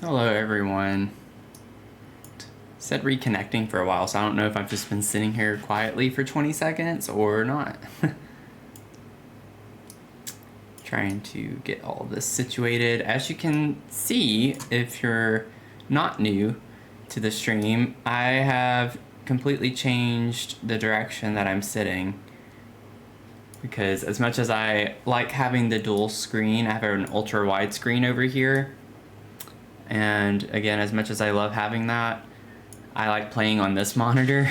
Hello everyone. Said reconnecting for a while, so I don't know if I've just been sitting here quietly for 20 seconds or not. Trying to get all of this situated. As you can see, if you're not new to the stream, I have completely changed the direction that I'm sitting. Because as much as I like having the dual screen, I have an ultra wide screen over here. And again, as much as I love having that, I like playing on this monitor.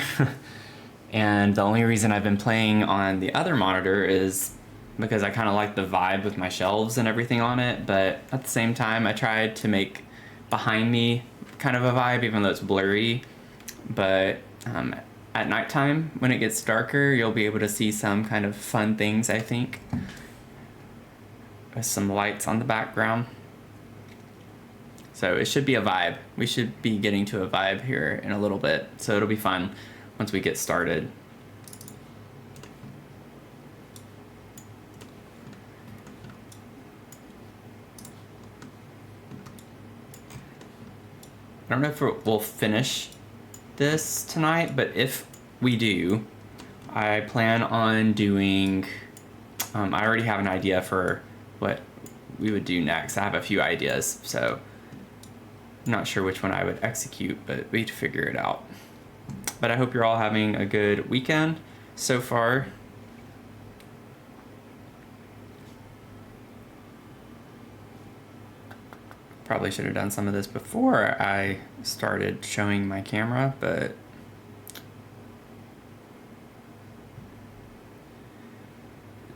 And the only reason I've been playing on the other monitor is because I kind of like the vibe with my shelves and everything on it. But at the same time, I tried to make behind me kind of a vibe, even though it's blurry. But at nighttime, when it gets darker, you'll be able to see some kind of fun things, I think, with some lights on the background. So it should be a vibe. We should be getting to a vibe here in a little bit. So it'll be fun once we get started. I don't know if we'll finish this tonight, but if we do, I plan on doing, I already have an idea for what we would do next. I have a few ideas, so I'm not sure which one I would execute, but we need to figure it out. But I hope you're all having a good weekend so far. Probably should have done some of this before I started showing my camera, but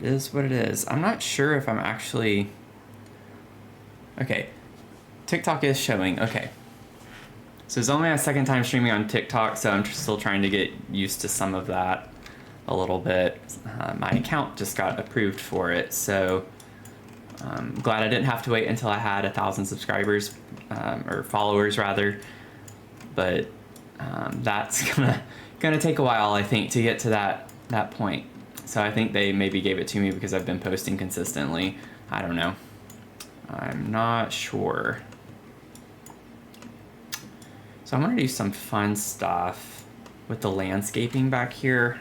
it is what it is. I'm not sure if I'm actually... Okay, TikTok is showing, okay. So it's only my second time streaming on TikTok, so I'm still trying to get used to some of that a little bit. My account just got approved for it, so I'm glad I didn't have to wait until I had 1,000 subscribers, or followers rather. But that's gonna take a while, I think, to get to that point. So I think they maybe gave it to me because I've been posting consistently. I don't know. I'm not sure. So I'm gonna do some fun stuff with the landscaping back here.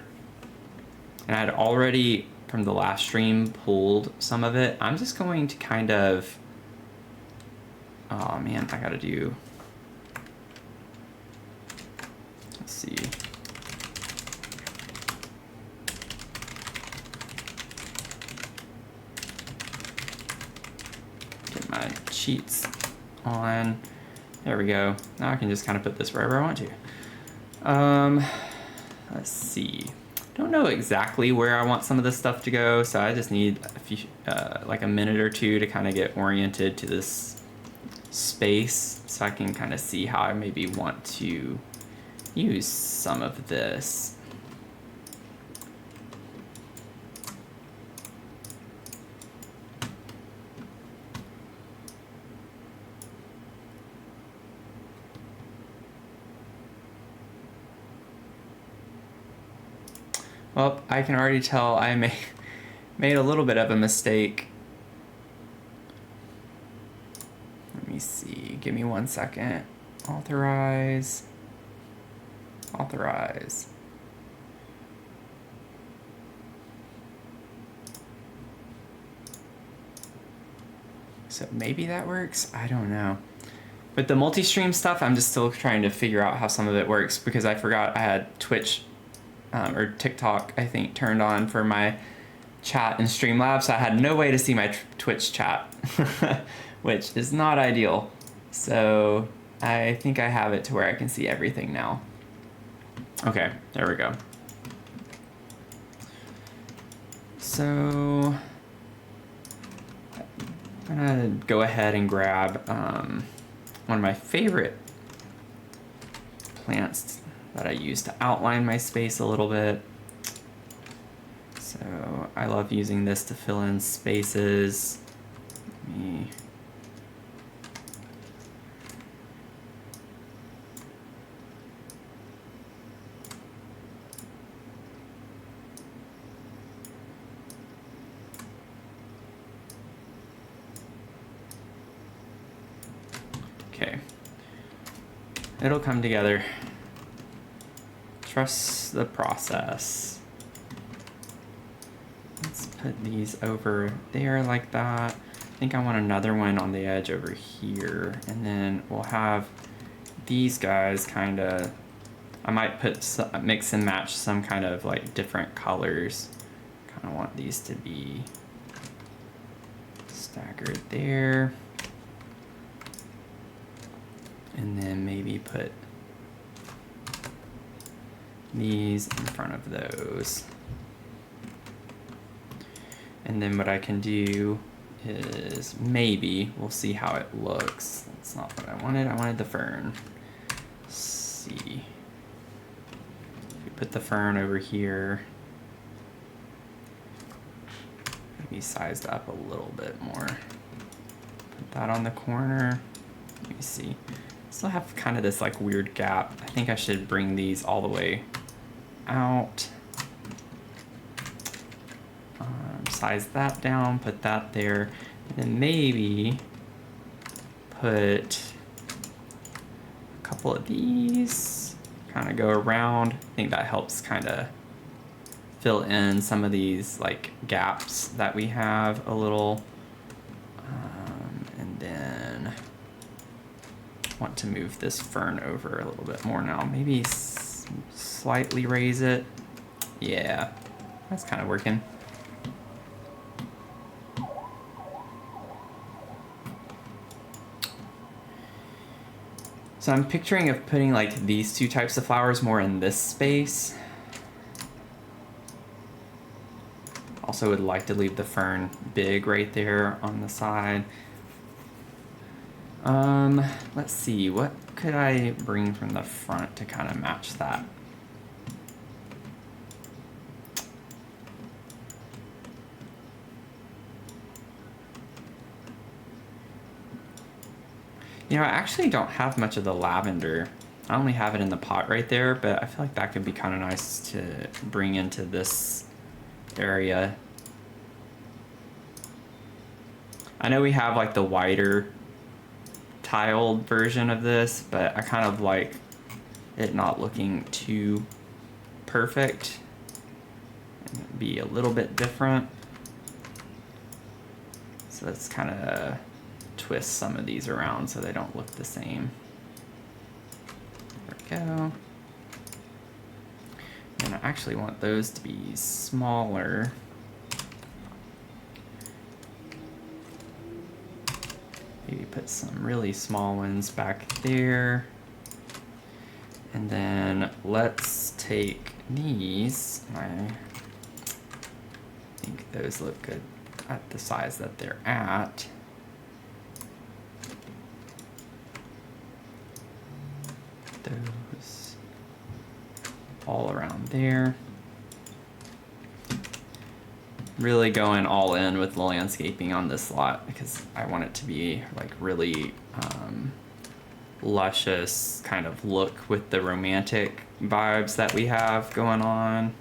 And I'd already, from the last stream, pulled some of it. I'm just going to kind of, oh man, I gotta do, let's see. Get my cheats on. There we go. Now I can just kind of put this wherever I want to. Let's see. Don't know exactly where I want some of this stuff to go, so I just need a few, like a minute or two to kind of get oriented to this space, so I can kind of see how I maybe want to use some of this. Well, I can already tell I made a little bit of a mistake. Let me see. Give me 1 second. Authorize. Authorize. So maybe that works? I don't know. But the multi-stream stuff, I'm just still trying to figure out how some of it works because I forgot I had Twitch or TikTok, I think, turned on for my chat in Streamlabs, so I had no way to see my Twitch chat, which is not ideal. So I think I have it to where I can see everything now. Okay, there we go. So I'm gonna go ahead and grab one of my favorite plants that I use to outline my space a little bit. So I love using this to fill in spaces. Let me Okay. It'll come together. Trust the process. Let's put these over there like that. I think I want another one on the edge over here. And then we'll have these guys kind of, I might put some, mix and match some kind of like different colors. Kind of want these to be staggered there. And then maybe put these in front of those. And then what I can do is maybe, we'll see how it looks. That's not what I wanted. I wanted the fern. Let's see. We put the fern over here. Maybe sized up a little bit more. Put that on the corner. Let me see. Still have kind of this like weird gap. I think I should bring these all the way out. Size that down, put that there, and then maybe put a couple of these, kind of go around. I think that helps kind of fill in some of these like gaps that we have a little. And then want to move this fern over a little bit more now. Maybe slightly raise it. Yeah, that's kind of working. So I'm picturing of putting like these two types of flowers more in this space. Also would like to leave the fern big right there on the side. Let's see, what could I bring from the front to kind of match that? You know, I actually don't have much of the lavender. I only have it in the pot right there, but I feel like that could be kind of nice to bring into this area. I know we have like the whiter tiled version of this, but I kind of like it not looking too perfect. And be a little bit different. So let's kind of twist some of these around so they don't look the same. There we go. And I actually want those to be smaller. Maybe put some really small ones back there. And then let's take these. I think those look good at the size that they're at. Those all around there. Really going all in with the landscaping on this lot because I want it to be like really luscious kind of look with the romantic vibes that we have going on.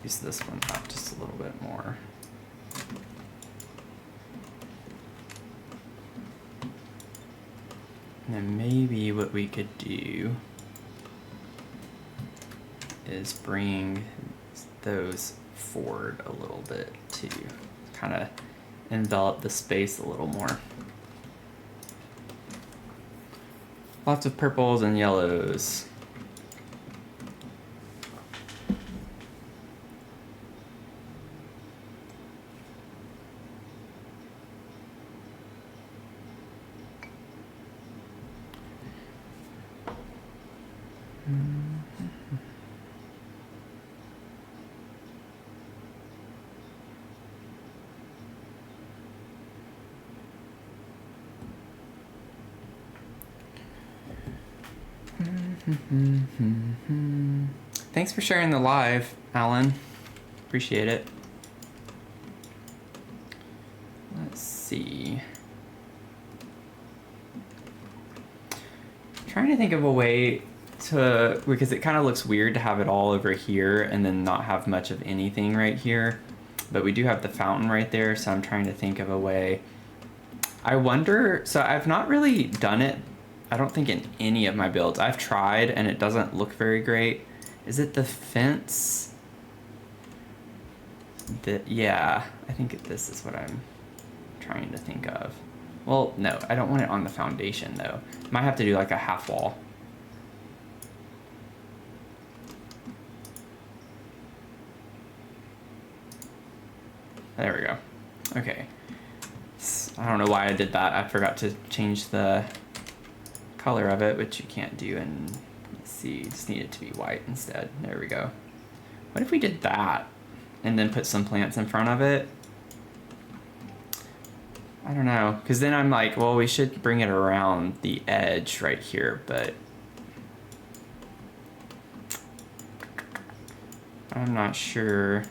Raise this one up just a little bit more. And then maybe what we could do is bring those forward a little bit to kind of envelop the space a little more. Lots of purples and yellows. Thanks for sharing the live, Alan. Appreciate it. Let's see. I'm trying to think of a way to, because it kind of looks weird to have it all over here and then not have much of anything right here. But we do have the fountain right there, so I'm trying to think of a way. I wonder, so I've not really done it, I don't think in any of my builds. I've tried and it doesn't look very great. Is it the fence? Yeah, I think this is what I'm trying to think of. Well, no, I don't want it on the foundation though. Might have to do like a half wall. There we go. Okay. I don't know why I did that. I forgot to change the color of it, which you can't do, and let's see, just need it to be white instead. There we go. What if we did that and then put some plants in front of it? I don't know, because then I'm like, well, we should bring it around the edge right here, but I'm not sure.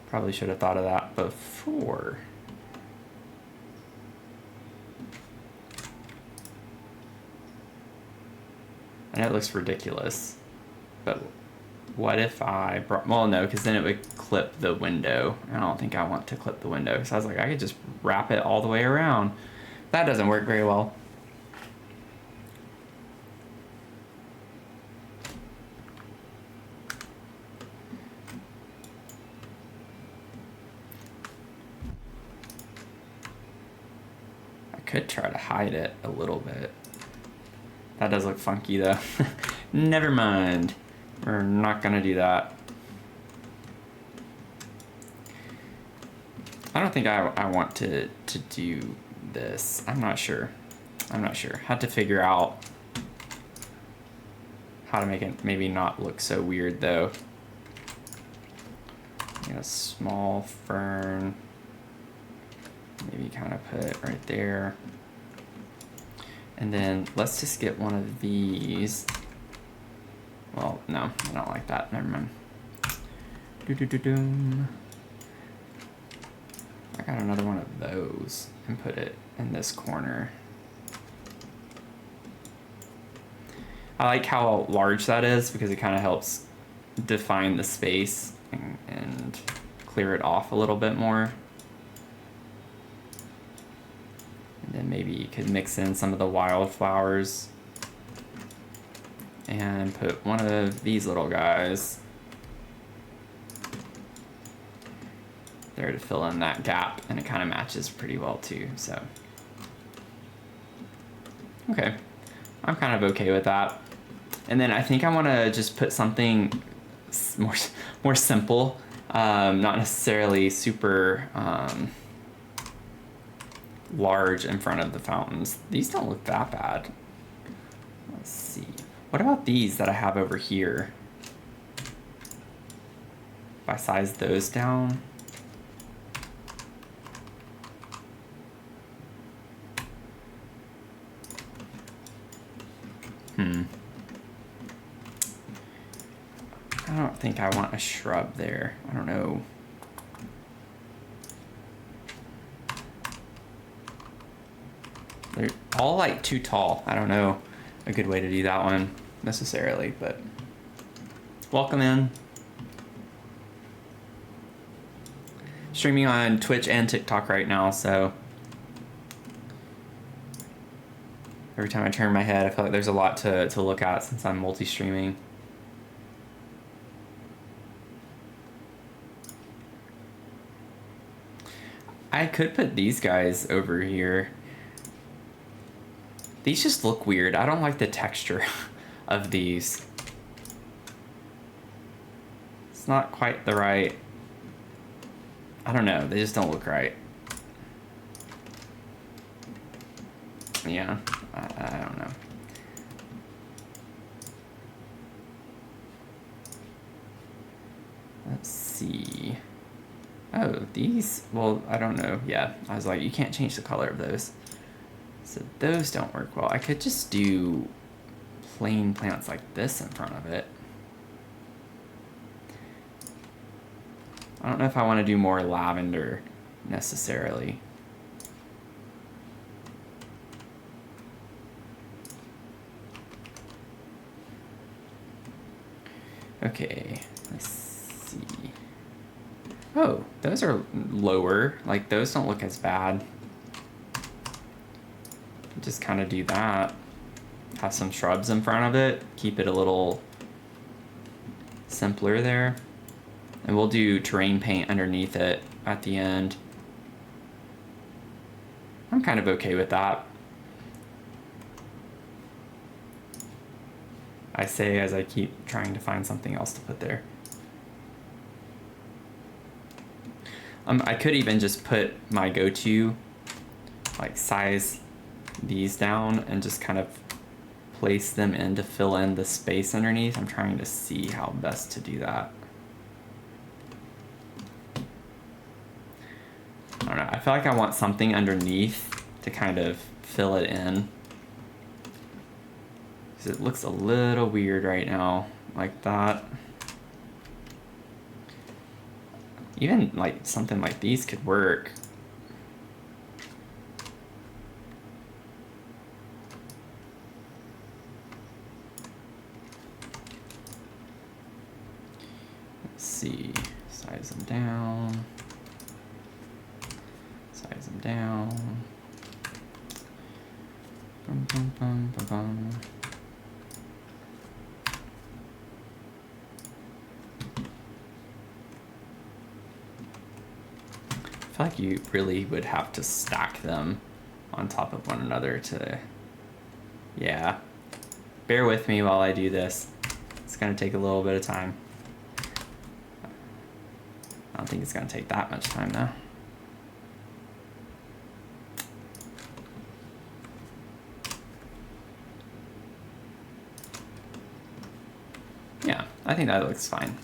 Probably should have thought of that before. I know it looks ridiculous, but what if I brought, well, no, because then it would clip the window. I don't think I want to clip the window. So I was like, I could just wrap it all the way around. That doesn't work very well. I could try to hide it a little bit. That does look funky though. Never mind. We're not gonna do that. I don't think I want to do this. I'm not sure. I'm not sure. Had to figure out how to make it maybe not look so weird though. A small fern. Maybe kind of put right there. And then let's just get one of these. Well, no, I don't like that. Never mind. Doo-doo-doo-doom. I got another one of those and put it in this corner. I like how large that is because it kind of helps define the space and clear it off a little bit more. And then maybe you could mix in some of the wildflowers and put one of these little guys there to fill in that gap, and it kind of matches pretty well too, so. Okay, I'm kind of okay with that. And then I think I want to just put something more simple, not necessarily super large in front of the fountains. These don't look that bad. Let's see. What about these that I have over here? If I size those down. I don't think I want a shrub there. I don't know. They're all like too tall. I don't know a good way to do that one necessarily, but welcome in. Streaming on Twitch and TikTok right now, so every time I turn my head, I feel like there's a lot to look at since I'm multi-streaming. I could put these guys over here. These just look weird. I don't like the texture of these. It's not quite the right, I don't know, they just don't look right. Yeah, I don't know. Let's see. Oh, these, well, I don't know. Yeah, I was like, you can't change the color of those. So those don't work well. I could just do plain plants like this in front of it. I don't know if I want to do more lavender necessarily. Okay, let's see. Oh, those are lower. Like, those don't look as bad. Just kind of do that. Have some shrubs in front of it. Keep it a little simpler there. And we'll do terrain paint underneath it at the end. I'm kind of okay with that. I say as I keep trying to find something else to put there. I could even just put my go-to, like size these down and just kind of place them in to fill in the space underneath. I'm trying to see how best to do that. I don't know, I feel like I want something underneath to kind of fill it in. Because it looks a little weird right now, like that. Even like something like these could work. Let's see, size them down. Size them down. Bum, bum, bum, bum, bum. I feel like you really would have to stack them on top of one another to, yeah. Bear with me while I do this. It's gonna take a little bit of time. I don't think it's gonna take that much time though. Yeah, I think that looks fine.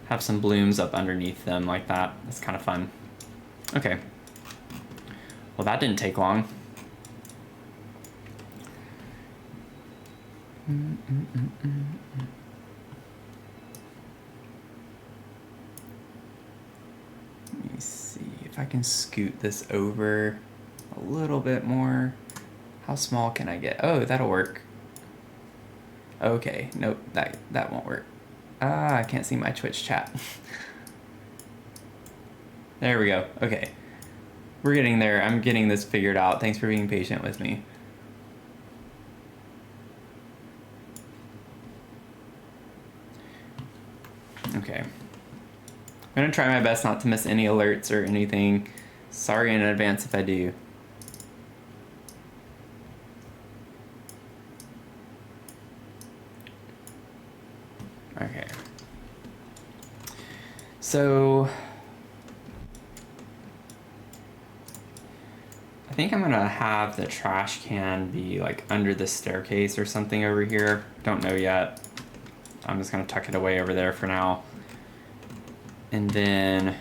Have some blooms up underneath them like that. That's kind of fun. Okay. Well, that didn't take long. Let me see if I can scoot this over a little bit more. How small can I get? Oh, that'll work. Okay, nope, that won't work. Ah, I can't see my Twitch chat. There we go. Okay. We're getting there. I'm getting this figured out. Thanks for being patient with me. Okay. I'm gonna try my best not to miss any alerts or anything. Sorry in advance if I do. Okay. So I think I'm gonna have the trash can be like under the staircase or something over here. Don't know yet. I'm just gonna tuck it away over there for now. And then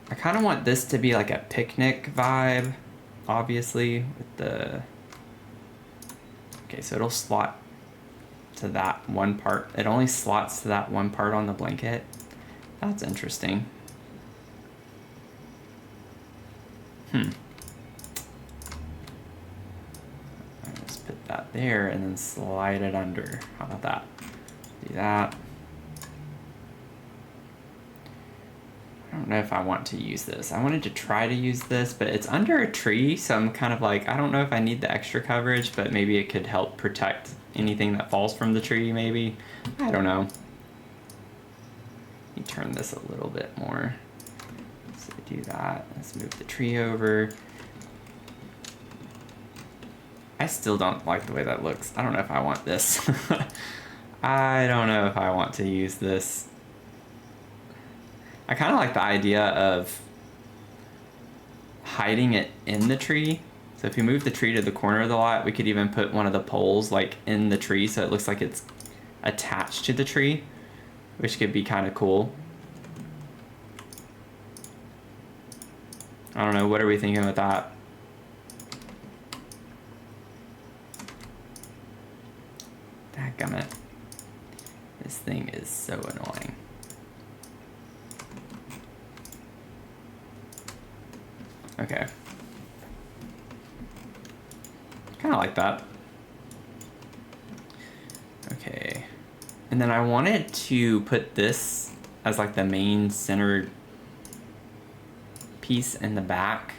I kind of want this to be like a picnic vibe, obviously, with the... Okay, so it'll slot to that one part. It only slots to that one part on the blanket. That's interesting. Let's put that there and then slide it under. How about that? Do that. I don't know if I want to use this. I wanted to try to use this, but it's under a tree, so I'm kind of like, I don't know if I need the extra coverage, but maybe it could help protect anything that falls from the tree, maybe. I don't know. Let me turn this a little bit more. So do that. Let's move the tree over. I still don't like the way that looks. I don't know if I want this. I don't know if I want to use this. I kind of like the idea of hiding it in the tree. So if you move the tree to the corner of the lot, we could even put one of the poles like in the tree so it looks like it's attached to the tree, which could be kind of cool. I don't know, what are we thinking with that? Dadgummit. This thing is so annoying. Okay. Kind of like that. Okay. And then I wanted to put this as like the main centered piece in the back.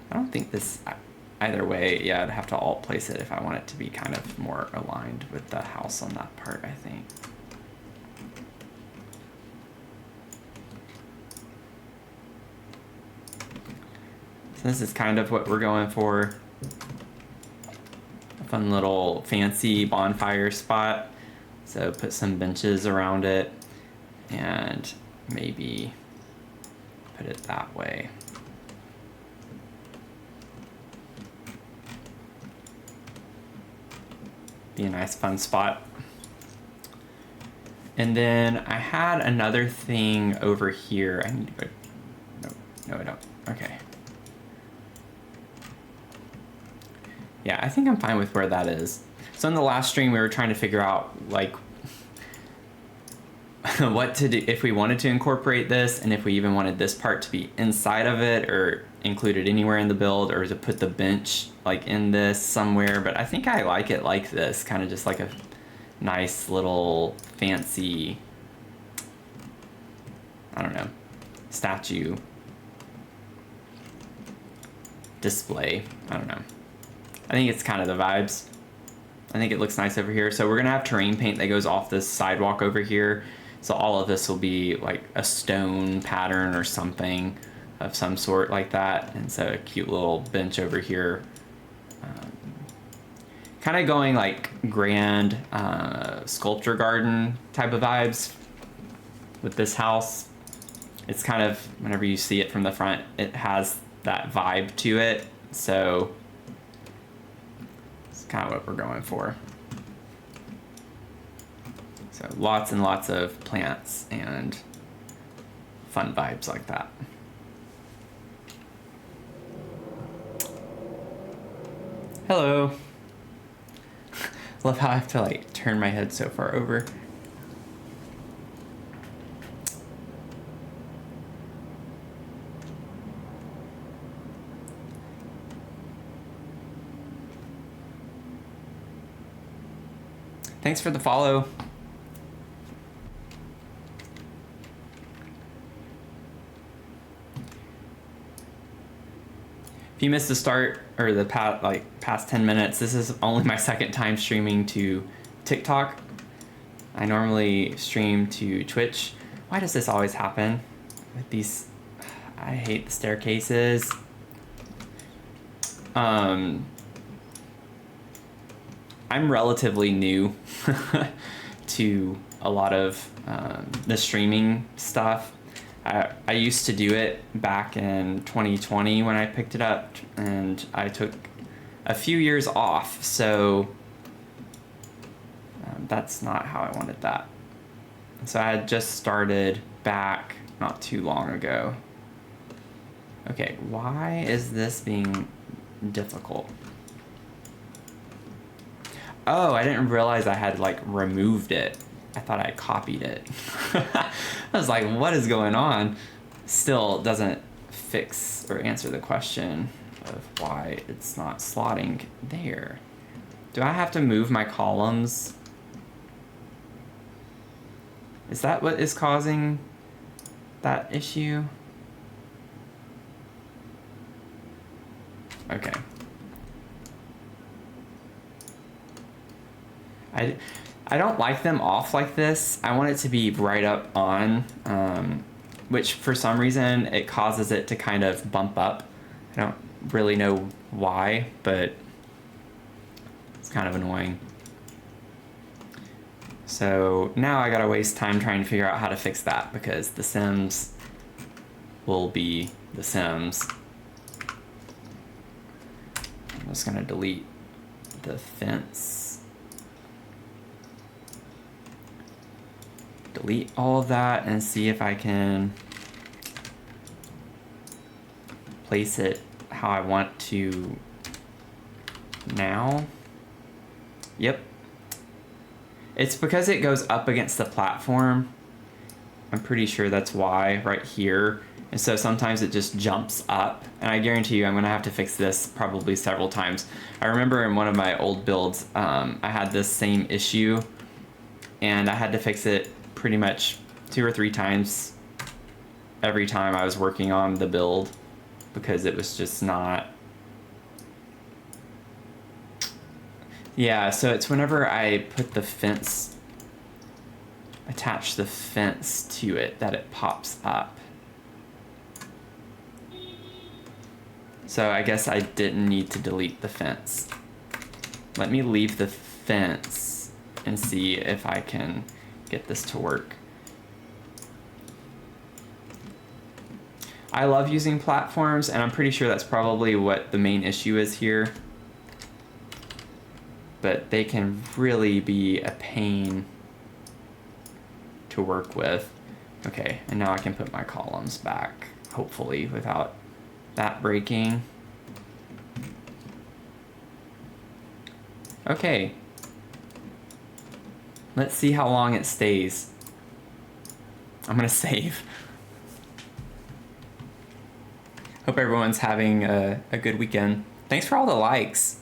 I don't think this, either way, yeah, I'd have to alt place it if I want it to be kind of more aligned with the house on that part, I think. So this is kind of what we're going for. A fun little fancy bonfire spot. So put some benches around it and maybe put it that way. Be a nice fun spot. And then I had another thing over here. I need to go, no I don't, okay. Yeah, I think I'm fine with where that is. So in the last stream we were trying to figure out like what to do if we wanted to incorporate this, and if we even wanted this part to be inside of it or included anywhere in the build, or to put the bench like in this somewhere. But I think I like it like this, kind of just like a nice little fancy, I don't know, statue display. I don't know. I think it's kind of the vibes. I think it looks nice over here. So we're gonna have terrain paint that goes off this sidewalk over here. So all of this will be like a stone pattern or something of some sort like that. And so a cute little bench over here. Kind of going like grand sculpture garden type of vibes with this house. It's kind of, whenever you see it from the front, it has that vibe to it. So it's kind of what we're going for. So lots and lots of plants and fun vibes like that. Hello. Love how I have to like turn my head so far over. Thanks for the follow. If you missed the start or the past 10 minutes, this is only my second time streaming to TikTok. I normally stream to Twitch. Why does this always happen with these? I hate the staircases. I'm relatively new to a lot of the streaming stuff. I used to do it back in 2020 when I picked it up, and I took a few years off, so that's not how I wanted that. So I had just started back not too long ago. Okay, why is this being difficult? Oh, I didn't realize I had like removed it. I thought I copied it. I was like, what is going on? Still doesn't fix or answer the question of why it's not slotting there. Do I have to move my columns? Is that what is causing that issue? Okay. I don't like them off like this. I want it to be right up on, which for some reason it causes it to kind of bump up. I don't really know why, but it's kind of annoying. So now I gotta waste time trying to figure out how to fix that, because the Sims will be the Sims. I'm just gonna delete the fence. Delete all of that and see if I can place it how I want to now. Yep. It's because it goes up against the platform. I'm pretty sure that's why right here. And so sometimes it just jumps up, and I guarantee you I'm gonna have to fix this probably several times. I remember in one of my old builds, I had this same issue, and I had to fix it pretty much 2 or 3 times every time I was working on the build, because it was just not. Yeah, so it's whenever I put the fence, attach the fence to it, that it pops up. So I guess I didn't need to delete the fence. Let me leave the fence and see if I can get this to work. I love using platforms, and I'm pretty sure that's probably what the main issue is here. But they can really be a pain to work with. Okay, and now I can put my columns back, hopefully, without that breaking. Okay. Let's see how long it stays. I'm gonna save. Hope everyone's having a good weekend. Thanks for all the likes.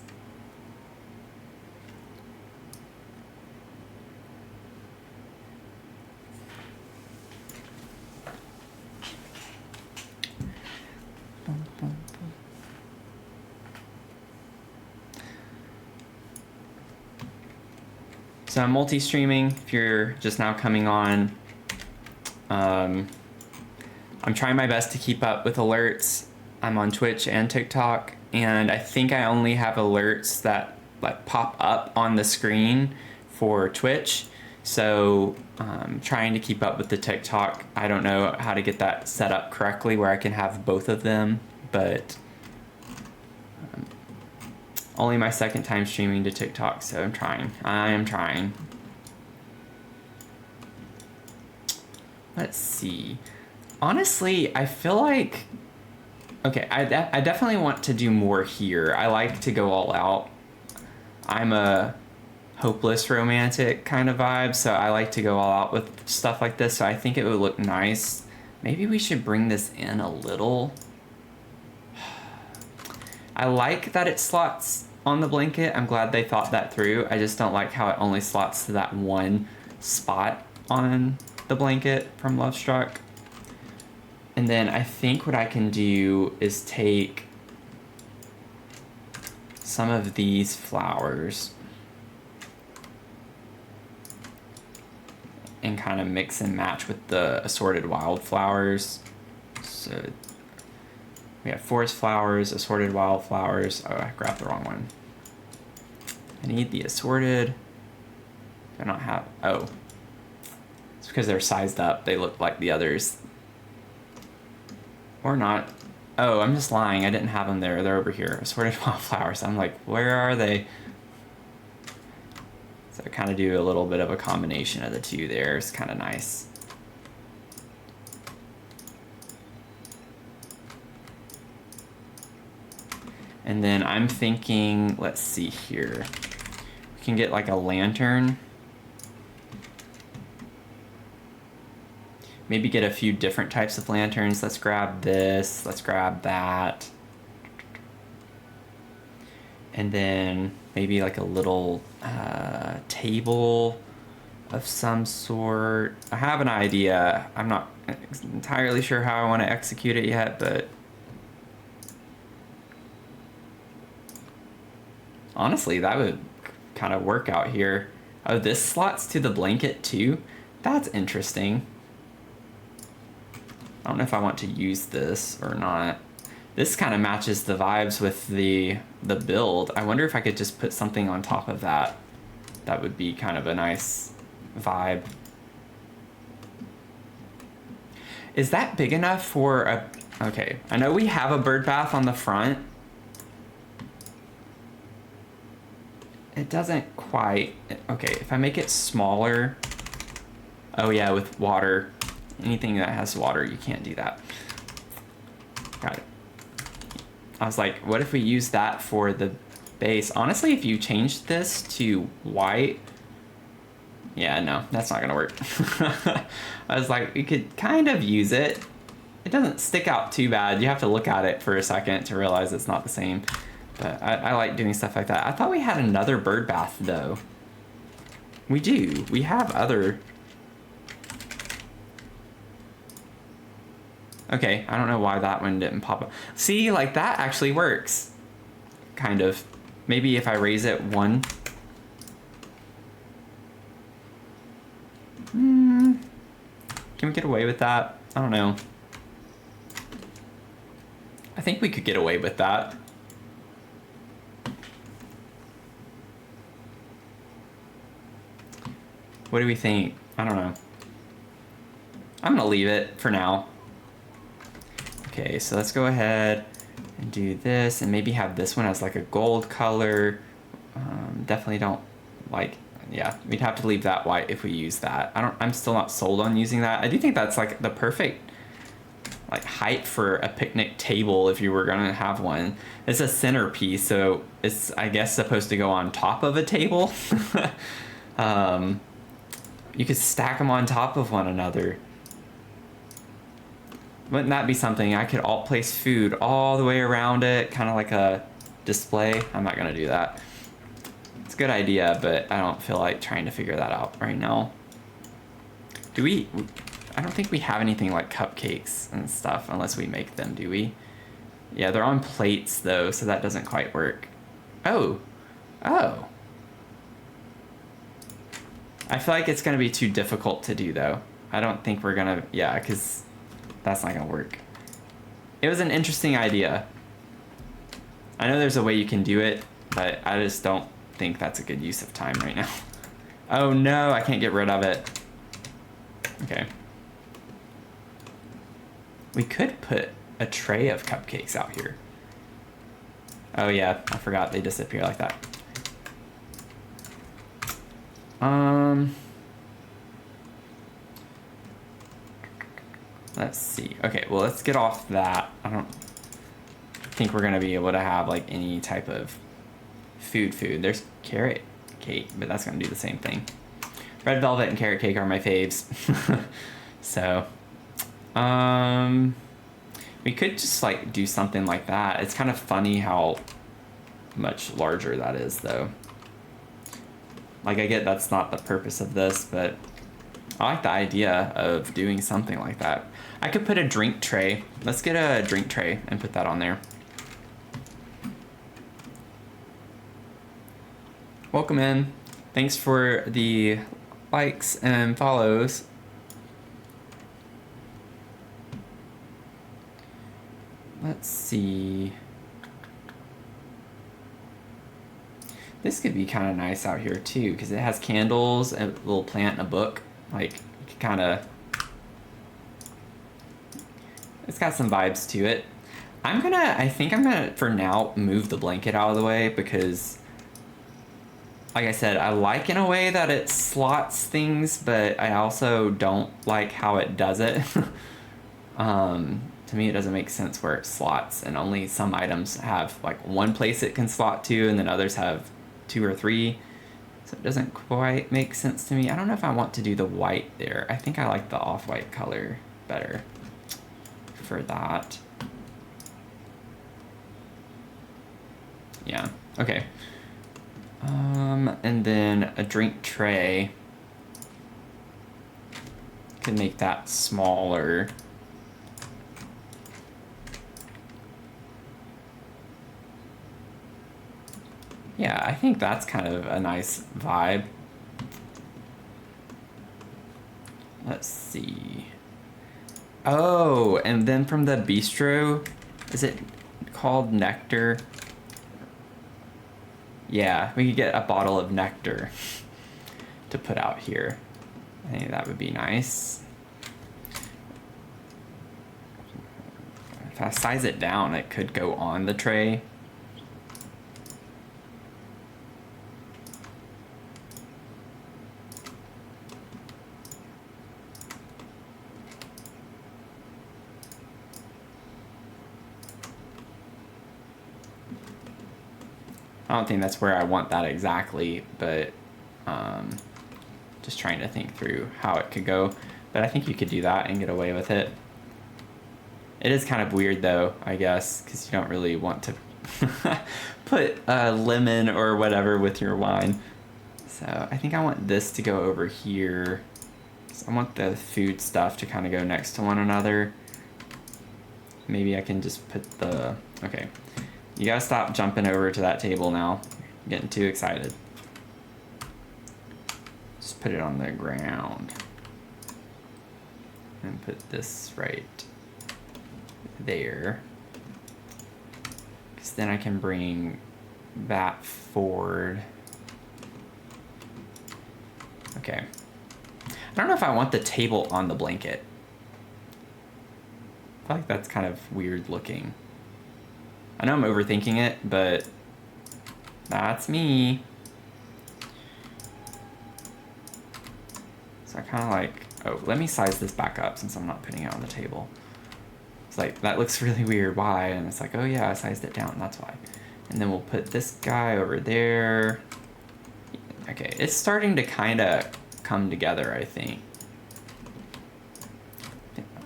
So I'm multi-streaming, if you're just now coming on. I'm trying my best to keep up with alerts. I'm on Twitch and TikTok, and I think I only have alerts that like pop up on the screen for Twitch. So trying to keep up with the TikTok. I don't know how to get that set up correctly where I can have both of them, but only my second time streaming to TikTok, so I'm trying. I am trying. Let's see. Honestly, I feel like... Okay, I definitely want to do more here. I like to go all out. I'm a hopeless romantic kind of vibe, so I like to go all out with stuff like this, so I think it would look nice. Maybe we should bring this in a little. I like that it slots on the blanket. I'm glad they thought that through. I just don't like how it only slots to that one spot on the blanket from Lovestruck. And then I think what I can do is take some of these flowers and kind of mix and match with the assorted wildflowers. So we have forest flowers, assorted wildflowers. Oh, I grabbed the wrong one. I need the assorted. Do I not have? Oh. It's because they're sized up. They look like the others. Or not. Oh, I'm just lying. I didn't have them there. They're over here. Assorted wildflowers. I'm like, where are they? So I kind of do a little bit of a combination of the two there. It's kind of nice. And then I'm thinking, let's see here. We can get like a lantern. Maybe get a few different types of lanterns. Let's grab this, let's grab that. And then maybe like a little table of some sort. I have an idea. I'm not entirely sure how I want to execute it yet, but honestly, that would kind of work out here. Oh, this slots to the blanket too? That's interesting. I don't know if I want to use this or not. This kind of matches the vibes with the build. I wonder if I could just put something on top of that. That would be kind of a nice vibe. Is that big enough for a... Okay, I know we have a bird bath on the front. It doesn't quite... Okay, if I make it smaller... Oh yeah, with water. Anything that has water, you can't do that. Got it. I was like, what if we use that for the base? Honestly, if you changed this to white, Yeah, no, that's not gonna work. I was like, we could kind of use it. It doesn't stick out too bad. You have to look at it for a second to realize it's not the same. But I like doing stuff like that. I thought we had another bird bath though. We do. We have other. Okay, I don't know why that one didn't pop up. See, like that actually works. Kind of. Maybe if I raise it one. Can we get away with that? I don't know. I think we could get away with that. What do we think? I don't know. I'm gonna leave it for now. Okay, so let's go ahead and do this and maybe have this one as like a gold color. Definitely don't like, yeah, we'd have to leave that white if we use that. I'm still not sold on using that. I do think that's like the perfect like height for a picnic table if you were gonna have one. It's a centerpiece, so it's, I guess, supposed to go on top of a table. You could stack them on top of one another. Wouldn't that be something? I could place food all the way around it, kind of like a display. I'm not gonna do that. It's a good idea, but I don't feel like trying to figure that out right now. Do we? I don't think we have anything like cupcakes and stuff unless we make them, do we? Yeah, they're on plates though, so that doesn't quite work. Oh. Oh. I feel like it's gonna be too difficult to do though. I don't think we're gonna, yeah, because that's not gonna work. It was an interesting idea. I know there's a way you can do it, but I just don't think that's a good use of time right now. Oh no, I can't get rid of it. Okay. We could put a tray of cupcakes out here. Oh yeah, I forgot they disappear like that. Let's see. Okay, well, let's get off that. I don't think we're gonna be able to have like any type of food. There's carrot cake, but that's gonna do the same thing. Red velvet and carrot cake are my faves. So, we could just like do something like that. It's kind of funny how much larger that is though. Like, I get that's not the purpose of this, but I like the idea of doing something like that. I could put a drink tray. Let's get a drink tray and put that on there. Welcome in. Thanks for the likes and follows. Let's see. This could be kind of nice out here too, because it has candles and a little plant and a book. Like, you could kind of, it's got some vibes to it. I think I'm gonna, for now, move the blanket out of the way because, like I said, I like in a way that it slots things, but I also don't like how it does it. To me, it doesn't make sense where it slots, and only some items have like one place it can slot to, and then others have 2 or 3. So it doesn't quite make sense to me. I don't know if I want to do the white there. I think I like the off-white color better for that. Yeah, okay. And then a drink tray. Can make that smaller. Yeah, I think that's kind of a nice vibe. Let's see. Oh, and then from the bistro, is it called nectar? Yeah, we could get a bottle of nectar to put out here. I think that would be nice. If I size it down, it could go on the tray. I don't think that's where I want that exactly, but Just trying to think through how it could go. But I think you could do that and get away with it. It is kind of weird though, I guess, because you don't really want to put a lemon or whatever with your wine. So I think I want this to go over here. So I want the food stuff to kind of go next to one another. Maybe I can just put the... Okay. You gotta stop jumping over to that table now. I'm getting too excited. Just put it on the ground. And put this right there. Because then I can bring that forward. Okay. I don't know if I want the table on the blanket. I feel like that's kind of weird looking. I know I'm overthinking it, but that's me. So I kind of like, oh, let me size this back up since I'm not putting it on the table. It's like, that looks really weird, why? And it's like, oh yeah, I sized it down, that's why. And then we'll put this guy over there. Okay, it's starting to kind of come together, I think.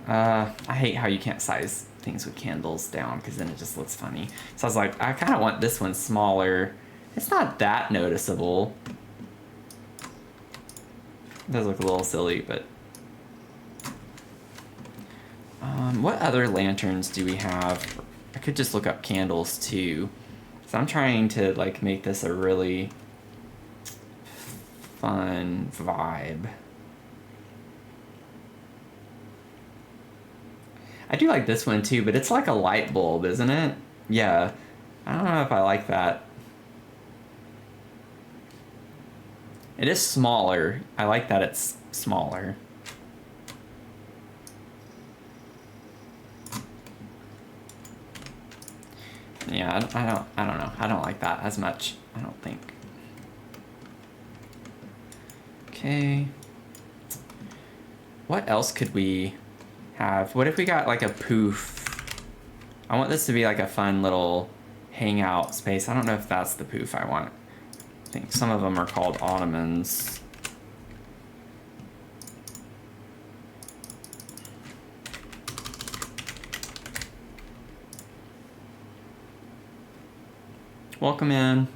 I hate how you can't size things with candles down because then it just looks funny. So I was like, I kind of want this one smaller. It's not that noticeable. It does look a little silly, but... what other lanterns do we have? I could just look up candles too. So I'm trying to like make this a really fun vibe. I do like this one too, but it's like a light bulb, isn't it? Yeah. I don't know if I like that. It is smaller. I like that it's smaller. Yeah, I don't know. I don't like that as much, I don't think. Okay. What else could we have? What if we got like a poof? I want this to be like a fun little hangout space. I don't know if that's the poof I want. I think some of them are called ottomans. Welcome in.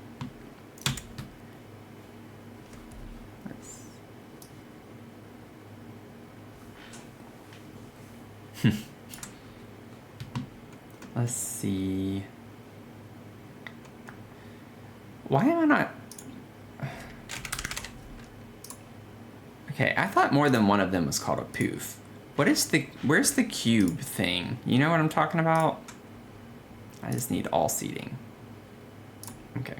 Let's see. Why am I not... Okay, I thought more than one of them was called a poof. What is the... Where's the cube thing? You know what I'm talking about? I just need all seating. Okay,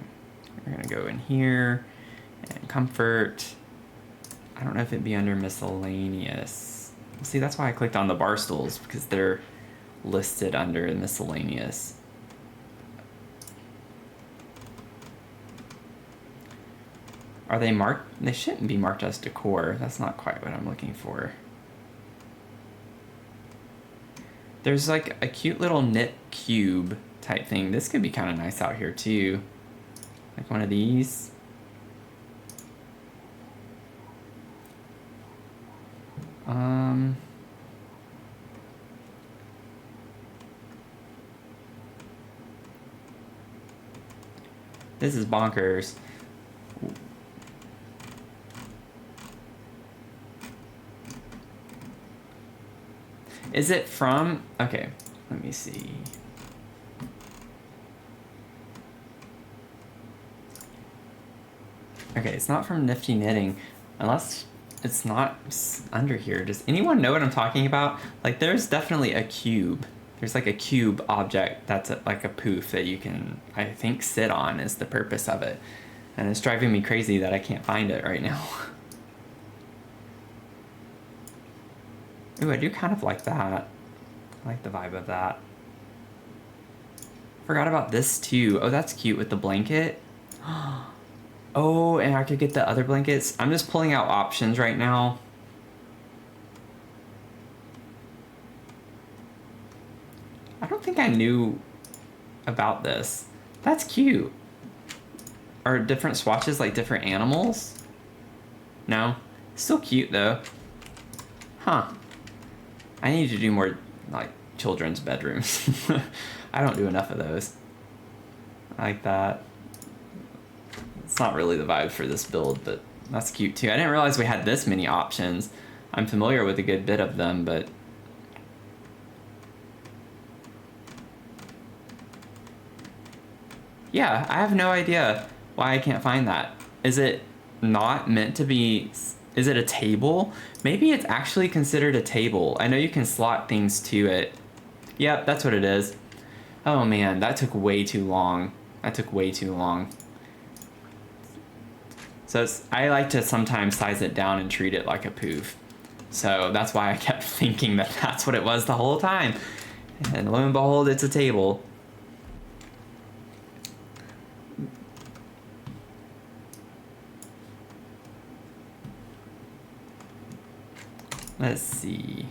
we're gonna go in here and comfort. I don't know if it'd be under miscellaneous. See, that's why I clicked on the bar stools, because they're listed under miscellaneous. Are they marked? They shouldn't be marked as decor. That's not quite what I'm looking for. There's like a cute little knit cube type thing. This could be kind of nice out here too. Like one of these. This is bonkers. Is it from... Okay, let me see. Okay, it's not from Nifty Knitting, unless it's not under here. Does anyone know what I'm talking about? Like, there's definitely a cube. There's like a cube object that's like a poof that you can, I think, sit on is the purpose of it. And it's driving me crazy that I can't find it right now. Ooh, I do kind of like that. I like the vibe of that. Forgot about this too. Oh, that's cute with the blanket. Oh, and I could get the other blankets. I'm just pulling out options right now. I don't think I knew about this. That's cute. Are different swatches like different animals? No? Still cute though. Huh. I need to do more like children's bedrooms. I don't do enough of those. I like that. It's not really the vibe for this build, but that's cute too. I didn't realize we had this many options. I'm familiar with a good bit of them, but yeah, I have no idea why I can't find that. Is it not meant to be? Is it a table? Maybe it's actually considered a table. I know you can slot things to it. Yep, that's what it is. Oh man, that took way too long. That took way too long. So I like to sometimes size it down and treat it like a poof. So that's why I kept thinking that that's what it was the whole time. And lo and behold, it's a table. Let's see.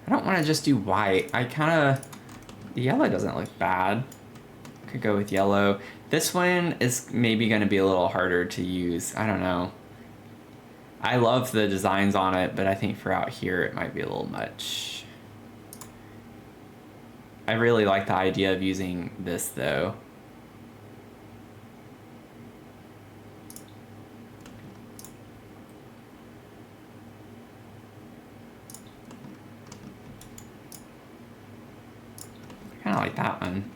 I don't want to just do white. The yellow doesn't look bad. Could go with yellow. This one is maybe going to be a little harder to use. I don't know. I love the designs on it, but I think for out here it might be a little much. I really like the idea of using this though. I kind of like that one.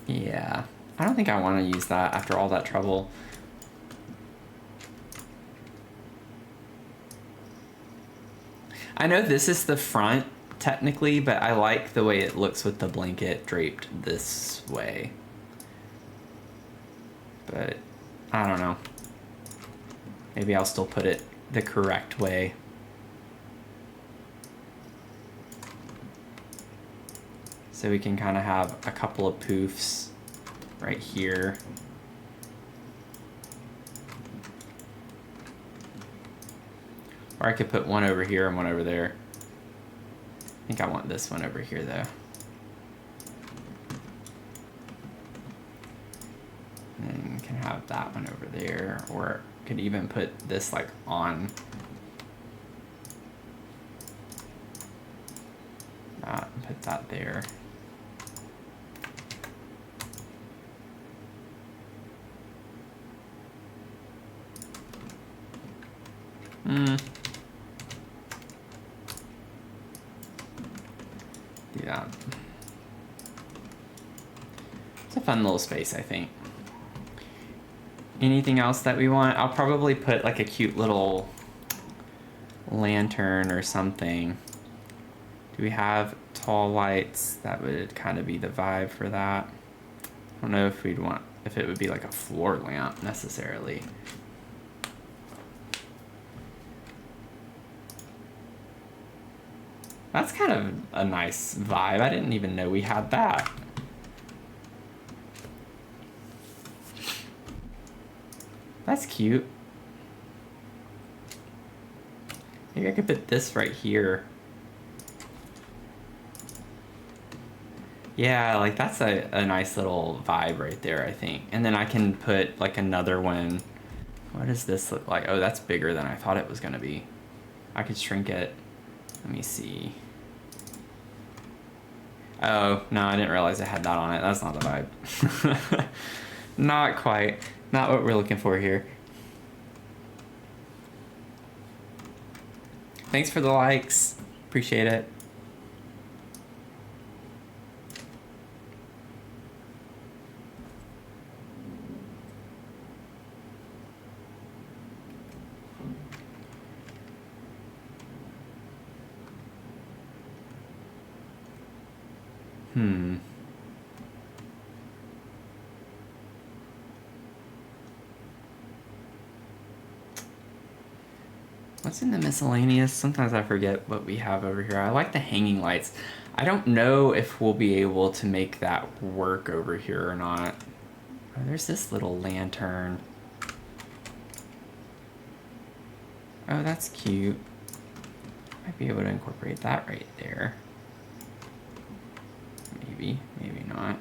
Yeah, I don't think I want to use that after all that trouble. I know this is the front technically, but I like the way it looks with the blanket draped this way. But I don't know. Maybe I'll still put it the correct way. So we can kind of have a couple of poofs right here. Or I could put one over here and one over there. I think I want this one over here though. And then we can have that one over there, or could even put this like on that and put that there. Do that. It's a fun little space, I think. Anything else that we want? I'll probably put like a cute little lantern or something. Do we have tall lights? That would kind of be the vibe for that. I don't know if it would be like a floor lamp necessarily. That's kind of a nice vibe. I didn't even know we had that. That's cute. Maybe I could put this right here. Yeah, like that's a nice little vibe right there, I think. And then I can put like another one. What does this look like? Oh, that's bigger than I thought it was gonna be. I could shrink it. Let me see. Oh, no, I didn't realize I had that on it. That's not the vibe. Not quite. Not what we're looking for here. Thanks for the likes. Appreciate it. What's in the miscellaneous? Sometimes I forget what we have over here. I like the hanging lights. I don't know if we'll be able to make that work over here or not. Oh, there's this little lantern. Oh, that's cute. Might be able to incorporate that right there. Maybe, maybe not.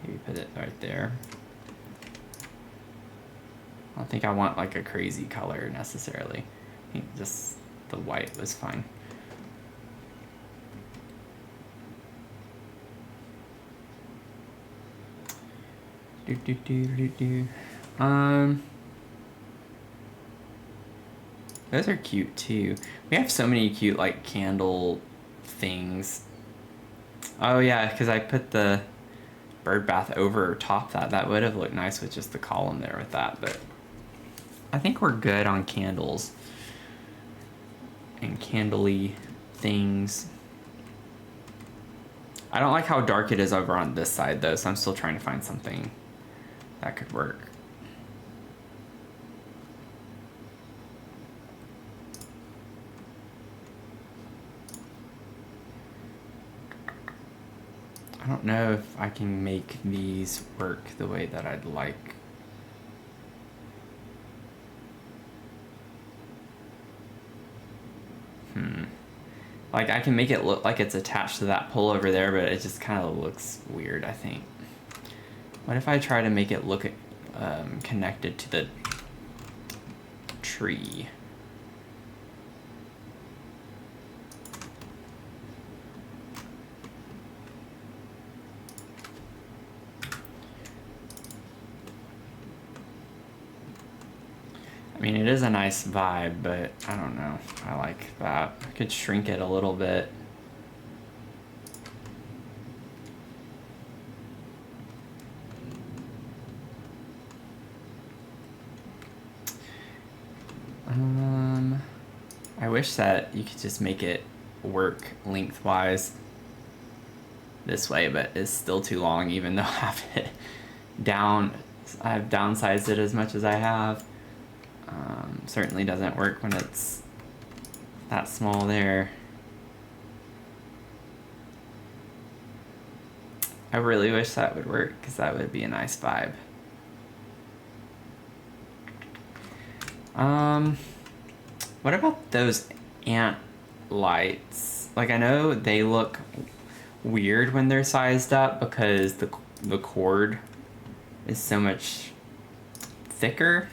Maybe put it right there. I don't think I want like a crazy color necessarily. I think just the white was fine. Those are cute too. We have so many cute like candle things. Oh yeah, because I put the bird bath over top that. That would have looked nice with just the column there with that, but I think we're good on candles and candly things. I don't like how dark it is over on this side though, so I'm still trying to find something that could work. I don't know if I can make these work the way that I'd like. Like I can make it look like it's attached to that pole over there, but it just kind of looks weird, I think. What if I try to make it look connected to the tree? I mean, it is a nice vibe, but I don't know. I like that. I could shrink it a little bit. I wish that you could just make it work lengthwise this way, but it's still too long even though I have it down. I've downsized it as much as I have. Certainly doesn't work when it's that small there. I really wish that would work because that would be a nice vibe. What about those ant lights? Like I know they look weird when they're sized up because the cord is so much thicker.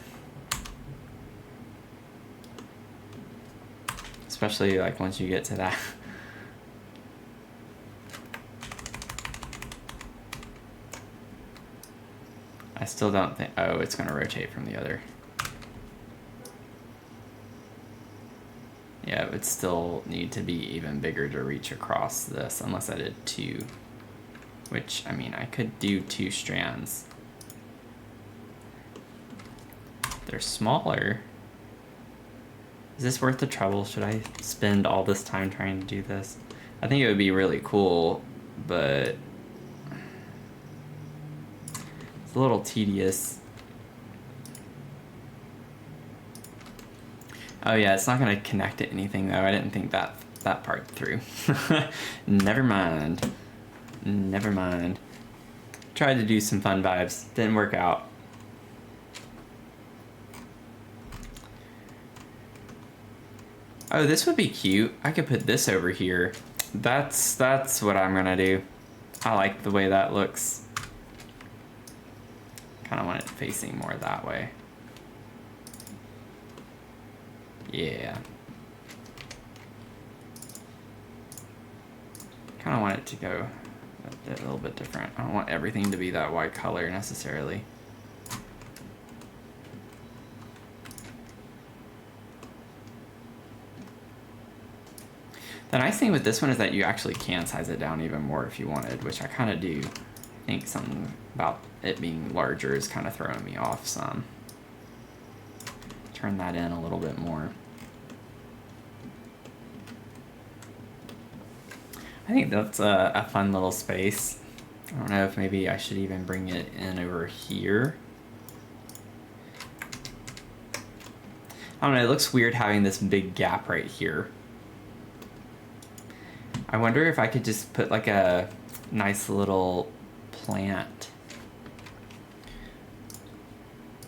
Especially like once you get to that. I still don't think, oh, it's gonna rotate from the other. Yeah, it would still need to be even bigger to reach across this unless I did two, which, I mean, I could do 2 strands. They're smaller. Is this worth the trouble? Should I spend all this time trying to do this? I think it would be really cool, but it's a little tedious. Oh yeah, it's not gonna connect to anything though. I didn't think that part through. Never mind. Never mind. Tried to do some fun vibes. Didn't work out. Oh, this would be cute. I could put this over here. That's what I'm gonna do. I like the way that looks. Kind of want it facing more that way. Yeah. Kind of want it to go a little bit different. I don't want everything to be that white color necessarily. The nice thing with this one is that you actually can size it down even more if you wanted, which I kind of do. I think something about it being larger is kind of throwing me off some. Turn that in a little bit more. I think that's a fun little space. I don't know if maybe I should even bring it in over here. I don't know, it looks weird having this big gap right here. I wonder if I could just put like a nice little plant.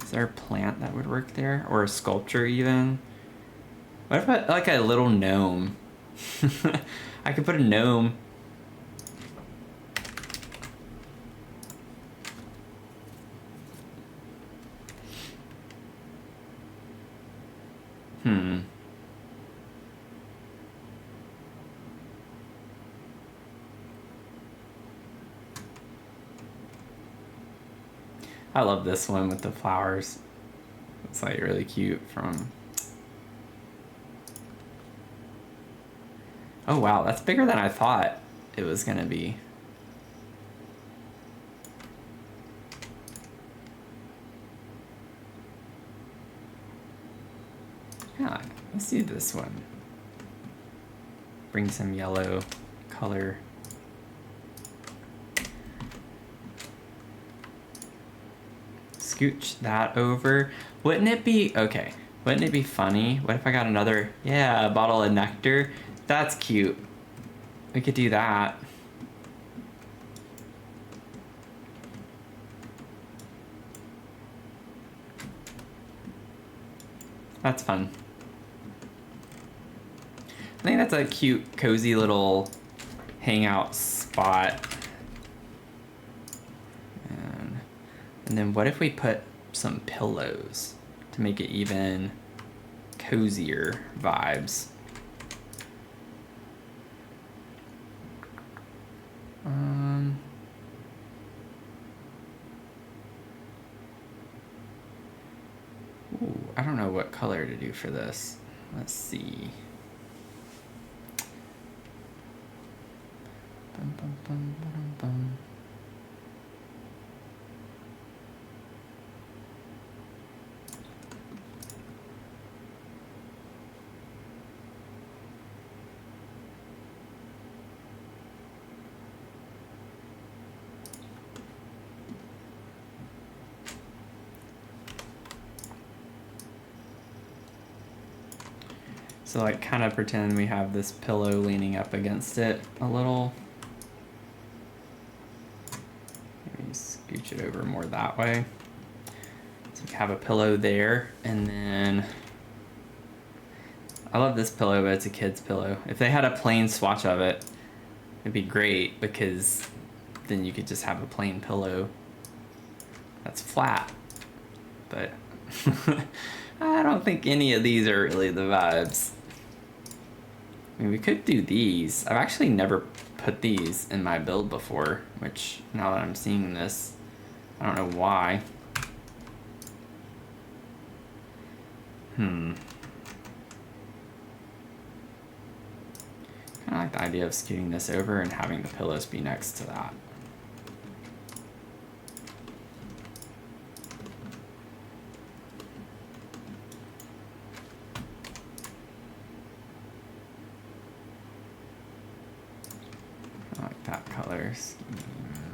Is there a plant that would work there? Or a sculpture even? What if I, like a little gnome? I could put a gnome. I love this one with the flowers. It's like really cute from... Oh wow, that's bigger than I thought it was gonna be. Yeah, let's do this one. Bring some yellow color. Scooch that over. Wouldn't it be, okay, wouldn't it be funny? What if I got another, yeah, a bottle of nectar? That's cute. We could do that. That's fun. I think that's a cute, cozy little hangout spot. And then what if we put some pillows to make it even cozier vibes? Ooh, I don't know what color to do for this. Let's see. Bum, bum, bum, bum, bum. So like kind of pretend we have this pillow leaning up against it a little. Maybe scooch it over more that way. So we have a pillow there, and then I love this pillow, but it's a kid's pillow. If they had a plain swatch of it, it'd be great because then you could just have a plain pillow that's flat. But I don't think any of these are really the vibes. I mean, we could do these. I've actually never put these in my build before, which now that I'm seeing this, I don't know why. Kind of like the idea of scooting this over and having the pillows be next to that. I like that color scheme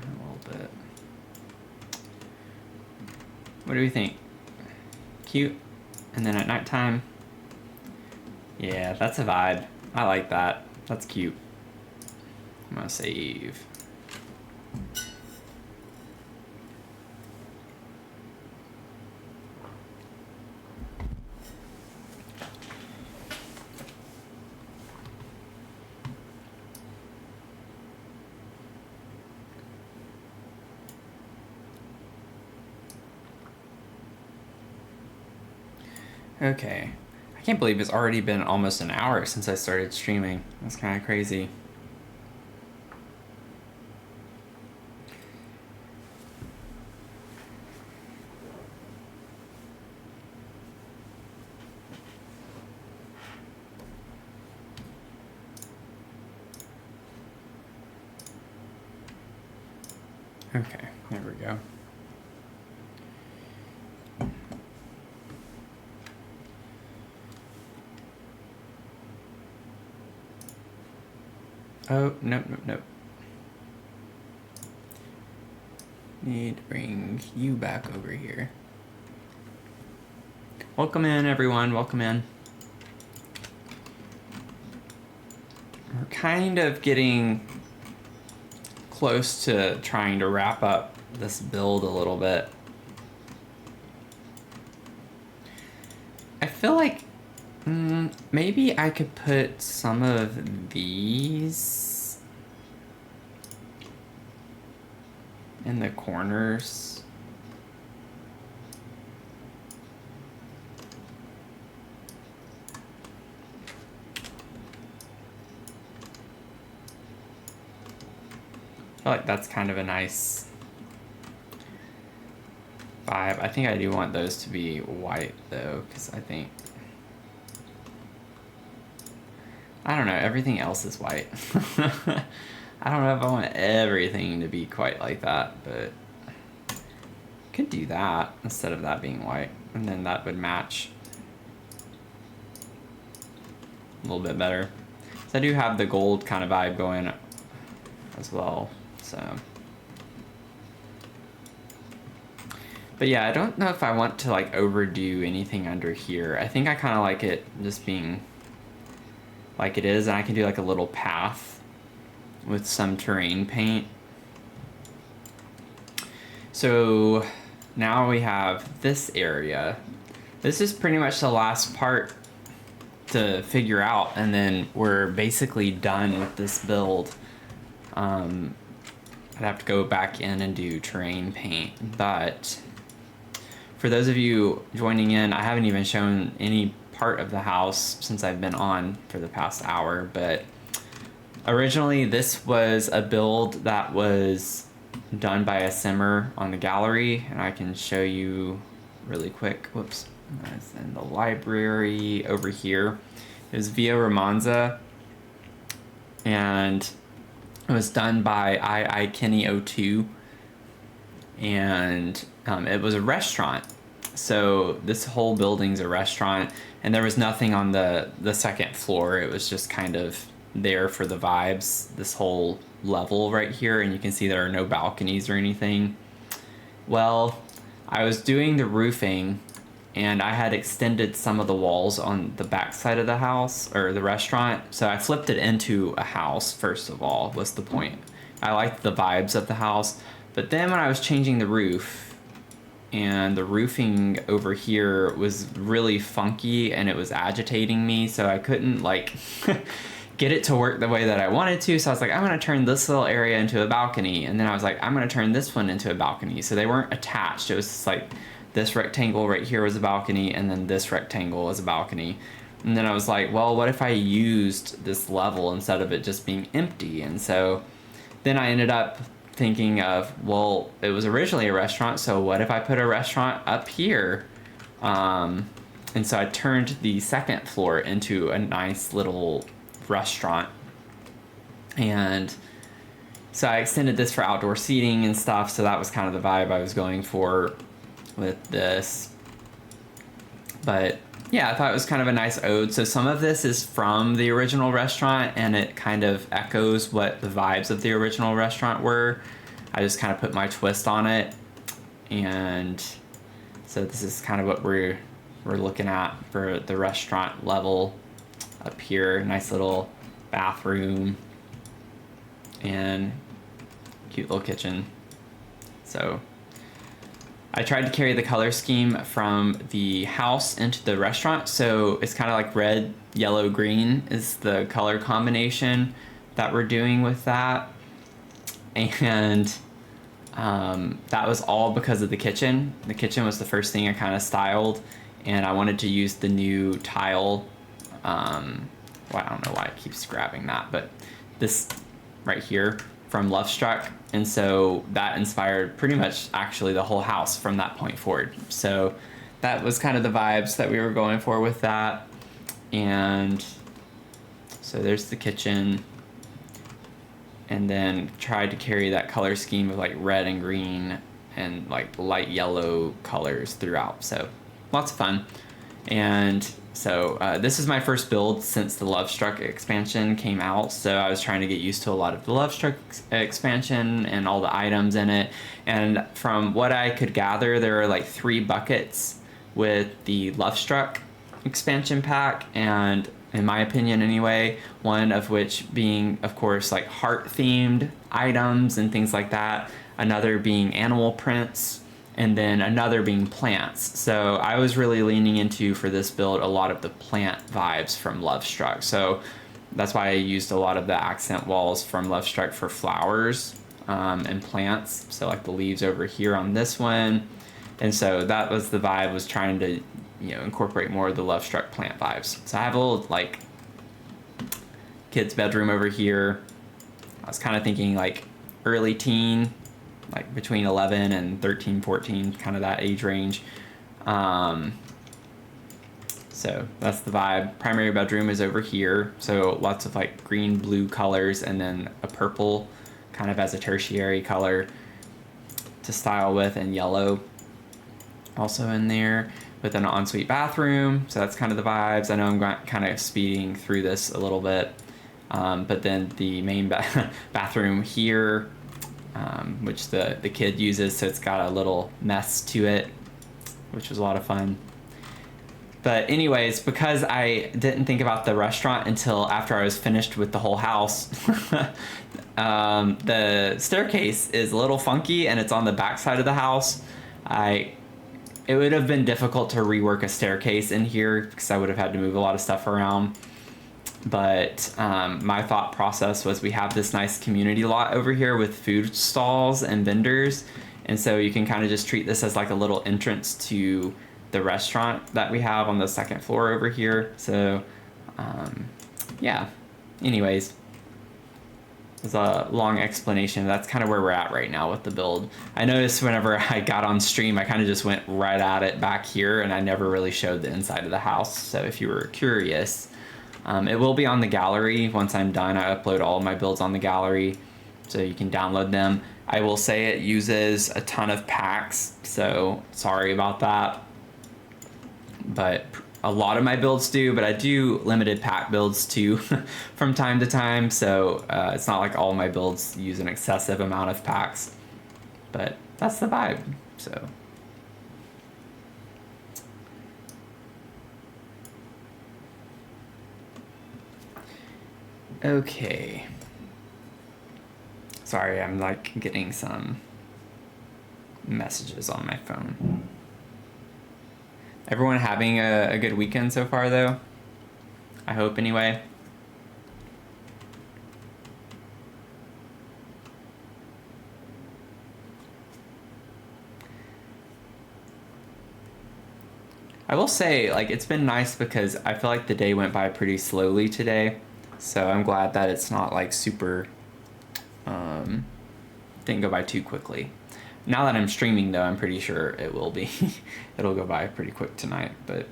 a little bit. What do we think? Cute? And then at nighttime, yeah, that's a vibe. I like that. That's cute. I'm gonna save. Okay. I can't believe it's already been almost an hour since I started streaming. That's kind of crazy. Okay, there we go. Oh, nope. Need to bring you back over here. Welcome in, everyone. Welcome in. We're kind of getting close to trying to wrap up this build a little bit. I feel like maybe I could put some of these in the corners. I feel like that's kind of a nice vibe. I think I do want those to be white though, because I think, I don't know, everything else is white. I don't know if I want everything to be quite like that, but could do that instead of that being white, and then that would match a little bit better. So I do have the gold kind of vibe going as well, so. But yeah, I don't know if I want to like overdo anything under here. I think I kind of like it just being like it is, and I can do like a little path with some terrain paint. So now we have this area. This is pretty much the last part to figure out, and then we're basically done with this build. I'd have to go back in and do terrain paint, but for those of you joining in, I haven't even shown any part of the house since I've been on for the past hour, but originally this was a build that was done by a simmer on the gallery, and I can show you really quick. Whoops, that's in the library over here. It was Via Romanza, and it was done by I Kenny 02, and it was a restaurant. So this whole building's a restaurant, and there was nothing on the second floor. It was just kind of there for the vibes, this whole level right here, and you can see there are no balconies or anything. Well, I was doing the roofing, and I had extended some of the walls on the back side of the house, or the restaurant, so I flipped it into a house, first of all, was the point. I liked the vibes of the house, but then when I was changing the roof, and the roofing over here was really funky and it was agitating me, so I couldn't like get it to work the way that I wanted to. So I was like, I'm gonna turn this little area into a balcony, and then I was like, I'm gonna turn this one into a balcony. So they weren't attached. It was just like this rectangle right here was a balcony, and then this rectangle was a balcony. And then I was like, well, what if I used this level instead of it just being empty? And so then I ended up thinking of, well, it was originally a restaurant, so what if I put a restaurant up here? And so I turned the second floor into a nice little restaurant, and so I extended this for outdoor seating and stuff. So that was kind of the vibe I was going for with this. But yeah, I thought it was kind of a nice ode. So some of this is from the original restaurant, and it kind of echoes what the vibes of the original restaurant were. I just kind of put my twist on it, and so this is kind of what we're looking at for the restaurant level up here. Nice little bathroom and cute little kitchen. So I tried to carry the color scheme from the house into the restaurant, so it's kind of like red, yellow, green is the color combination that we're doing with that. And that was all because of the kitchen. The kitchen was the first thing I kind of styled, and I wanted to use the new tile. Well, I don't know why it keeps grabbing that, but this right here from Lovestruck, and so that inspired pretty much actually the whole house from that point forward. So that was kind of the vibes that we were going for with that. And so there's the kitchen, and then tried to carry that color scheme of like red and green and like light yellow colors throughout. So lots of fun. And so this is my first build since the Lovestruck expansion came out, so I was trying to get used to a lot of the Lovestruck expansion and all the items in it. And from what I could gather, there are like 3 buckets with the Lovestruck expansion pack, and in my opinion anyway. One of which being, of course, like heart themed items and things like that. Another being animal prints, and then another being plants. So I was really leaning into, for this build, a lot of the plant vibes from Lovestruck. So that's why I used a lot of the accent walls from Lovestruck for flowers and plants. So like the leaves over here on this one. And so that was the vibe, was trying to, incorporate more of the Lovestruck plant vibes. So I have a little like kid's bedroom over here. I was kind of thinking like early teen, like between 11 and 13, 14, kind of that age range. So that's the vibe. Primary bedroom is over here. So lots of like green, blue colors, and then a purple kind of as a tertiary color to style with, and yellow also in there, with an ensuite bathroom. So that's kind of the vibes. I know I'm kind of speeding through this a little bit. But then the main bathroom here, which the kid uses, so it's got a little mess to it, which was a lot of fun. But anyways, because I didn't think about the restaurant until after I was finished with the whole house, the staircase is a little funky, and it's on the back side of the house. It would have been difficult to rework a staircase in here because I would have had to move a lot of stuff around. But my thought process was, we have this nice community lot over here with food stalls and vendors. And so you can kind of just treat this as like a little entrance to the restaurant that we have on the second floor over here. So yeah, anyways, it's a long explanation. That's kind of where we're at right now with the build. I noticed whenever I got on stream, I kind of just went right at it back here, and I never really showed the inside of the house. So if you were curious, it will be on the gallery once I'm done. I upload all of my builds on the gallery, so you can download them. I will say it uses a ton of packs, so sorry about that. But a lot of my builds do, but I do limited pack builds too from time to time, so it's not like all my builds use an excessive amount of packs, but that's the vibe. So okay, sorry, I'm like getting some messages on my phone. Everyone having a good weekend so far, though? I hope, anyway. I will say, like, it's been nice because I feel like the day went by pretty slowly today. So I'm glad that it's not, like, super... didn't go by too quickly. Now that I'm streaming, though, I'm pretty sure it will be. It'll go by pretty quick tonight, but...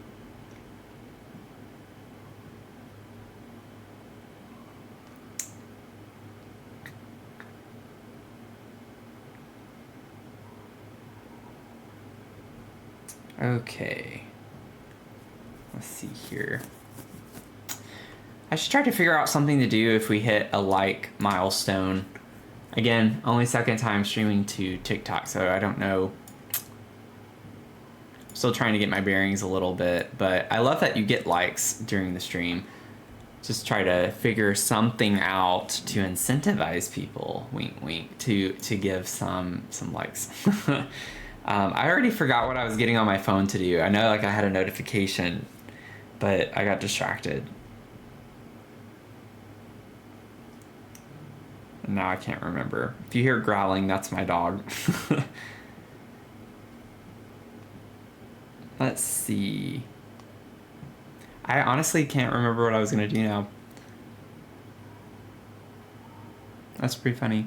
Okay. Let's see here. I should try to figure out something to do if we hit a like milestone. Again, only second time streaming to TikTok, so I don't know. Still trying to get my bearings a little bit, but I love that you get likes during the stream. Just try to figure something out to incentivize people, wink wink, to give some likes. I already forgot what I was getting on my phone to do. I know like I had a notification, but I got distracted. And now I can't remember. If you hear growling, that's my dog. Let's see. I honestly can't remember what I was gonna do now. That's pretty funny.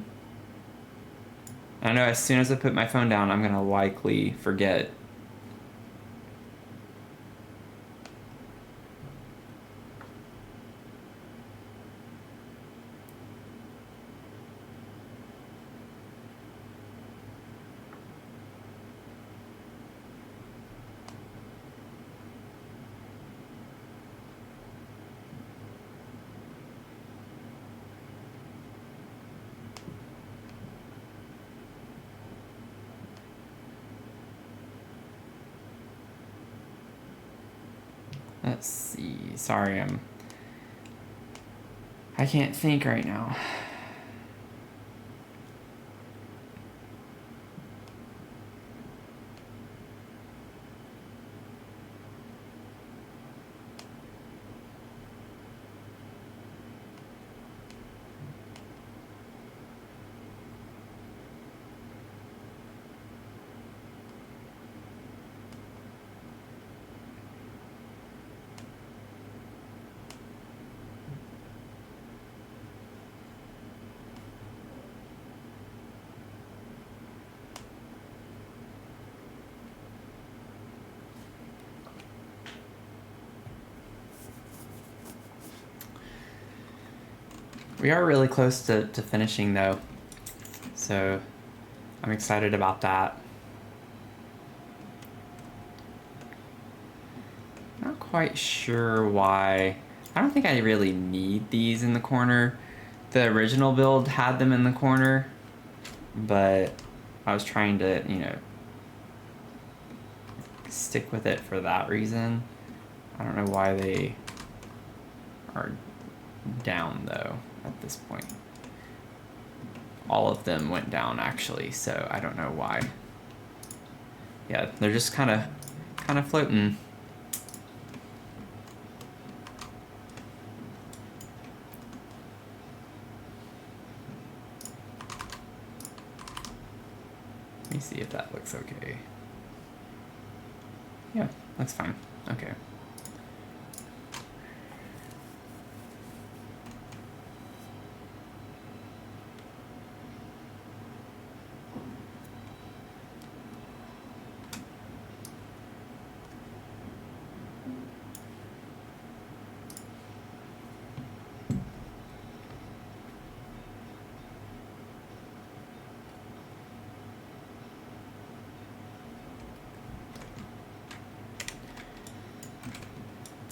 I know as soon as I put my phone down, I'm gonna likely forget. Let's see. Sorry, I'm I can't think right now. We are really close to finishing though, so I'm excited about that. Not quite sure why. I don't think I really need these in the corner. The original build had them in the corner, but I was trying to, you know, stick with it for that reason. I don't know why they are down though at this point. All of them went down actually, so I don't know why. Yeah, they're just kind of floating. Let me see if that looks okay. Yeah, that's fine. Okay.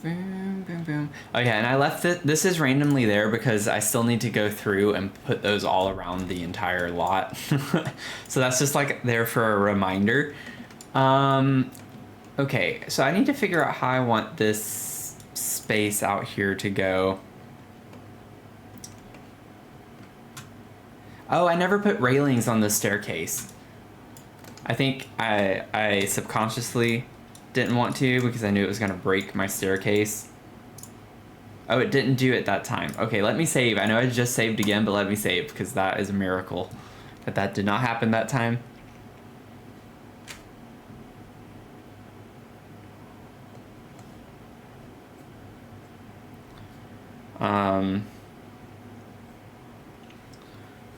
Boom, boom, boom. Oh yeah, and I left it. This is randomly there because I still need to go through and put those all around the entire lot. So that's just like there for a reminder. Okay, so I need to figure out how I want this space out here to go. Oh, I never put railings on the staircase. I think I subconsciously didn't want to because I knew it was going to break my staircase. Oh, it didn't do it that time. Okay, let me save. I know I just saved again, but let me save because that is a miracle that did not happen that time.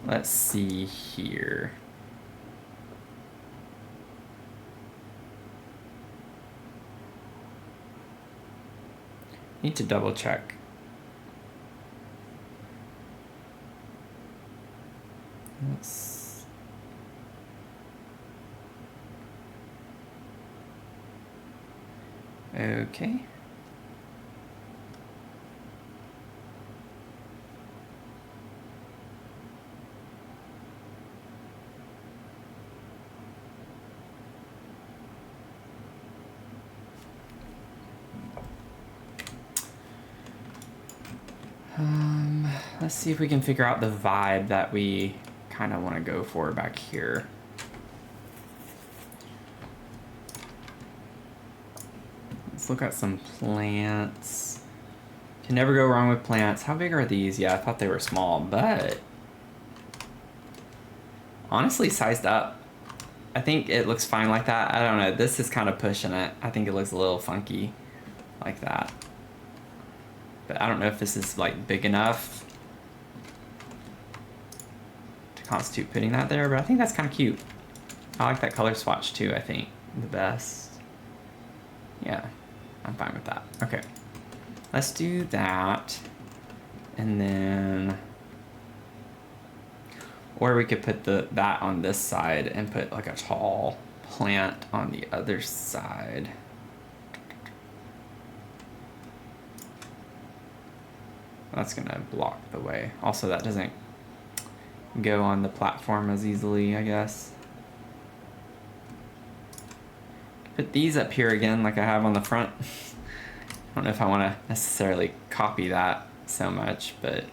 Let's see here. Need to double check. Okay. Let's see if we can figure out the vibe that we kind of want to go for back here. Let's look at some plants. Can never go wrong with plants. How big are these? Yeah, I thought they were small, but honestly sized up. I think it looks fine like that. I don't know. This is kind of pushing it. I think it looks a little funky like that. But I don't know if this is like big enough to constitute putting that there, but I think that's kind of cute. I like that color swatch too, I think. The best. Yeah, I'm fine with that. Okay, let's do that. And then, or we could put that on this side and put like a tall plant on the other side. That's gonna block the way. Also, that doesn't go on the platform as easily, I guess. Put these up here again like I have on the front. I don't know if I want to necessarily copy that so much, but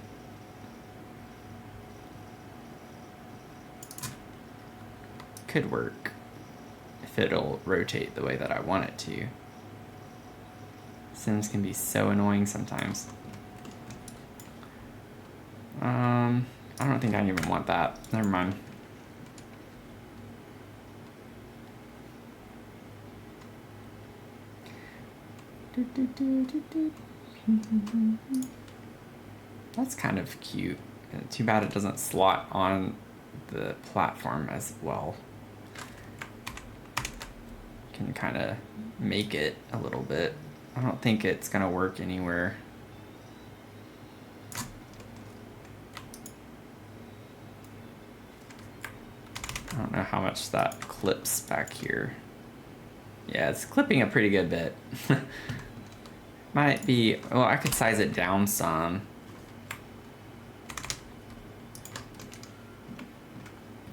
could work if it'll rotate the way that I want it to. Sims can be so annoying sometimes. I don't think I even want that. Never mind. That's kind of cute. Too bad it doesn't slot on the platform as well. Can kind of make it a little bit. I don't think it's gonna work anywhere. I don't know how much that clips back here. Yeah, it's clipping a pretty good bit. Might be, well, I could size it down some.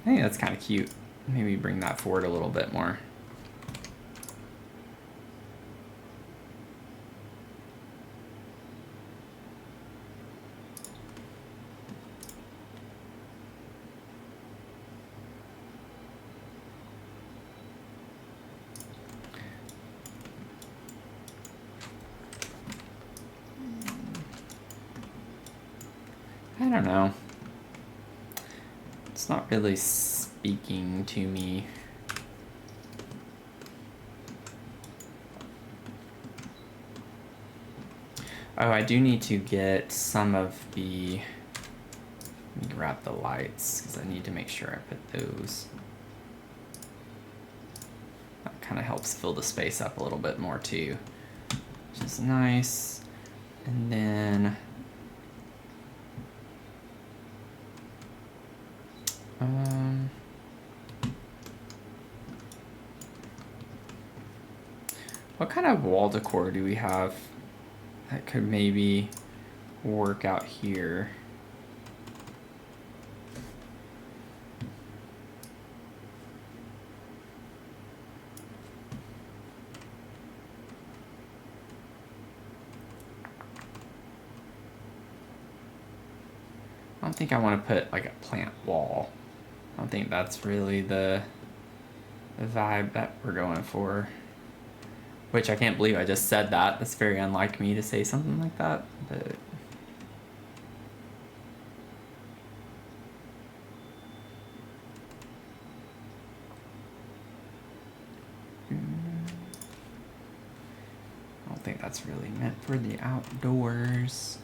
I think that's kind of cute. Maybe bring that forward a little bit more. I don't know. It's not really speaking to me. Oh, I do need to get some of the, let me grab the lights because I need to make sure I put those. That kind of helps fill the space up a little bit more too, which is nice. And then what kind of wall decor do we have that could maybe work out here? I don't think I want to put like a plant wall. I don't think that's really the vibe that we're going for. Which I can't believe I just said that. That's very unlike me to say something like that, but I don't think that's really meant for the outdoors.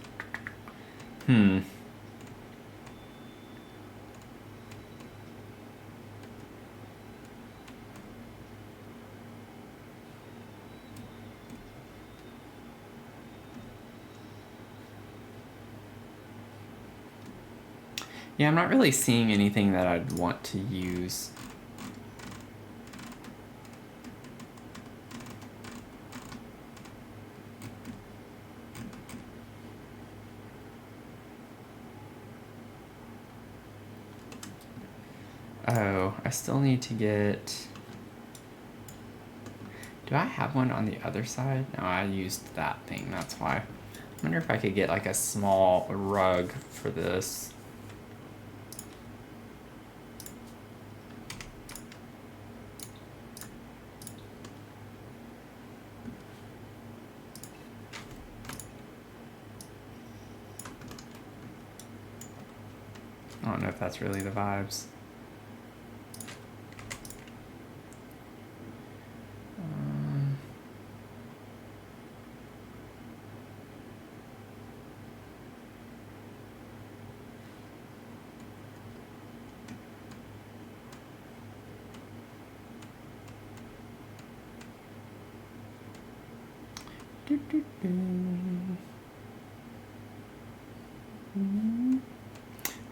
Yeah, I'm not really seeing anything that I'd want to use. Oh, I still need to get... Do I have one on the other side? No, I used that thing, that's why. I wonder if I could get like a small rug for this. I don't know if that's really the vibes.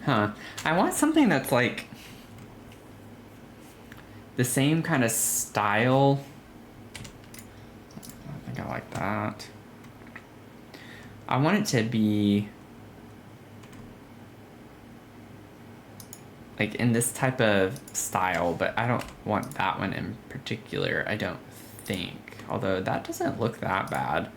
Huh. I want something that's like the same kind of style. I think I like that. I want it to be like in this type of style, but I don't want that one in particular, I don't think. Although that doesn't look that bad.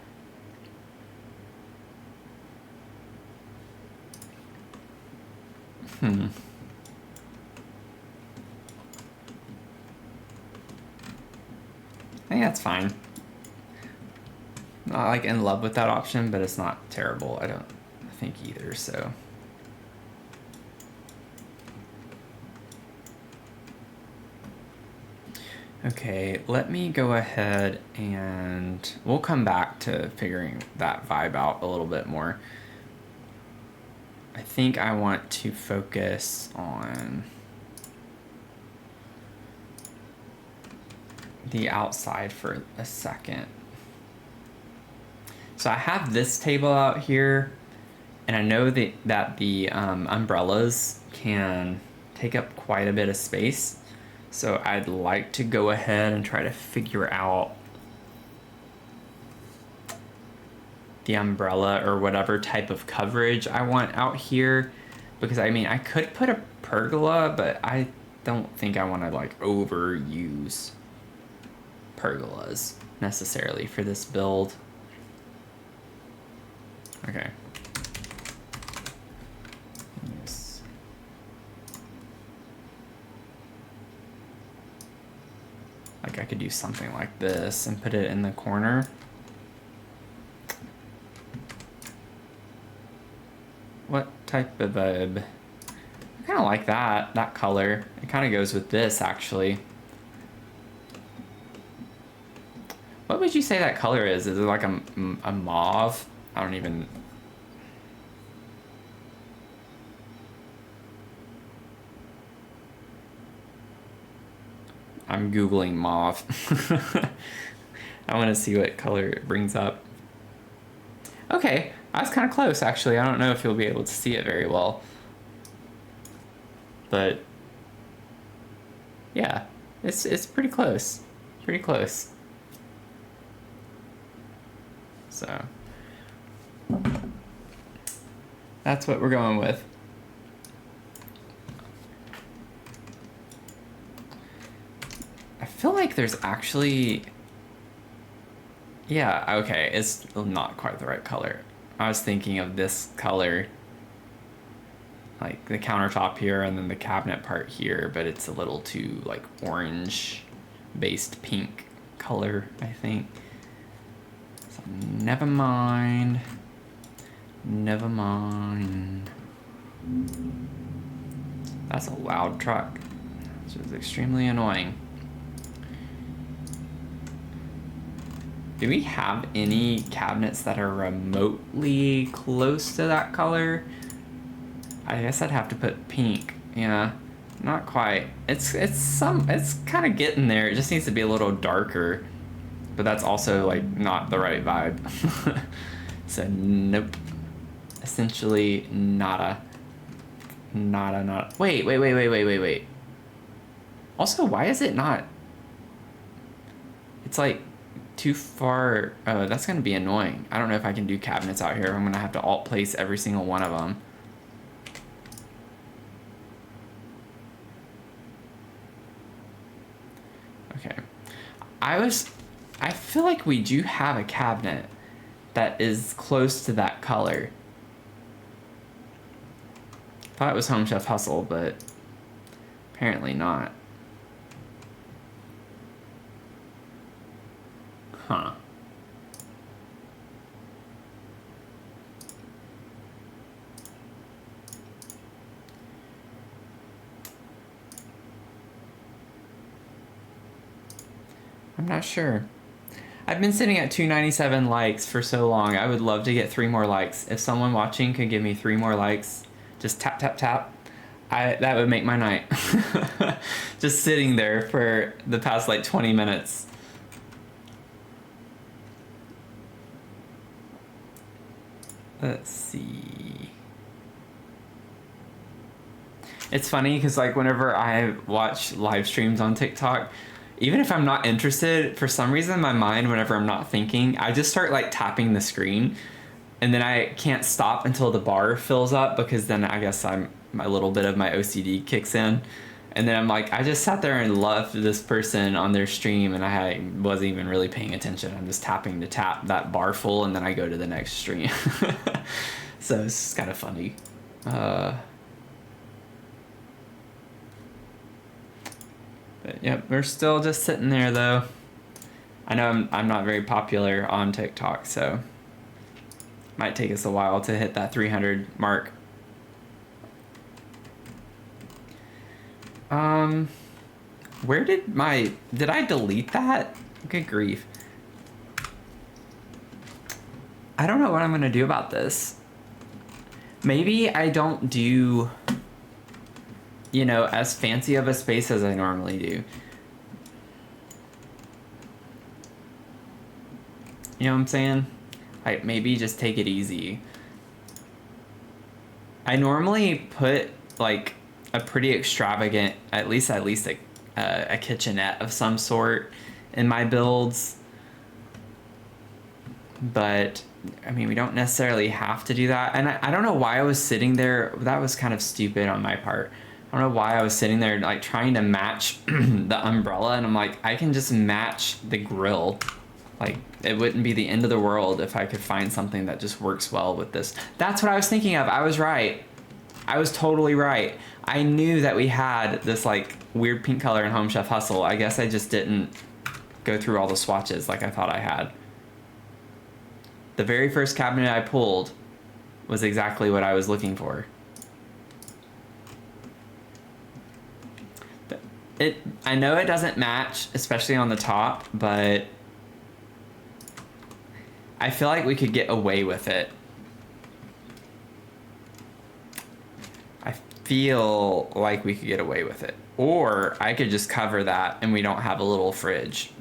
think that's fine. Not like in love with that option, but it's not terrible, I don't think either, so. Okay, let me go ahead and we'll come back to figuring that vibe out a little bit more. I think I want to focus on the outside for a second. So I have this table out here, and I know that the umbrellas can take up quite a bit of space. So I'd like to go ahead and try to figure out the umbrella or whatever type of coverage I want out here, because I mean I could put a pergola, but I don't think I want to like overuse pergolas necessarily for this build. Okay. Yes. Like I could do something like this and put it in the corner. What type of vibe? I kind of like that color. It kind of goes with this actually. What would you say that color is? Is it like a mauve? I don't even... I'm Googling mauve. I want to see what color it brings up. Okay, I was kind of close actually. I don't know if you'll be able to see it very well. But yeah, it's pretty close. Pretty close. So that's what we're going with. I feel like there's actually... Yeah, okay, it's not quite the right color. I was thinking of this color, like the countertop here and then the cabinet part here, but it's a little too like orange-based pink color, I think. So never mind. Never mind. That's a loud truck, which is extremely annoying. Do we have any cabinets that are remotely close to that color? I guess I'd have to put pink. Yeah, not quite. It's kind of getting there. It just needs to be a little darker, but that's also like not the right vibe. So nope. Essentially nada. Wait. Also, why is it not? It's like too far. Oh, that's gonna be annoying. I don't know if I can do cabinets out here. I'm gonna have to alt place every single one of them. Okay. I feel like we do have a cabinet that is close to that color. Thought it was Home Chef Hustle, but apparently not. Huh. I'm not sure. I've been sitting at 297 likes for so long. I would love to get 3 more likes. If someone watching could give me 3 more likes, just tap, tap, tap, that would make my night. Just sitting there for the past like 20 minutes. Let's see. It's funny because like whenever I watch live streams on TikTok, even if I'm not interested, for some reason my mind, whenever I'm not thinking, I just start like tapping the screen, and then I can't stop until the bar fills up, because then I guess a little bit of my OCD kicks in, and then I'm like, I just sat there and loved this person on their stream, and I wasn't even really paying attention. I'm just tapping to tap that bar full, and then I go to the next stream. So it's kind of funny. But yep, we're still just sitting there though. I know I'm not very popular on TikTok, so might take us a while to hit that 300 mark. Where did I delete that? Good grief. I don't know what I'm gonna do about this. Maybe I don't do, you know, as fancy of a space as I normally do. You know what I'm saying? Like, maybe just take it easy. I normally put, like, a pretty extravagant, at least a kitchenette of some sort in my builds. But, I mean, we don't necessarily have to do that. And I don't know why I was sitting there. That was kind of stupid on my part. I don't know why I was sitting there, like, trying to match the umbrella. And I'm like, I can just match the grill. Like, it wouldn't be the end of the world if I could find something that just works well with this. That's what I was thinking of. I was right. I was totally right. I knew that we had this, like, weird pink color in Home Chef Hustle. I guess I just didn't go through all the swatches like I thought I had. The very first cabinet I pulled was exactly what I was looking for. I know it doesn't match, especially on the top, but I feel like we could get away with it. I feel like we could get away with it. Or I could just cover that and we don't have a little fridge.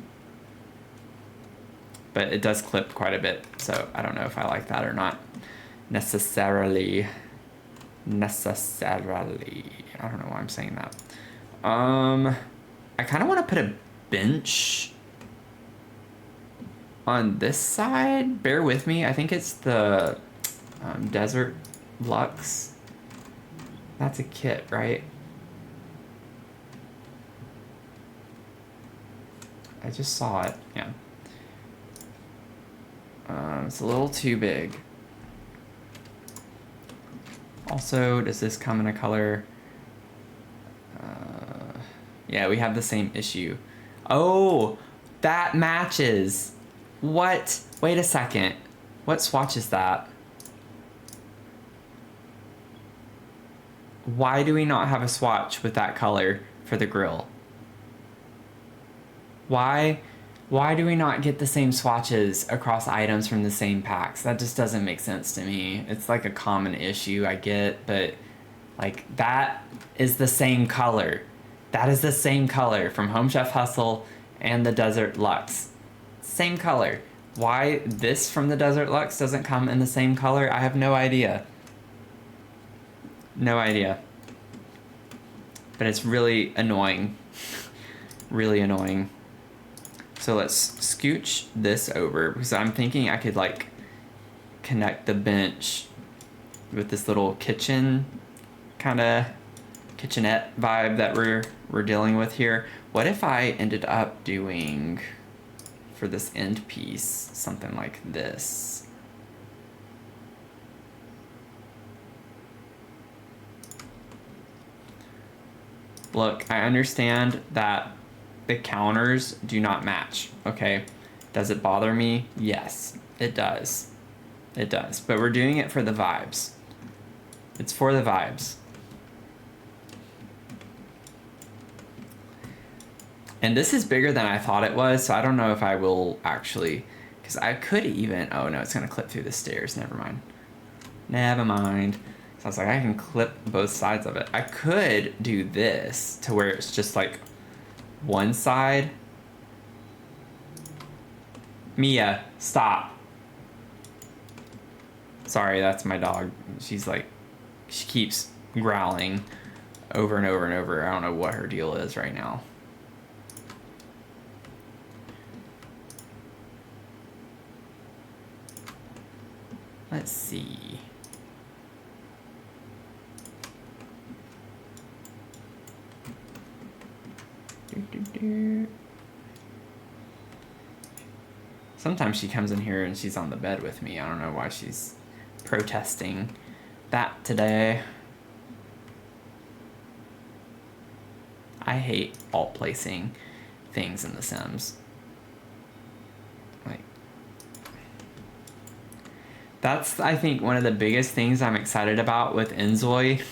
But it does clip quite a bit, so I don't know if I like that or not. Necessarily. I don't know why I'm saying that. I kind of want to put a bench on this side. Bear with me. I think it's the Desert Luxe. That's a kit, right? I just saw it. Yeah. It's a little too big. Also, does this come in a color? Yeah, we have the same issue. Oh, that matches. What? Wait a second. What swatch is that? Why do we not have a swatch with that color for the grill? Why do we not get the same swatches across items from the same packs? That just doesn't make sense to me. It's like a common issue, I get, but like that is the same color. That is the same color from Home Chef Hustle and the Desert Luxe. Same color. Why this from the Desert Luxe doesn't come in the same color, I have no idea. No idea. But it's really annoying. Really annoying. So let's scooch this over because I'm thinking I could like connect the bench with this little kitchen kind of kitchenette vibe that we're dealing with here. What if I ended up doing for this end piece something like this? Look, I understand that the counters do not match, okay? Does it bother me? Yes, it does. It does, but we're doing it for the vibes. It's for the vibes. And this is bigger than I thought it was, so I don't know if I will actually, because I could even, oh no, it's gonna clip through the stairs, never mind. Never mind. So I was like, I can clip both sides of it. I could do this to where it's just like one side. Mia, stop. Sorry, that's my dog. She's like, she keeps growling over and over and over. I don't know what her deal is right now. Let's see. Sometimes she comes in here and she's on the bed with me. I don't know why she's protesting that today. I hate alt placing things in The Sims. That's, I think, one of the biggest things I'm excited about with Enzoi.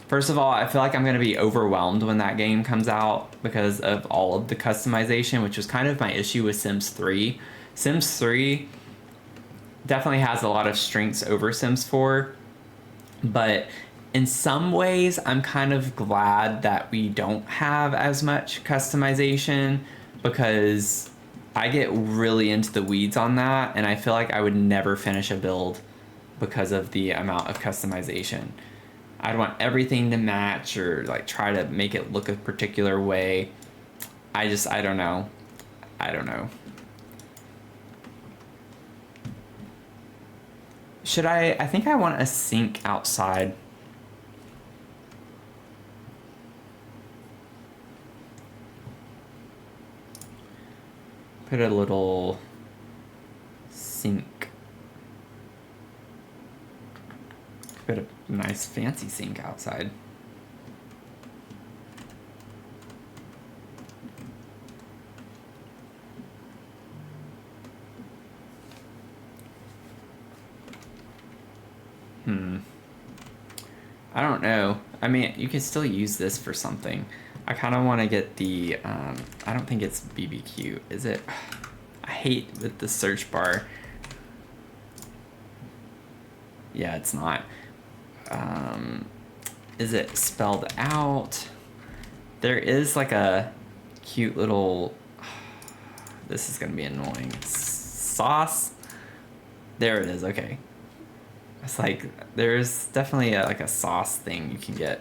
First of all, I feel like I'm going to be overwhelmed when that game comes out because of all of the customization, which was kind of my issue with Sims 3. Sims 3 definitely has a lot of strengths over Sims 4, but in some ways, I'm kind of glad that we don't have as much customization because I get really into the weeds on that, and I feel like I would never finish a build because of the amount of customization. I'd want everything to match or like try to make it look a particular way. I don't know. I don't know. Should I think I want a sink outside. Put a little sink. Put a nice fancy sink outside. I don't know. I mean, you could still use this for something. I kind of want to get the, I don't think it's BBQ, is it? I hate with the search bar. Yeah, it's not. Is it spelled out? There is like a cute little, this is gonna be annoying. Sauce? There it is, okay. It's like, there's definitely like a sauce thing you can get.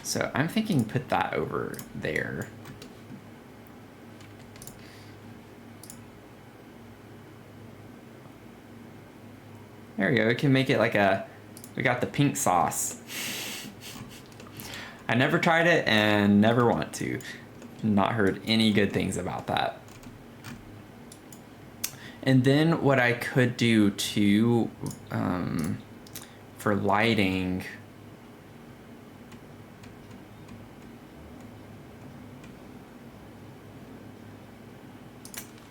So I'm thinking put that over there. There we go, we can make it like a, we got the pink sauce. I never tried it and never want to. Not heard any good things about that. And then what I could do too, for lighting,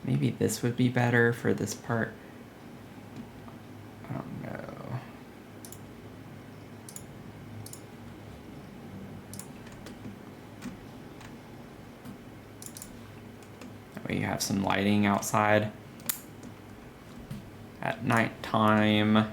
maybe this would be better for this part. I don't know. We have some lighting outside at nighttime.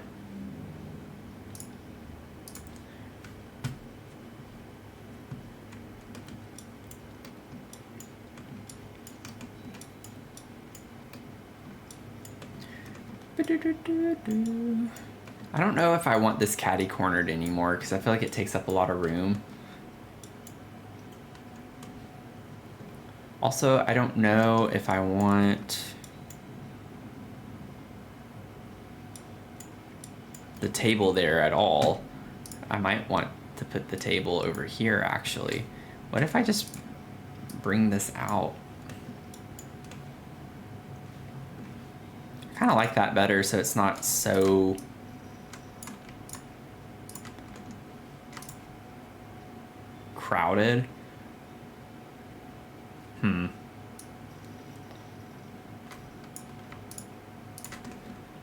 I don't know if I want this catty cornered anymore because I feel like it takes up a lot of room. Also, I don't know if I want the table there at all. I might want to put the table over here actually. What if I just bring this out? I kind of like that better so it's not so crowded.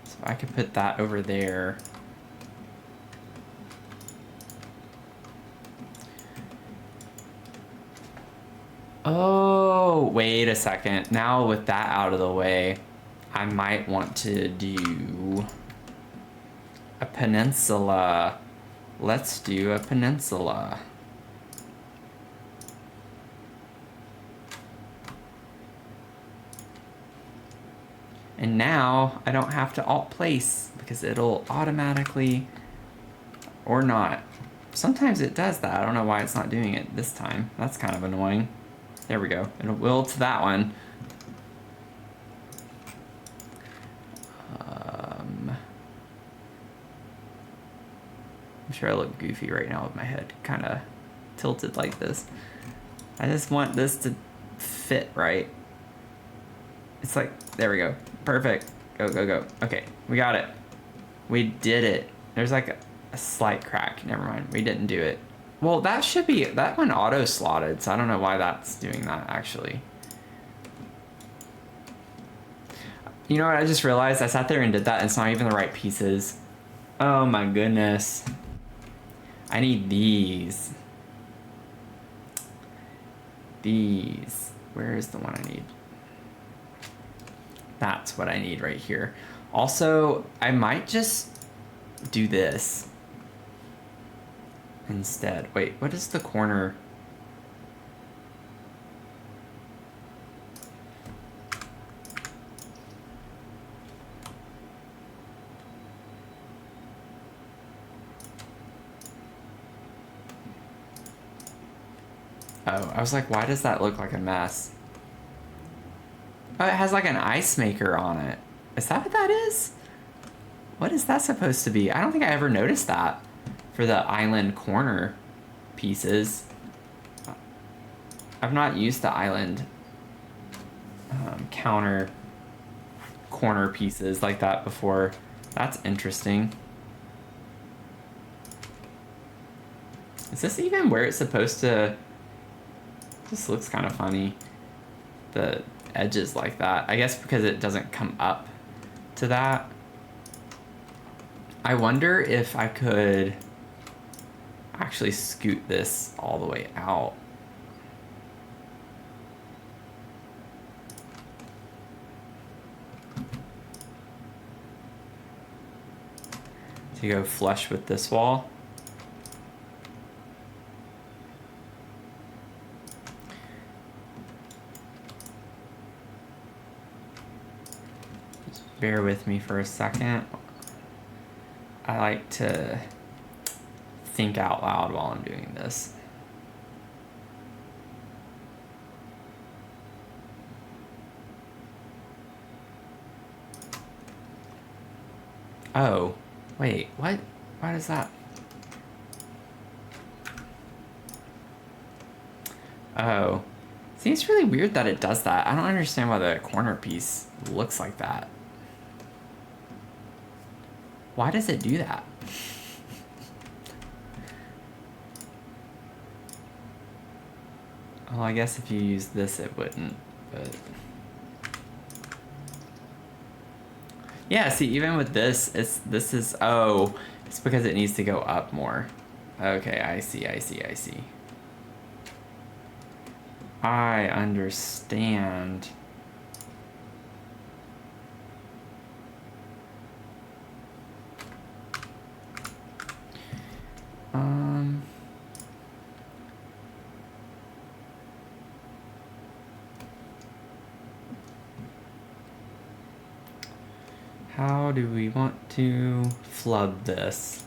So I could put that over there. Oh, wait a second. Now with that out of the way, I might want to do a peninsula. Let's do a peninsula. And now I don't have to alt place because it'll automatically, or not. Sometimes it does that. I don't know why it's not doing it this time. That's kind of annoying. There we go. It will to that one. I'm sure I look goofy right now with my head kind of tilted like this. I just want this to fit right. It's like, there we go. Perfect. Go, go, go. Okay, we got it. We did it. There's like a slight crack. Never mind, we didn't do it. Well, that should be, that one auto slotted, so I don't know why that's doing that actually. You know what, I just realized I sat there and did that and it's not even the right pieces. Oh my goodness. I need these. These. Where is the one I need? That's what I need right here. Also, I might just do this instead. Wait, what is the corner? Oh, I was like, why does that look like a mess? Oh, it has like an ice maker on it. Is that what that is? What is that supposed to be? I don't think I ever noticed that for the island corner pieces. I've not used the island counter corner pieces like that before. That's interesting. Is this even where it's supposed to... This looks kind of funny. The edges like that. I guess because it doesn't come up to that. I wonder if I could actually scoot this all the way out. To go flush with this wall. Bear with me for a second. I like to think out loud while I'm doing this. Oh, wait, what? Why does that? Oh. See, it's really weird that it does that. I don't understand why the corner piece looks like that. Why does it do that? Well, I guess if you use this, it wouldn't, but... Yeah, see, even with this, this is, oh, it's because it needs to go up more. Okay, I see. I understand. How do we want to flood this?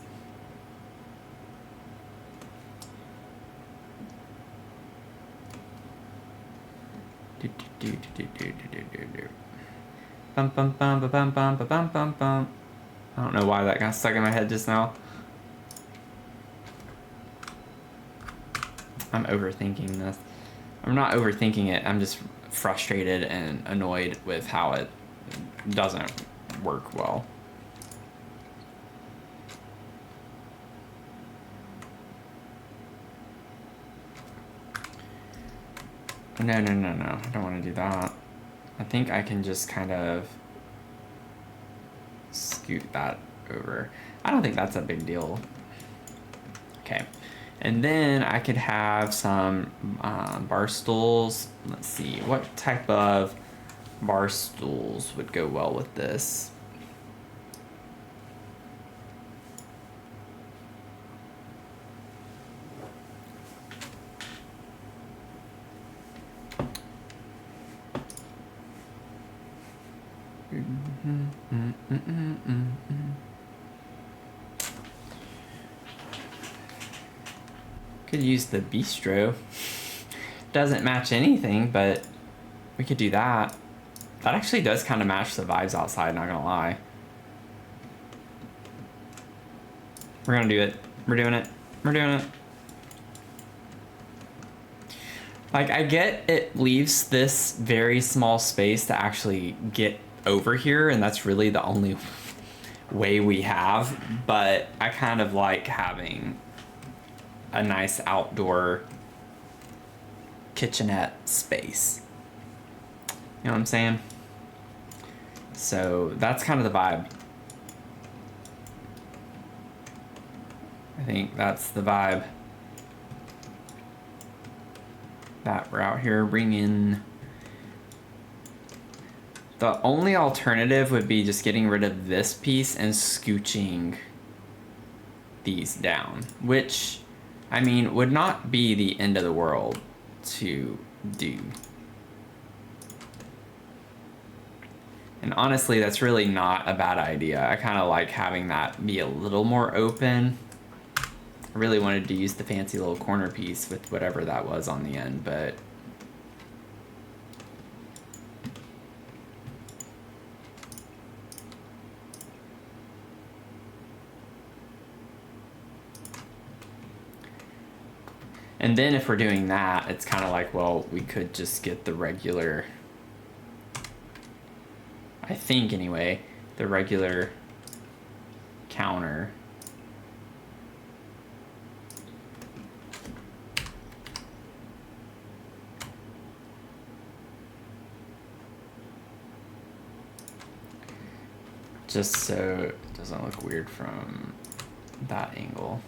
Bum bum bum ba bum bum ba bum bum bum. I don't know why that got stuck in my head just now. I'm overthinking this. I'm not overthinking it. I'm just frustrated and annoyed with how it doesn't work well. No. I don't want to do that. I think I can just kind of scoot that over. I don't think that's a big deal. Okay. And then I could have some bar stools. Let's see, what type of bar stools would go well with this? Could use the bistro. Doesn't match anything, but we could do that. That actually does kind of match the vibes outside, not gonna lie. We're gonna do it. We're doing it. We're doing it. Like, I get it leaves this very small space to actually get over here, and that's really the only way we have, but I kind of like having a nice outdoor kitchenette space. You know what I'm saying? So that's kind of the vibe. I think that's the vibe. That we're out here bringing. The only alternative would be just getting rid of this piece and scooching these down, which, I mean, would not be the end of the world to do. And honestly, that's really not a bad idea. I kind of like having that be a little more open. I really wanted to use the fancy little corner piece with whatever that was on the end, but and then if we're doing that, it's kind of like, well, we could just get the regular, I think anyway, the regular counter. Just so it doesn't look weird from that angle.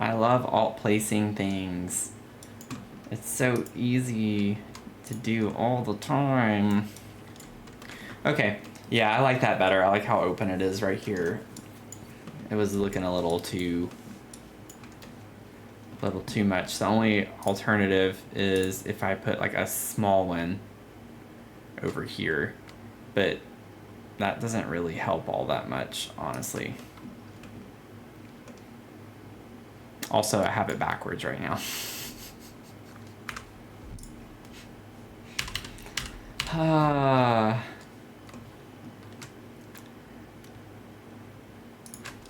I love alt placing things. It's so easy to do all the time. Okay, yeah, I like that better. I like how open it is right here. It was looking a little too much. The only alternative is if I put like a small one over here, but that doesn't really help all that much, honestly. Also, I have it backwards right now.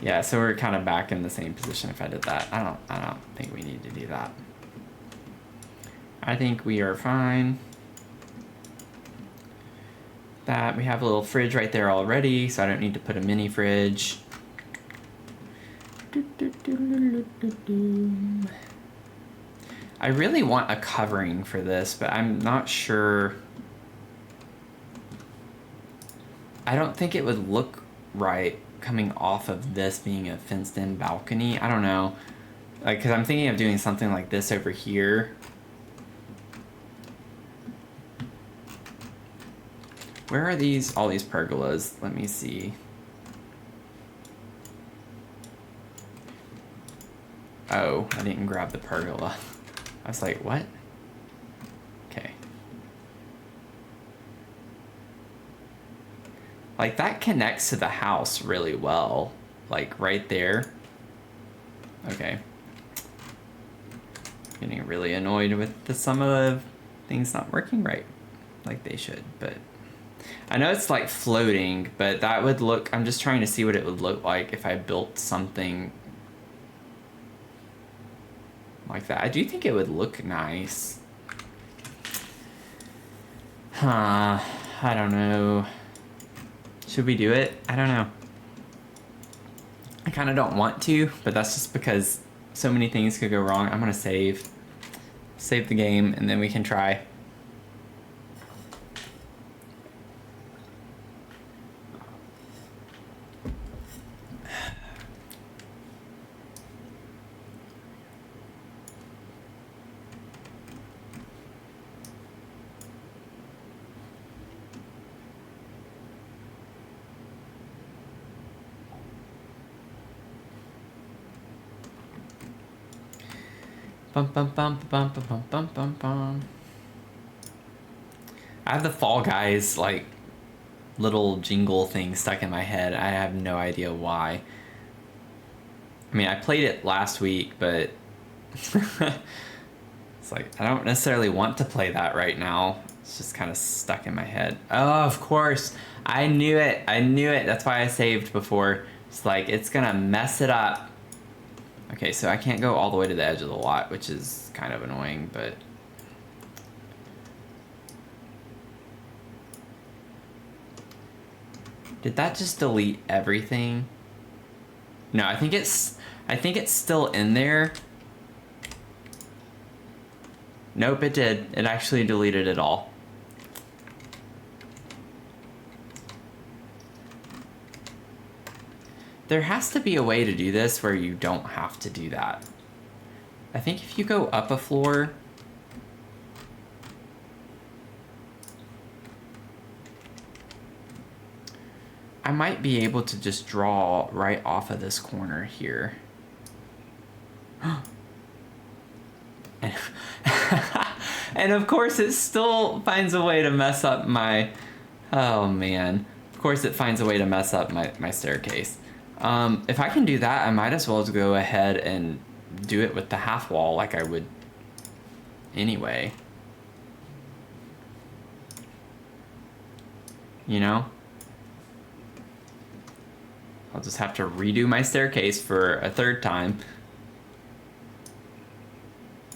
Yeah, so we're kind of back in the same position if I did that. I don't think we need to do that. I think we are fine. That we have a little fridge right there already, so I don't need to put a mini fridge. I really want a covering for this, but I'm not sure. I don't think it would look right coming off of this being a fenced-in balcony. I don't know. Like, because I'm thinking of doing something like this over here. Where are these, all these pergolas? Let me see. Oh, I didn't grab the pergola. I was like, what? Okay. Like, that connects to the house really well. Like, right there. Okay. Getting really annoyed with some of the things not working right. Like they should, but... I know it's like floating, but that would look... I'm just trying to see what it would look like if I built something like that. I do think it would look nice. Huh. I don't know. Should we do it? I don't know. I kind of don't want to, but that's just because so many things could go wrong. I'm gonna save the game, and then we can try. Bum, bum, bum, bum, bum, bum, bum, bum, bum. I have the Fall Guys, like, little jingle thing stuck in my head. I have no idea why. I mean, I played it last week, but it's like, I don't necessarily want to play that right now. It's just kind of stuck in my head. Oh, of course. I knew it. I knew it. That's why I saved before. It's like, it's gonna mess it up. Okay, so I can't go all the way to the edge of the lot, which is kind of annoying, but... Did that just delete everything? No, I think it's still in there. Nope, it did. It actually deleted it all. There has to be a way to do this where you don't have to do that. I think if you go up a floor, I might be able to just draw right off of this corner here. And of course it still finds a way to mess up my, oh man. Of course it finds a way to mess up my staircase. If I can do that, I might as well go ahead and do it with the half wall like I would anyway. You know? I'll just have to redo my staircase for a third time.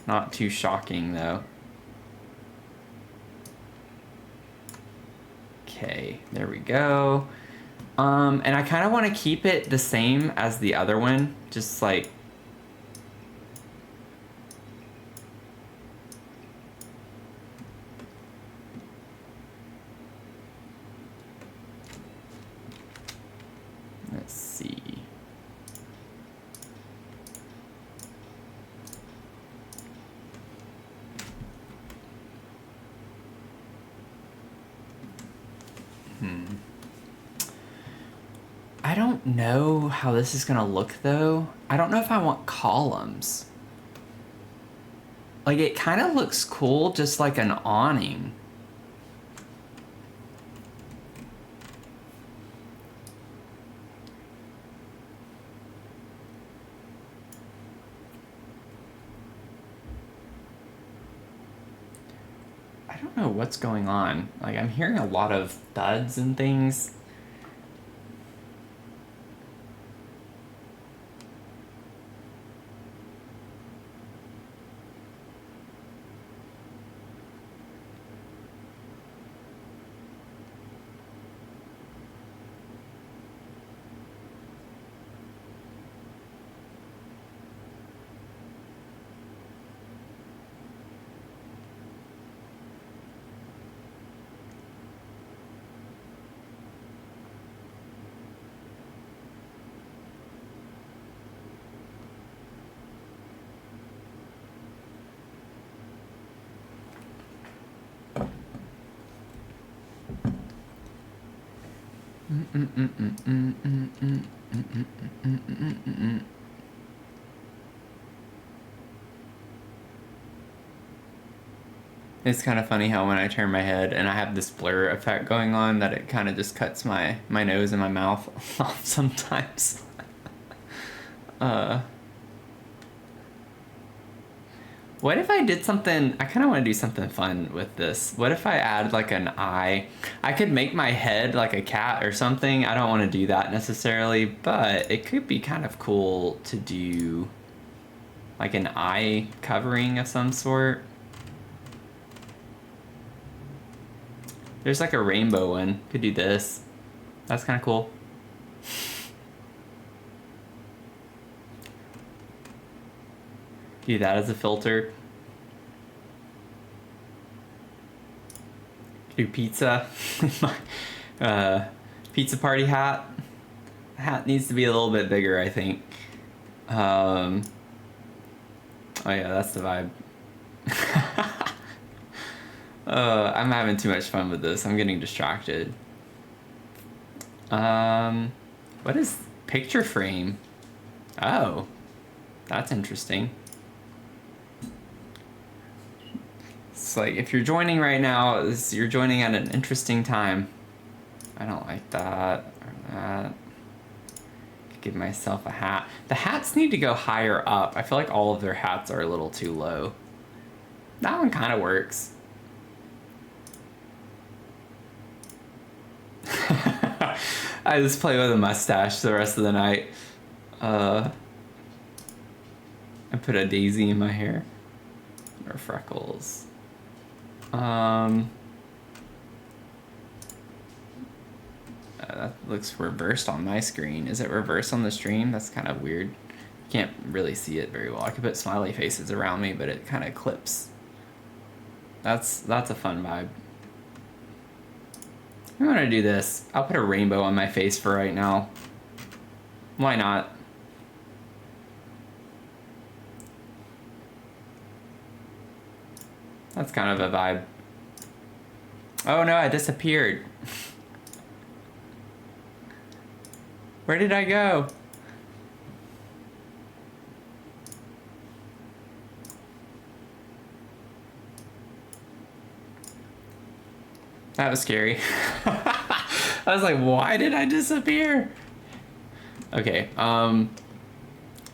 Not too shocking though. Okay, there we go. And I kind of want to keep it the same as the other one, just like let's see. I don't know how this is gonna look though. I don't know if I want columns. Like it kind of looks cool, just like an awning. I don't know what's going on. Like I'm hearing a lot of thuds and things. It's kind of funny how when I turn my head and I have this blur effect going on that it kind of just cuts my nose and my mouth off sometimes. What if I did something, I kind of want to do something fun with this. What if I add like an eye? I could make my head like a cat or something. I don't want to do that necessarily, but it could be kind of cool to do like an eye covering of some sort. There's like a rainbow one. Could do this. That's kind of cool. Do that as a filter. Do pizza. My pizza party hat. The hat needs to be a little bit bigger, I think. Oh yeah, that's the vibe. I'm having too much fun with this. I'm getting distracted. What is picture frame? Oh, that's interesting. It's like if you're joining right now, you're joining at an interesting time. I don't like that or that. Could give myself a hat. The hats need to go higher up. I feel like all of their hats are a little too low. That one kind of works. I just play with a mustache the rest of the night. I put a daisy in my hair. Or freckles. that looks reversed on my screen. Is it reversed on the stream? That's kind of weird. Can't really see it very well. I could put smiley faces around me, but it kind of clips. That's a fun vibe. I'm gonna do this. I'll put a rainbow on my face for right now. Why not? That's kind of a vibe. Oh no, I disappeared. Where did I go? That was scary. I was like, why did I disappear? Okay,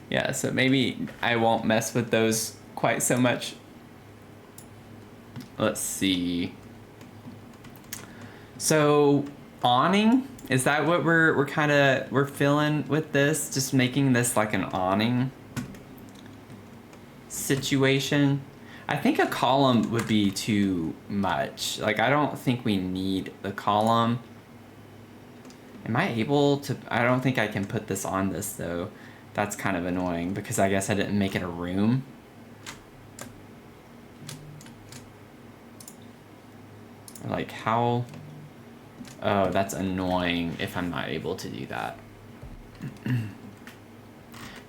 yeah, so maybe I won't mess with those quite so much. Let's see. So, awning, is that what we're feeling with this? Just making this like an awning situation? I think a column would be too much. Like, I don't think we need the column. Am I able to... I don't think I can put this on this, though. That's kind of annoying, because I guess I didn't make it a room. Like, how... Oh, that's annoying if I'm not able to do that.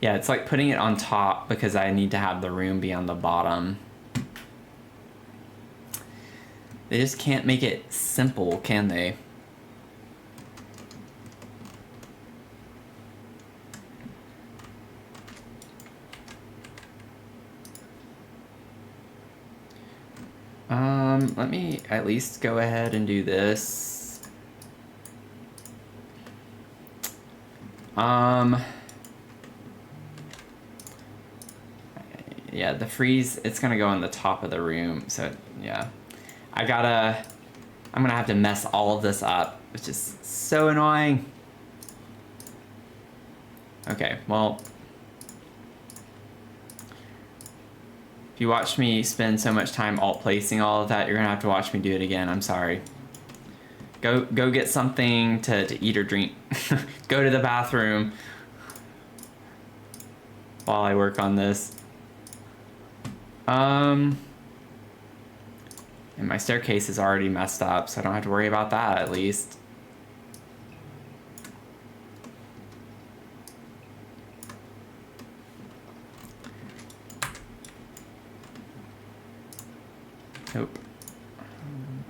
Yeah, it's like putting it on top because I need to have the room be on the bottom. They just can't make it simple, can they? Let me at least go ahead and do this. Yeah, the freeze, it's gonna go on the top of the room, so yeah. I'm gonna have to mess all of this up, which is so annoying. Okay, well. If you watched me spend so much time alt placing all of that, you're gonna have to watch me do it again. I'm sorry. Go get something to eat or drink. Go to the bathroom while I work on this. And my staircase is already messed up, so I don't have to worry about that at least. Nope.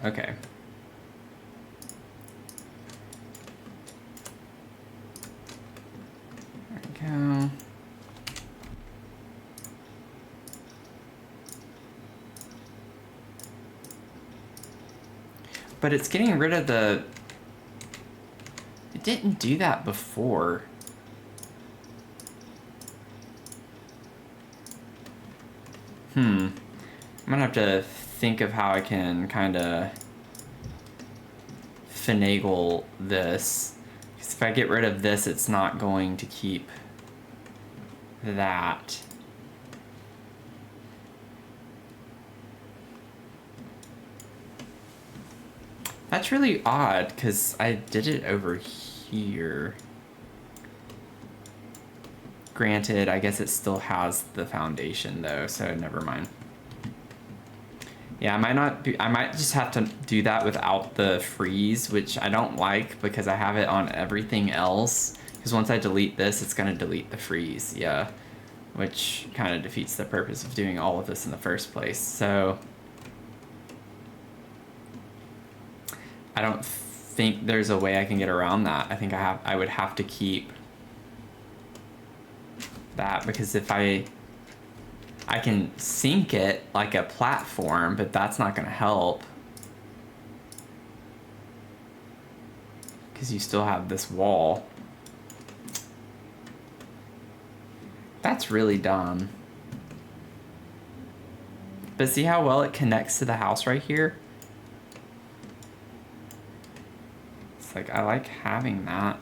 Okay. There we go. But it's getting rid of the... It didn't do that before. I'm gonna have to think of how I can kind of finagle this. Because if I get rid of this, it's not going to keep that. That's really odd, because I did it over here. Granted, I guess it still has the foundation, though, so never mind. Yeah, I might just have to do that without the freeze, which I don't like, because I have it on everything else. Because once I delete this, it's going to delete the freeze, yeah. Which kind of defeats the purpose of doing all of this in the first place, so... I don't think there's a way I can get around that. I think I would have to keep that, because if I can sync it like a platform, but that's not going to help, because you still have this wall. That's really dumb. But see how well it connects to the house right here? It's like, I like having that.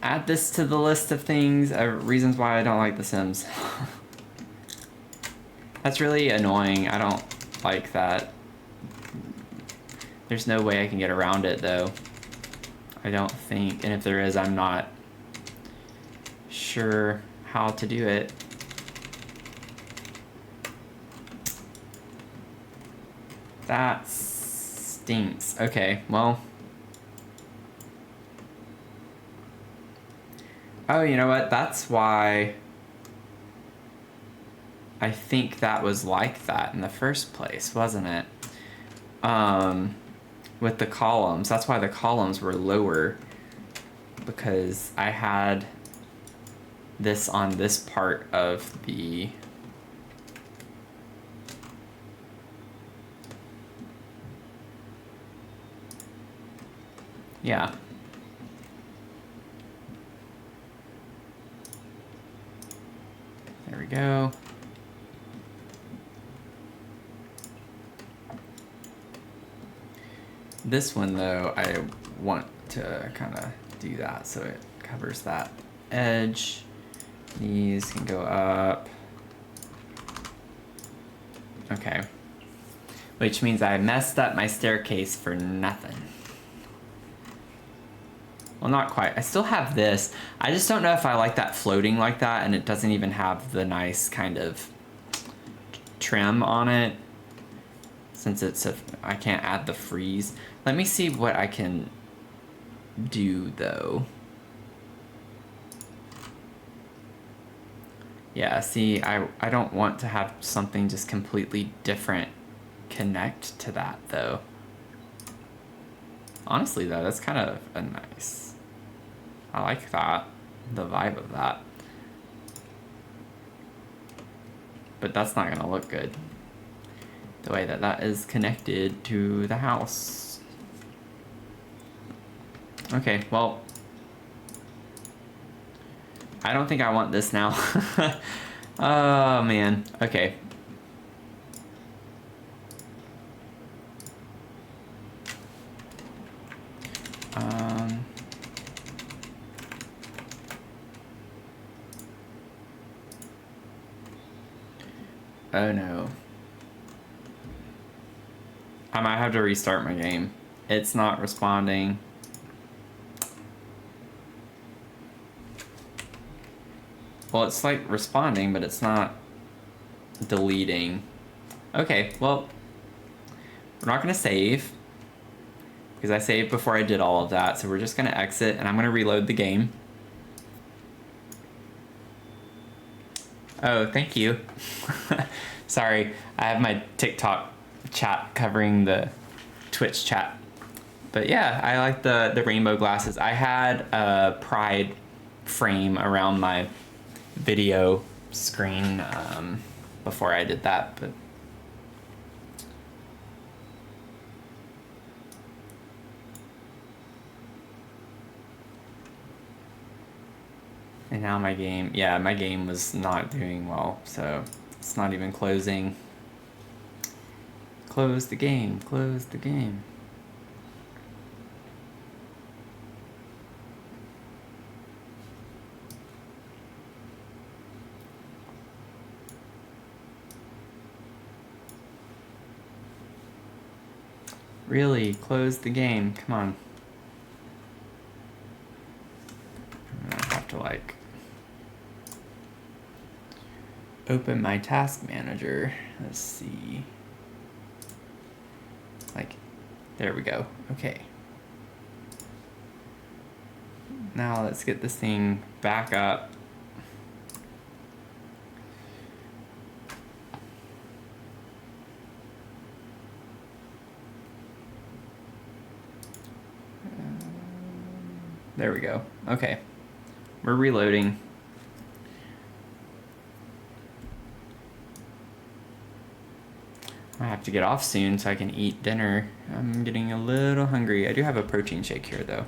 add this to the list of things, reasons why I don't like The Sims. That's really annoying. I don't like that. There's no way I can get around it, though. I don't think. And if there is, I'm not sure how to do it. That stinks. Okay, well. Oh, you know what? That's why I think that was like that in the first place, wasn't it? With the columns. That's why the columns were lower, because I had this on this part of the yeah. There we go. This one, though, I want to kind of do that so it covers that edge. These can go up. Okay. Which means I messed up my staircase for nothing. Well, not quite. I still have this. I just don't know if I like that floating like that, and it doesn't even have the nice kind of trim on it. Since it's I can't add the freeze. Let me see what I can do, though. Yeah, see, I don't want to have something just completely different connect to that, though. Honestly, though, that's kind of a nice... I like that, the vibe of that. But that's not gonna look good, the way that that is connected to the house. Okay, well, I don't think I want this now. Oh, man. Okay. Oh, no. I might have to restart my game. It's not responding. Well, it's like responding, but it's not deleting. Okay, well, we're not gonna save, because I saved before I did all of that, so we're just gonna exit, and I'm gonna reload the game. Oh, thank you. Sorry, I have my TikTok chat covering the Twitch chat. But yeah, I like the rainbow glasses. I had a pride frame around my video screen before I did that, but and now my game, yeah, my game was not doing well, so it's not even closing. Close the game, close the game. Really, close the game, come on. I'm gonna have to like open my task manager. Let's see. Like, there we go. Okay. Now let's get this thing back up. There we go. Okay. We're reloading. I have to get off soon so I can eat dinner. I'm getting a little hungry. I do have a protein shake here, though.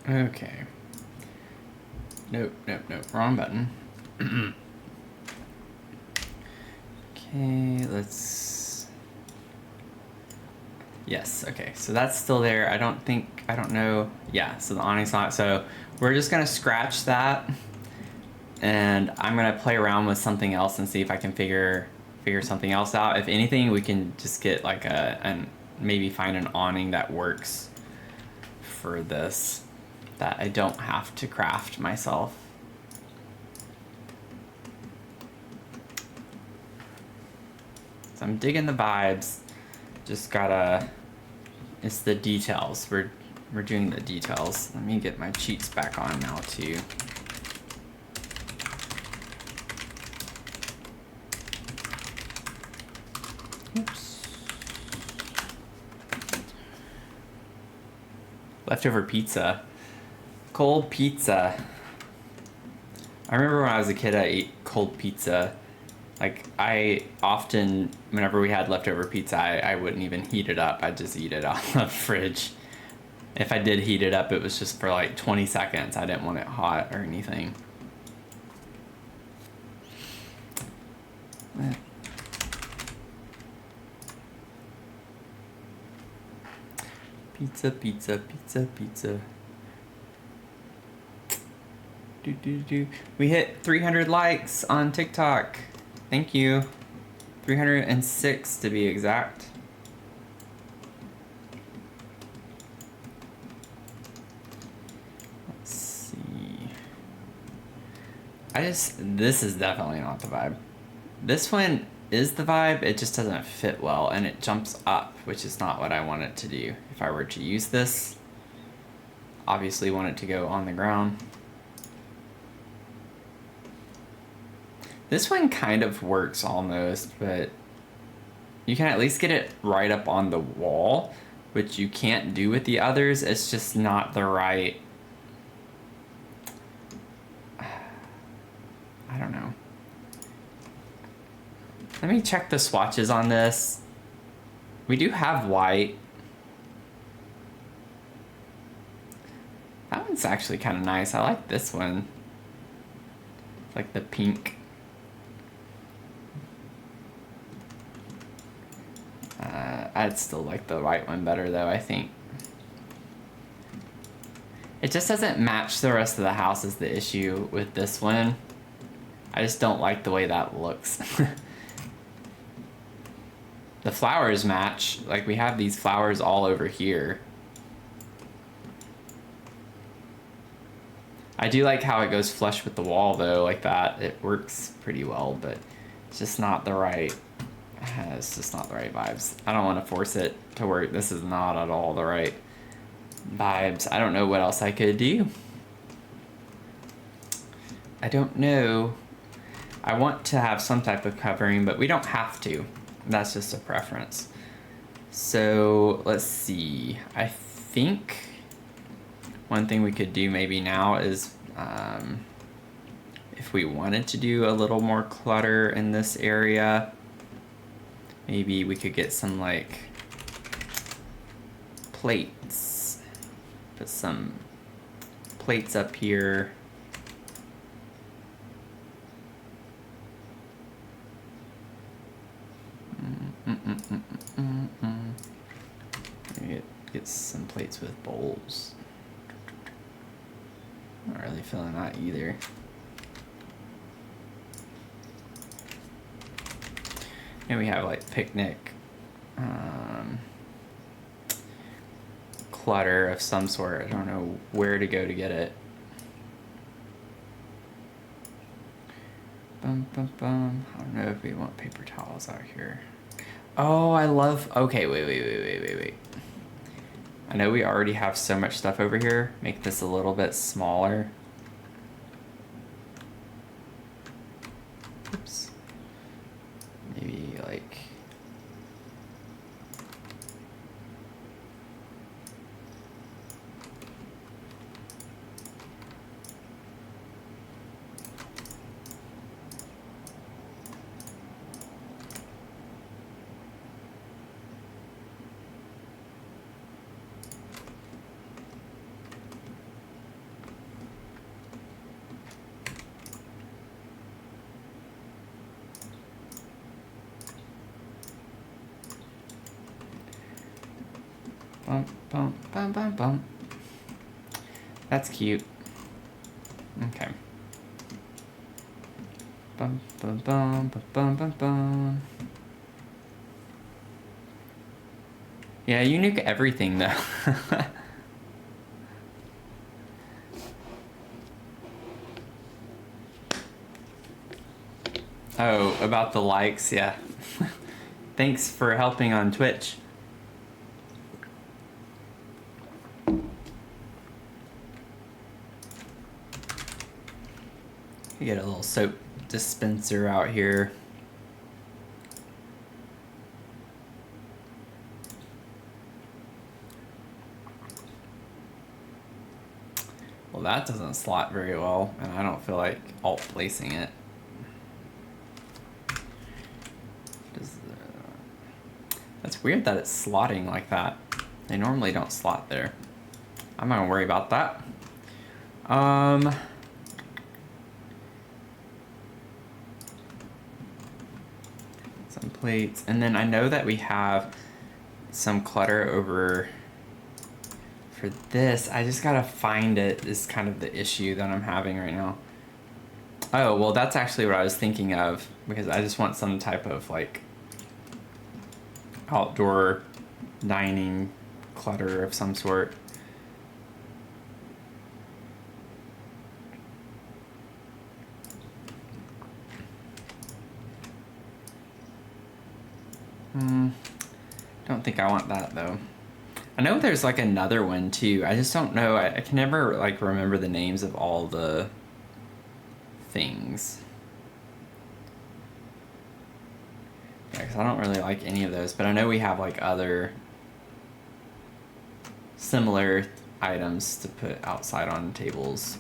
Okay. Nope, wrong button. Okay, let's... Yes, okay, so that's still there. I don't know. Yeah, so the awning's not, so we're just gonna scratch that, and I'm gonna play around with something else and see if I can figure something else out. If anything, we can just get like maybe find an awning that works for this, that I don't have to craft myself. So I'm digging the vibes. Just gotta, it's the details. We're doing the details. Let me get my cheats back on now too. Oops. Leftover pizza. Cold pizza. I remember when I was a kid, I ate cold pizza. Like, I often, whenever we had leftover pizza, I wouldn't even heat it up. I'd just eat it out of the fridge. If I did heat it up, it was just for like 20 seconds. I didn't want it hot or anything. Pizza, pizza, pizza, pizza. We hit 300 likes on TikTok. Thank you. 306 to be exact. Let's see. This is definitely not the vibe. This one is the vibe, it just doesn't fit well, and it jumps up, which is not what I want it to do. If I were to use this, obviously want it to go on the ground. This one kind of works almost, but you can at least get it right up on the wall, which you can't do with the others. It's just not the right... I don't know. Let me check the swatches on this. We do have white. That one's actually kind of nice. I like this one. It's like the pink. I'd still like the white one better though, I think. It just doesn't match the rest of the house is the issue with this one. I just don't like the way that looks. The flowers match. Like, we have these flowers all over here. I do like how it goes flush with the wall though, like that. It works pretty well, but it's just not the right... It's just not the right vibes. I don't want to force it to work. This is not at all the right vibes. I don't know what else I could do. I don't know. I want to have some type of covering, but we don't have to. That's just a preference. So let's see. I think one thing we could do maybe now is if we wanted to do a little more clutter in this area, maybe we could get some like plates. Put some plates up here. Maybe get some plates with bowls. Not really feeling that either. And we have like picnic clutter of some sort. I don't know where to go to get it. Bum, bum, bum. I don't know if we want paper towels out here. Oh, I love... Okay, wait. I know we already have so much stuff over here. Make this a little bit smaller. Oops. Maybe like... Bump, bump, bump, bump, bump. That's cute. Okay. Bum, bum, bum, bum, bum, bum, bum. Yeah, you nuke everything though. Oh, about the likes, yeah. Thanks for helping on Twitch. We get a little soap dispenser out here. Well, that doesn't slot very well, and I don't feel like alt placing it. That's weird that it's slotting like that. They normally don't slot there. I'm not gonna worry about that. Some plates, and then I know that we have some clutter over for this. I just gotta find it is kind of the issue that I'm having right now. Oh, well, that's actually what I was thinking of, because I just want some type of like outdoor dining clutter of some sort. Don't think I want that though. I know there's like another one too. I just don't know. I can never like remember the names of all the things. Yeah, because I don't really like any of those, but I know we have like other similar items to put outside on tables.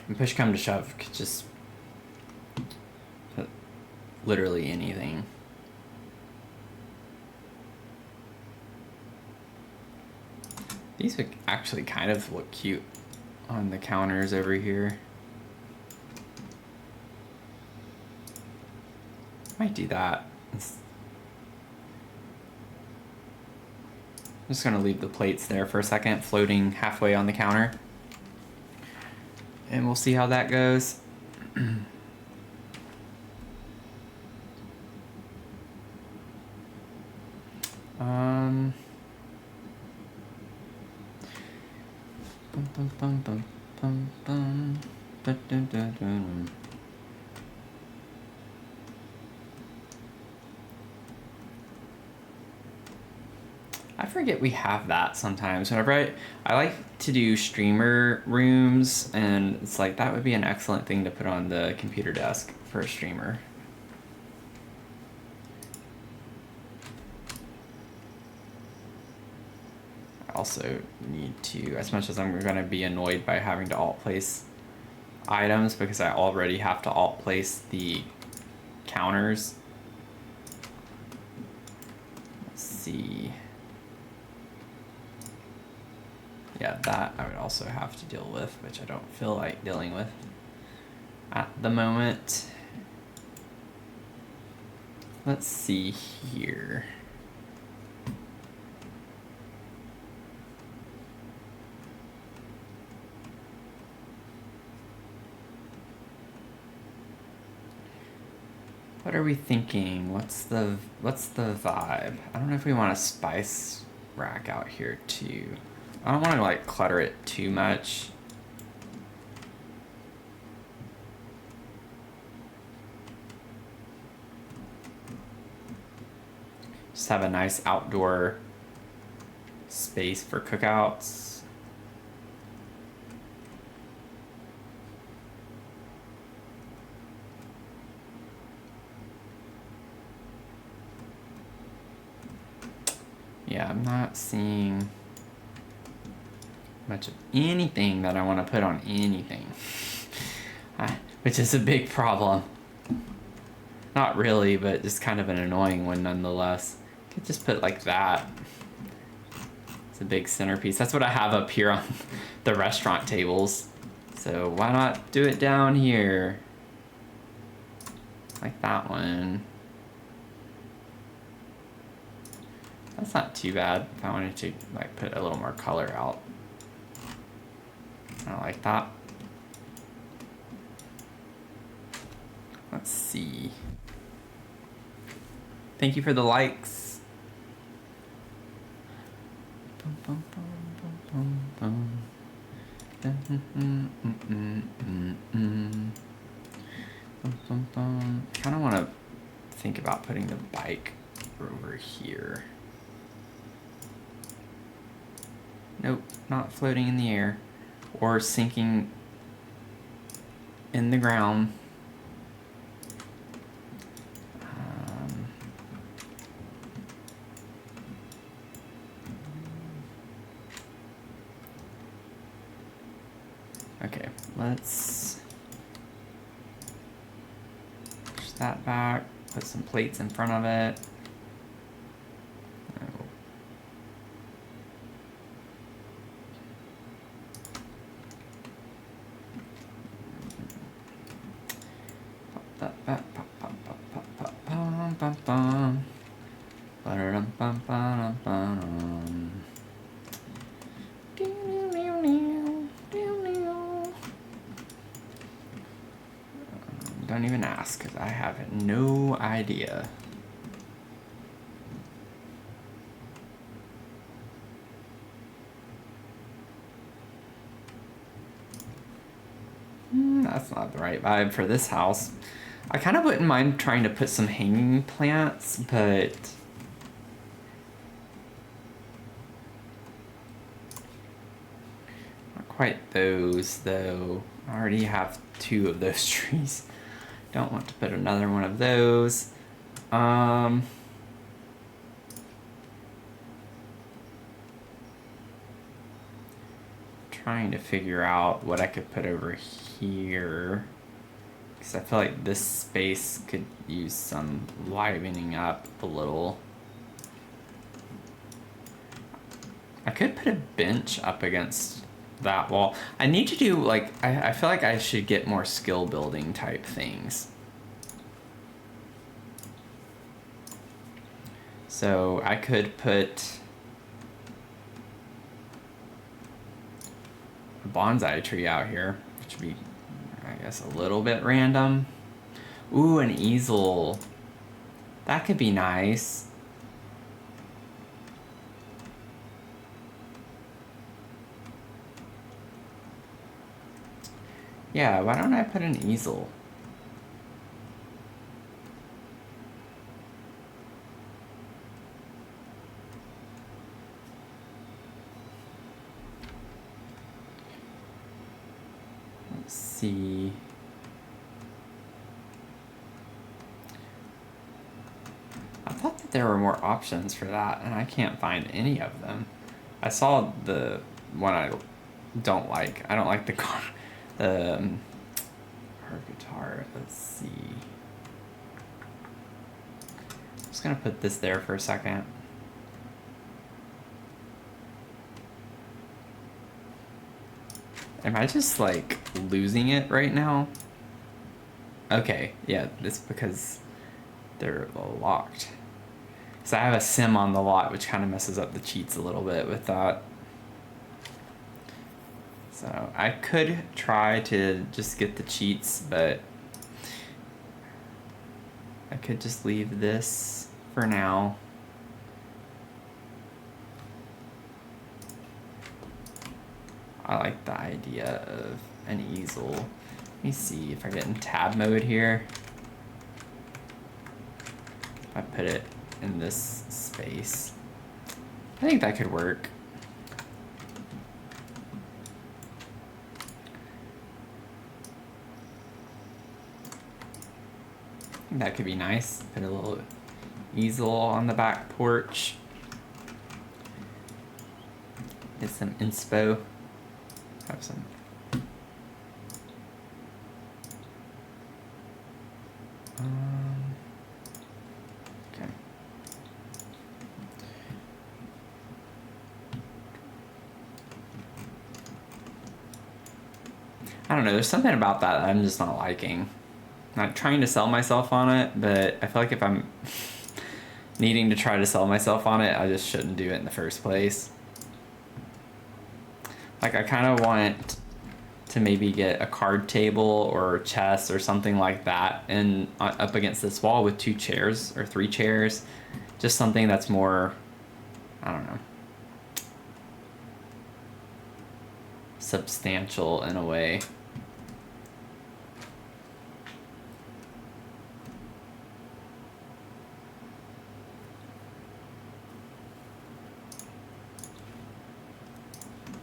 And push come to shove, could just put literally anything. These would actually kind of look cute on the counters over here. Might do that. I'm just gonna leave the plates there for a second, floating halfway on the counter. And we'll see how that goes. Bum, bum, bum, bum, bum. Dun, dun, dun, dun. I forget we have that sometimes. Whenever I like to do streamer rooms, and it's like that would be an excellent thing to put on the computer desk for a streamer. I also need to, as much as I'm going to be annoyed by having to alt place items because I already have to alt place the counters. Let's see. Yeah, that I would also have to deal with, which I don't feel like dealing with at the moment. Let's see here. What are we thinking? What's the vibe? I don't know if we want a spice rack out here too. I don't want to like clutter it too much. Just have a nice outdoor space for cookouts. Yeah, I'm not seeing much of anything that I want to put on anything, which is a big problem. Not really, but just kind of an annoying one nonetheless. Could just put like that. It's a big centerpiece. That's what I have up here on the restaurant tables. So why not do it down here? like that one. That's not too bad if I wanted to like put a little more color out. I like that. Let's see. Thank you for the likes. I kind of want to think about putting the bike over here. Nope, not floating in the air or sinking in the ground. Okay, let's push that back, put some plates in front of it. Don't even ask, because I have no idea. That's not the right vibe for this house. I kind of wouldn't mind trying to put some hanging plants, but not quite those, though. I already have 2 of those trees. Don't want to put another one of those. Trying to figure out what I could put over here, because I feel like this space could use some livening up a little. I could put a bench up against that wall. I need to do like, I feel like I should get more skill building type things. So I could put a bonsai tree out here, which would be, I guess, a little bit random. Ooh, an easel. That could be nice. Yeah, why don't I put an easel? Let's see. I thought that there were more options for that, and I can't find any of them. I saw the one I don't like. I don't like the her guitar. Let's see. I'm just gonna put this there for a second. Am I just like losing it right now? Okay, yeah, it's because they're locked. So I have a sim on the lot, which kind of messes up the cheats a little bit with that. So I could try to just get the cheats, but I could just leave this for now. I like the idea of an easel. Let me see if I get in tab mode here. If I put it in this space, I think that could work. That could be nice. Put a little easel on the back porch. Get some inspo. Have some. Okay. I don't know. There's something about that I'm just not liking. not trying to sell myself on it, but I feel like if I'm needing to try to sell myself on it, I just shouldn't do it in the first place. Like, I kind of want to maybe get a card table or chest or something like that and up against this wall with 2 chairs or 3 chairs. Just something that's more, I don't know, substantial in a way.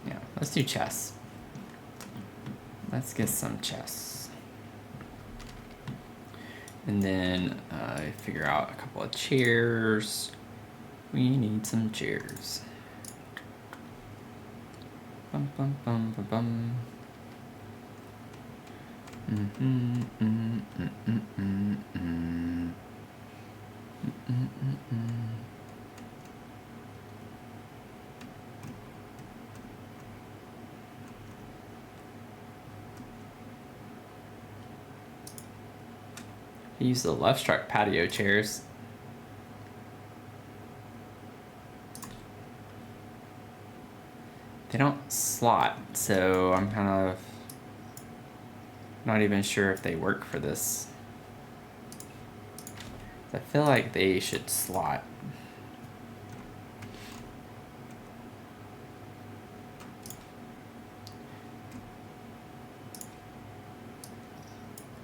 Yeah, let's do chess. Let's get some chess. And then figure out a couple of chairs. We need some chairs. Bum bum bum bum bum. Use the Lovestruck patio chairs. They don't slot, so I'm kind of not even sure if they work for this. I feel like they should slot.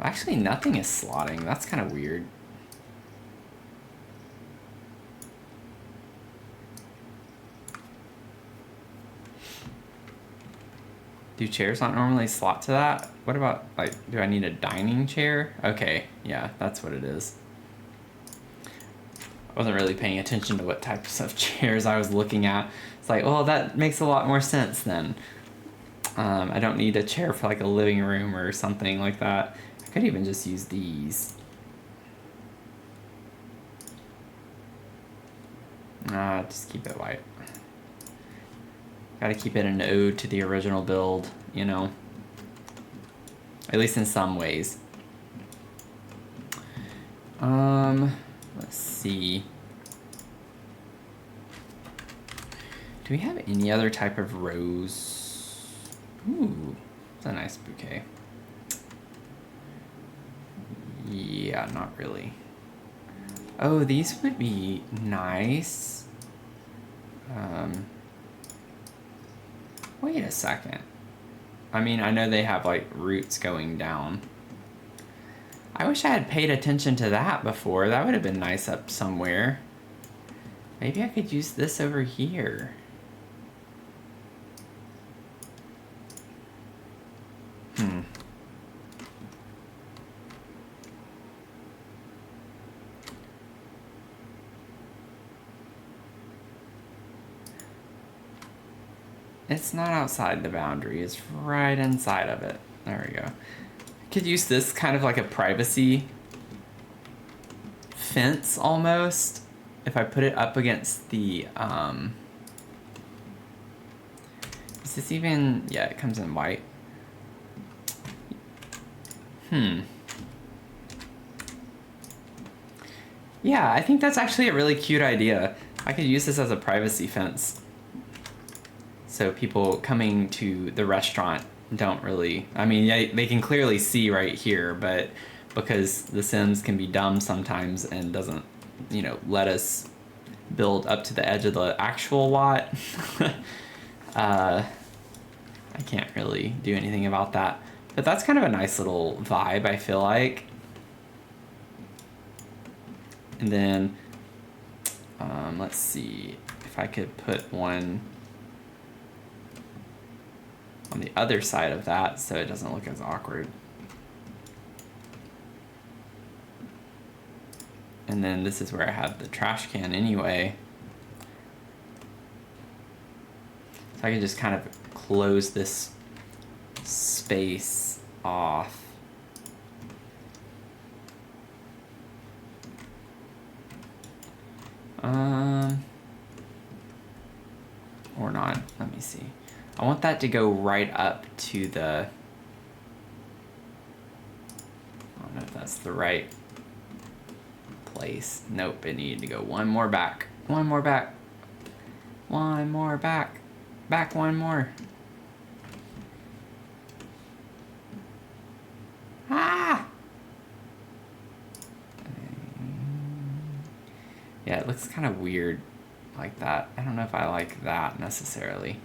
Actually, nothing is slotting. That's kind of weird. Do chairs not normally slot to that? What about, like, do I need a dining chair? Okay, yeah, that's what it is. I wasn't really paying attention to what types of chairs I was looking at. It's like, well, that makes a lot more sense then. I don't need a chair for like a living room or something like that. I could even just use these. Just keep it white. Gotta keep it an ode to the original build, you know. At least in some ways. Let's see. Do we have any other type of rose? Ooh, that's a nice bouquet. Yeah, not really. Oh, these would be nice. Wait a second. I mean, I know they have like roots going down. I wish I had paid attention to that before. That would have been nice up somewhere. Maybe I could use this over here. It's not outside the boundary, it's right inside of it. There we go. I could use this kind of like a privacy fence almost. If I put it up against the, is this even, yeah, it comes in white. Yeah, I think that's actually a really cute idea. I could use this as a privacy fence. So people coming to the restaurant don't really, I mean, they can clearly see right here, but because the Sims can be dumb sometimes and doesn't, you know, let us build up to the edge of the actual lot, I can't really do anything about that. But that's kind of a nice little vibe, I feel like. And then, let's see if I could put one on the other side of that so it doesn't look as awkward. And then this is where I have the trash can anyway. So I can just kind of close this space off. Or not, let me see. I want that to go right up to the, I don't know if that's the right place. Nope, it needed to go one more back. One more back. One more back. Back one more. Ah! Yeah, it looks kind of weird like that. I don't know if I like that necessarily.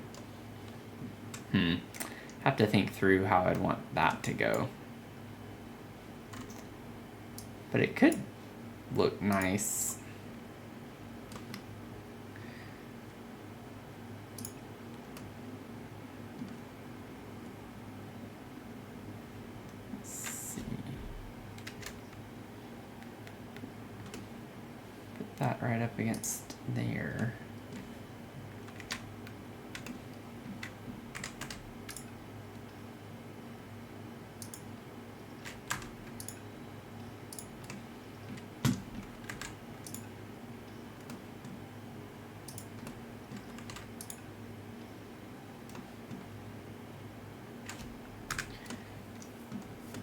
Have to think through how I'd want that to go. But it could look nice. Let's see. Put that right up against there.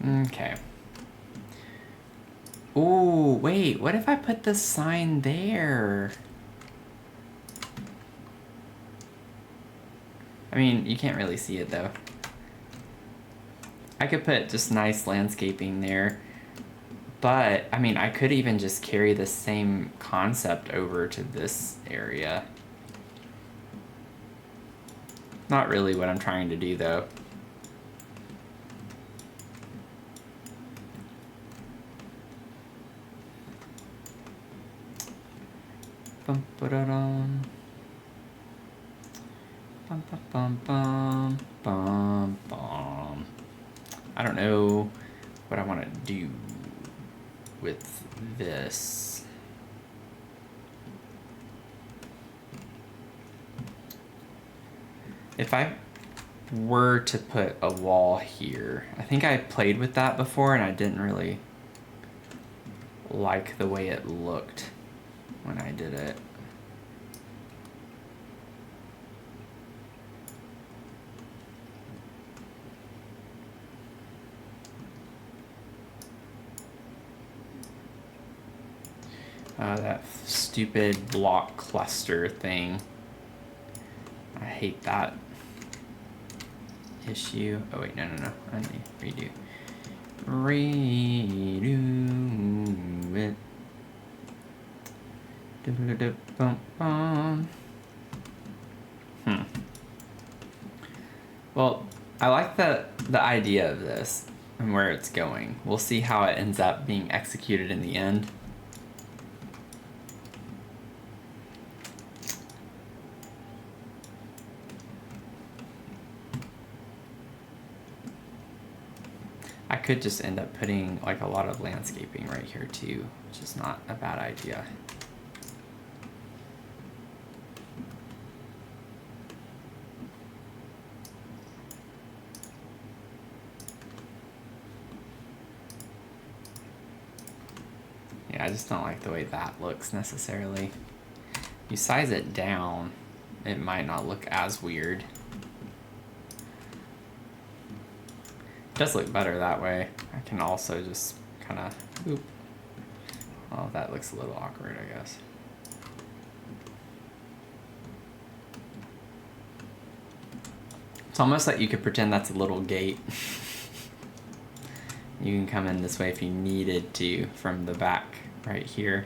Okay. Ooh, wait, what if I put the sign there? I mean, you can't really see it though. I could put just nice landscaping there, but I mean, I could even just carry the same concept over to this area. Not really what I'm trying to do though. Bum ba-da-dum. Bum bum bum bum bum. I don't know what I want to do with this. If I were to put a wall here, I think I played with that before and I didn't really like the way it looked when I did it. That stupid block cluster thing. I hate that issue. Oh wait, no. I need to redo. Redo it. Well, I like the idea of this and where it's going. We'll see how it ends up being executed in the end. I could just end up putting like a lot of landscaping right here too, which is not a bad idea. Yeah, I just don't like the way that looks necessarily. You size it down, it might not look as weird. It does look better that way. I can also just kind of, oop. Oh, that looks a little awkward, I guess. It's almost like you could pretend that's a little gate. You can come in this way if you needed to from the back right here.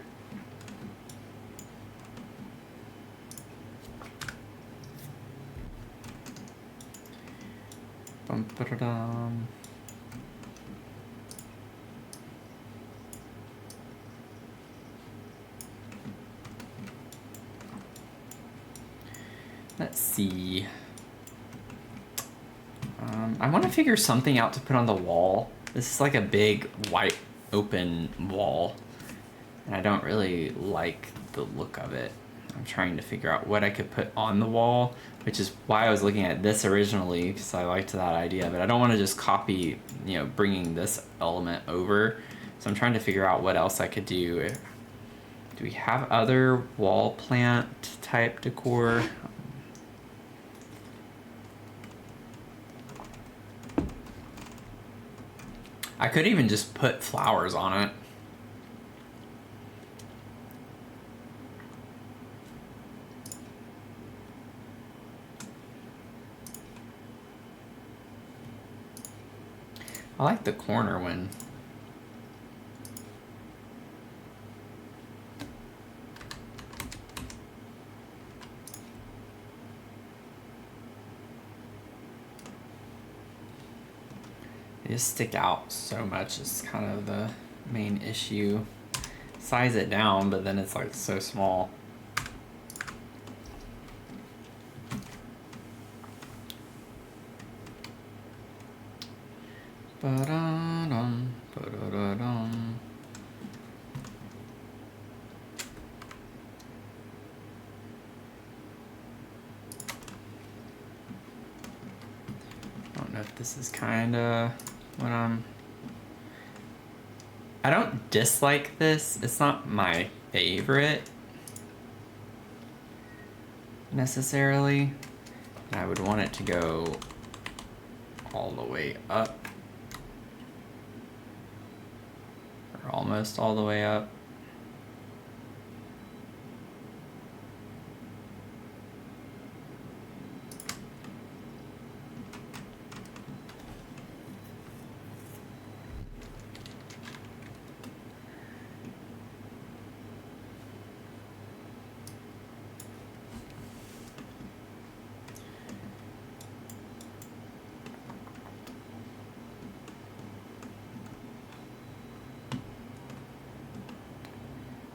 Bum-ba-da-dum. Let's see. I want to figure something out to put on the wall. This is like a big white open wall, and I don't really like the look of it. I'm trying to figure out what I could put on the wall, which is why I was looking at this originally, because I liked that idea, but I don't want to just copy, you know, bringing this element over. So I'm trying to figure out what else I could do. Do we have other wall plant type decor? I could even just put flowers on it. I like the corner one. They just stick out so much. It's kind of the main issue. Size it down, but then it's like so small. Ba-da-dum, ba-da-da-dum. I don't know if this is kind of what I don't dislike this. It's not my favorite necessarily. And I would want it to go all the way up. Or almost all the way up.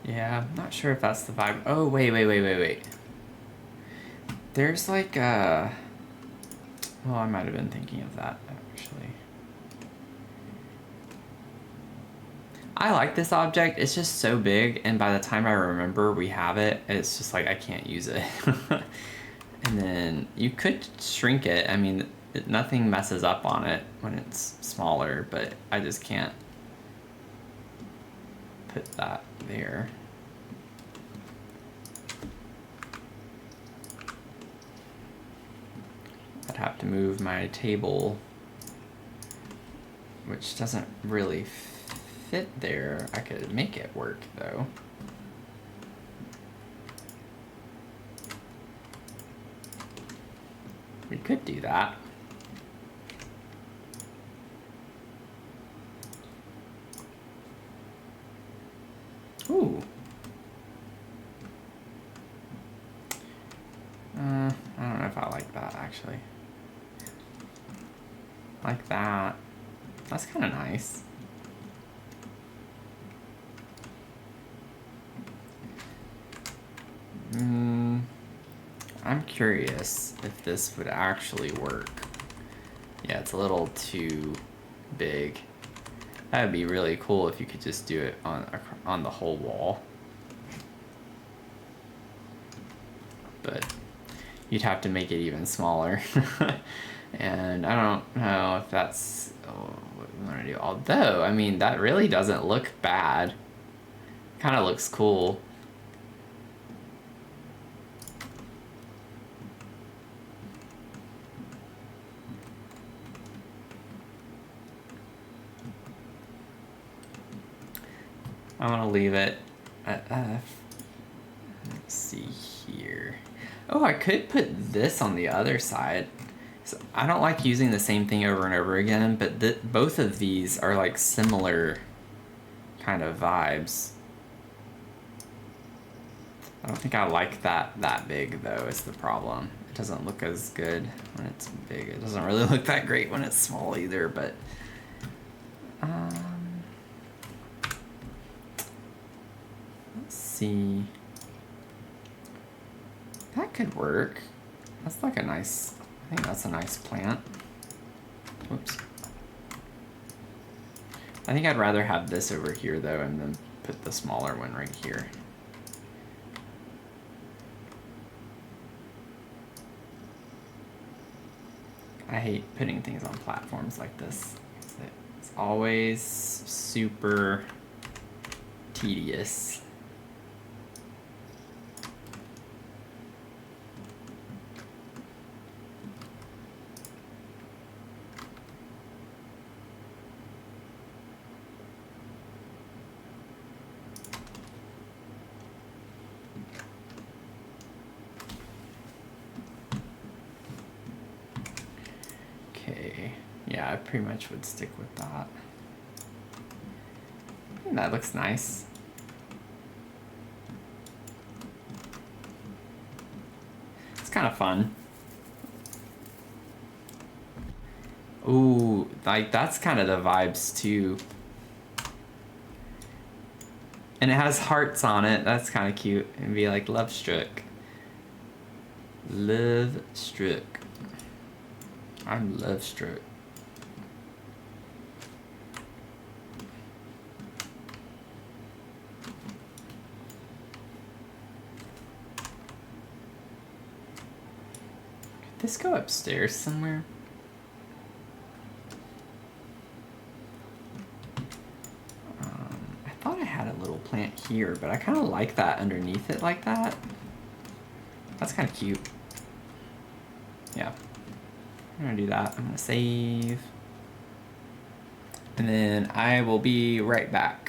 Yeah, I'm not sure if that's the vibe. Oh, wait. There's like a... Well, I might have been thinking of that, actually. I like this object. It's just so big, and by the time I remember we have it, it's just like I can't use it. And then you could shrink it. I mean, nothing messes up on it when it's smaller, but I just can't put that there. I'd have to move my table, which doesn't really fit there. I could make it work though. We could do that. Ooh. I don't know if I like that actually. Like that. That's kind of nice. I'm curious if this would actually work. Yeah, it's a little too big. That would be really cool if you could just do it on the whole wall. But you'd have to make it even smaller. And I don't know if that's what we want to do. Although, I mean, that really doesn't look bad. Kind of looks cool. I'm gonna leave it at let's see here. Oh, I could put this on the other side. So I don't like using the same thing over and over again, but both of these are like similar kind of vibes. I don't think I like that big though, is the problem. It doesn't look as good when it's big. It doesn't really look that great when it's small either, but let's see. That could work. That's like a nice, I think that's a nice plant. Whoops. I think I'd rather have this over here though, and then put the smaller one right here. I hate putting things on platforms like this. It's always super tedious. Yeah, I pretty much would stick with that. And that looks nice. It's kind of fun. Ooh, like that's kind of the vibes too. And it has hearts on it. That's kind of cute. It'd be like Lovestruck. Lovestruck. I'm Lovestruck. Could this go upstairs somewhere? I thought I had a little plant here, but I kind of like that underneath it like that. That's kind of cute. Yeah. I'm gonna do that. I'm gonna save. And then I will be right back.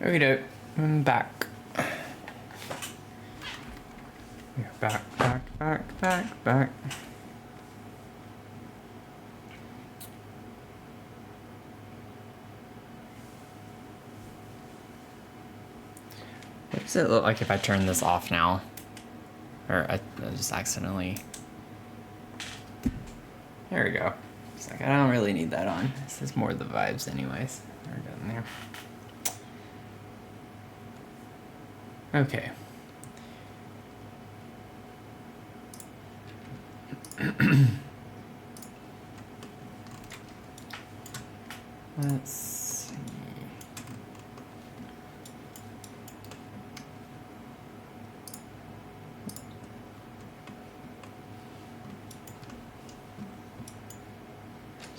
Okie doke. I'm back. We're back. What does it look like if I turn this off now? Or I just accidentally... There we go. It's like, I don't really need that on. This is more the vibes anyways. We're done there. Okay. Let's see.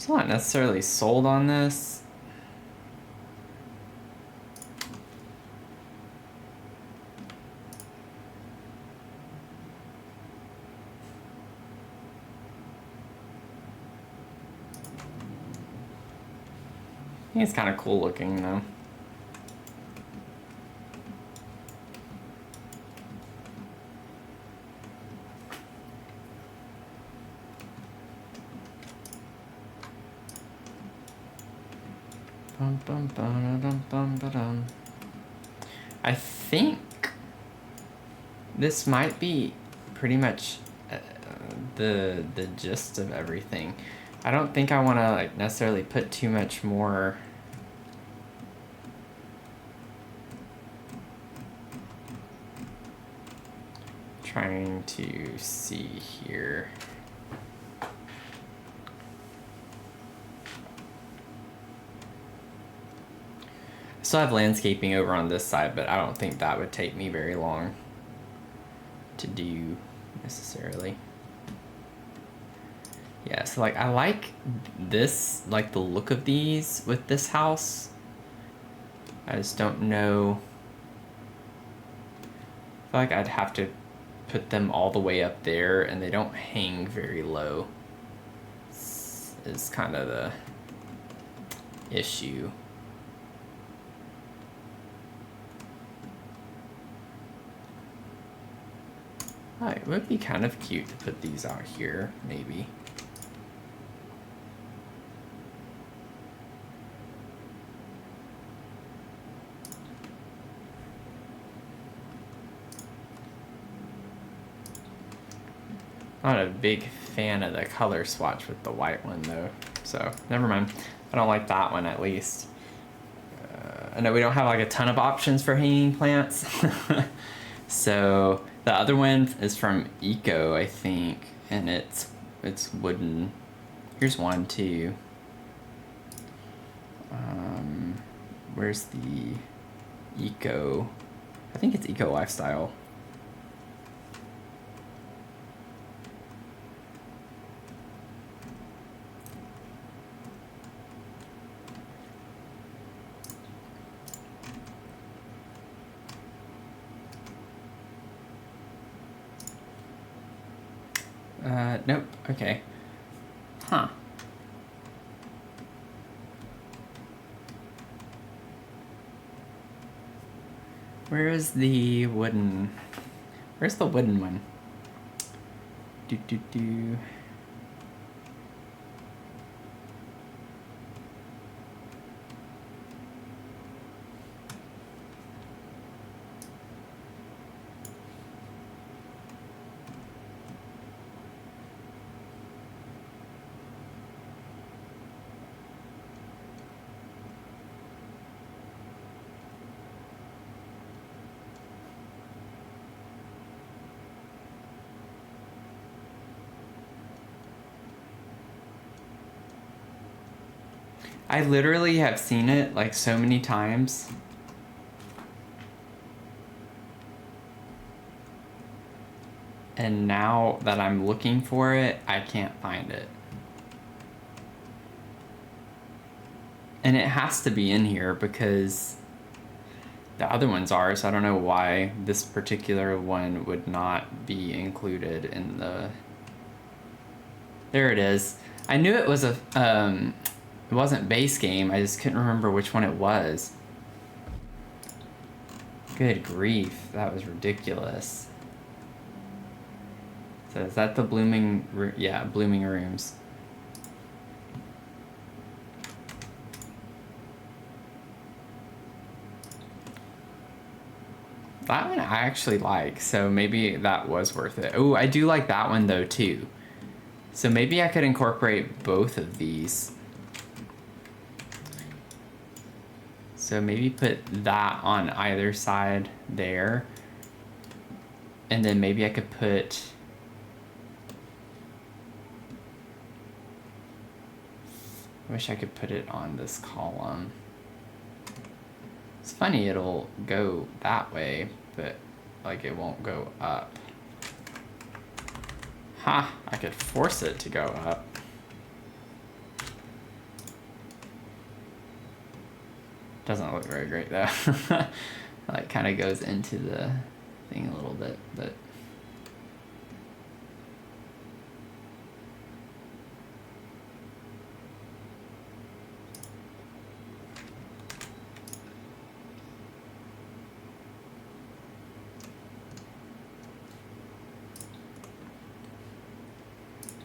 I'm not necessarily sold on this. I think it's kind of cool looking though. I think this might be pretty much the gist of everything. I don't think I want to like necessarily put too much more. Trying to see here. still have landscaping over on this side, but I don't think that would take me very long to do necessarily. Yeah, so like I like this, like the look of these with this house. I just don't know. I feel like I'd have to put them all the way up there, and they don't hang very low. Is kind of the issue. It would be kind of cute to put these out here, maybe. Not a big fan of the color swatch with the white one though, so never mind. I don't like that one at least. I know we don't have like a ton of options for hanging plants. So the other one is from Eco, I think, and it's wooden. Here's one too. Where's the Eco? I think it's Eco Lifestyle. Nope. Okay. Huh. Where's the wooden one? Do. I literally have seen it like so many times. And now that I'm looking for it, I can't find it. And it has to be in here because the other ones are, so I don't know why this particular one would not be included in the... There it is. I knew it was a... it wasn't base game, I just couldn't remember which one it was. Good grief, that was ridiculous. So is that the blooming... Yeah, blooming rooms. That one I actually like, so maybe that was worth it. Oh, I do like that one though too. So maybe I could incorporate both of these. So maybe put that on either side there. And then maybe I could put... I wish I could put it on this column. It's funny, it'll go that way, but like it won't go up. Ha! I could force it to go up. Doesn't look very great though. Like kind of goes into the thing a little bit, but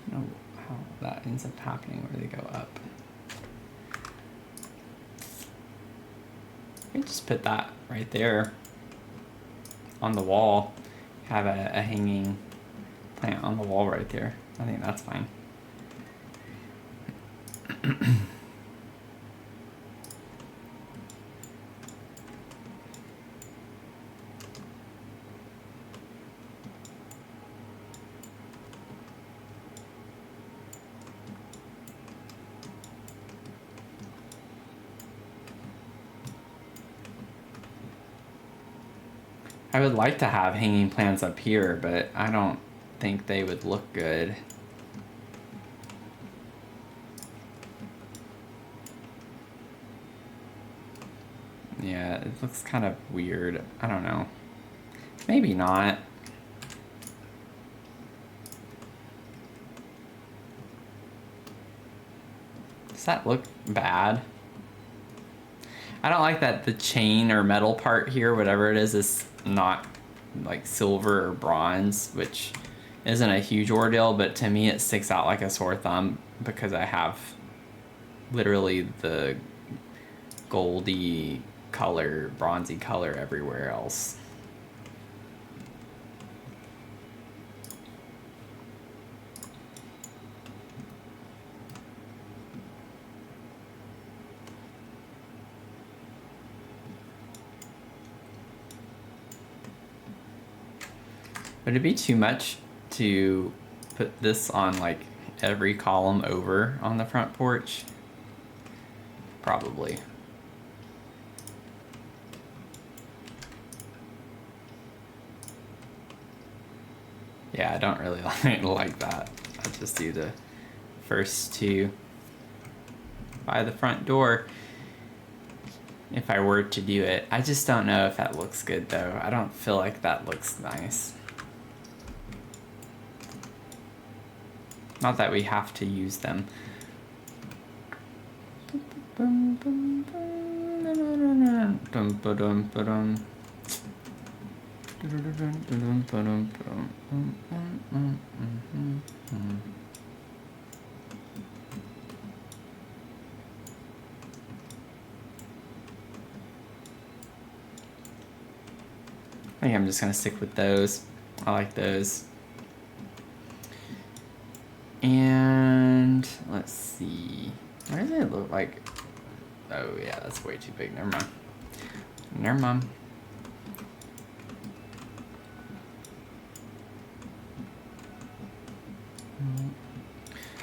I don't know how that ends up happening where they go up. You can just put that right there on the wall. Have a hanging plant on the wall right there. I think that's fine. I would like to have hanging plants up here, but I don't think they would look good. Yeah, it looks kind of weird. I don't know. Maybe not. Does that look bad? I don't like that the chain or metal part here, whatever it is not like silver or bronze, which isn't a huge ordeal, but to me it sticks out like a sore thumb because I have literally the goldy color, bronzy color everywhere else. Would it be too much to put this on like every column over on the front porch? Probably. Yeah, I don't really like that. I'll just do the first two by the front door if I were to do it. I just don't know if that looks good though. I don't feel like that looks nice. Not that we have to use them. I think I'm just gonna stick with those. I like those. And let's see. Where does it look like? Oh yeah, that's way too big. Never mind. Never mind.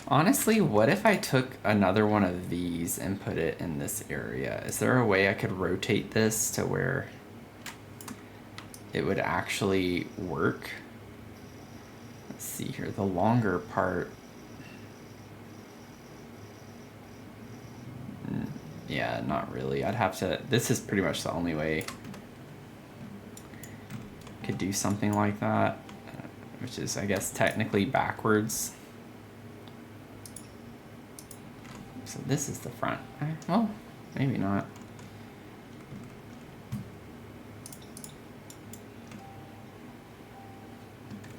Honestly, what if I took another one of these and put it in this area? Is there a way I could rotate this to where it would actually work? Let's see here, the longer part. Yeah, not really. I'd have to, this is pretty much the only way I could do something like that, which is, I guess, technically backwards. So this is the front. Well, maybe not.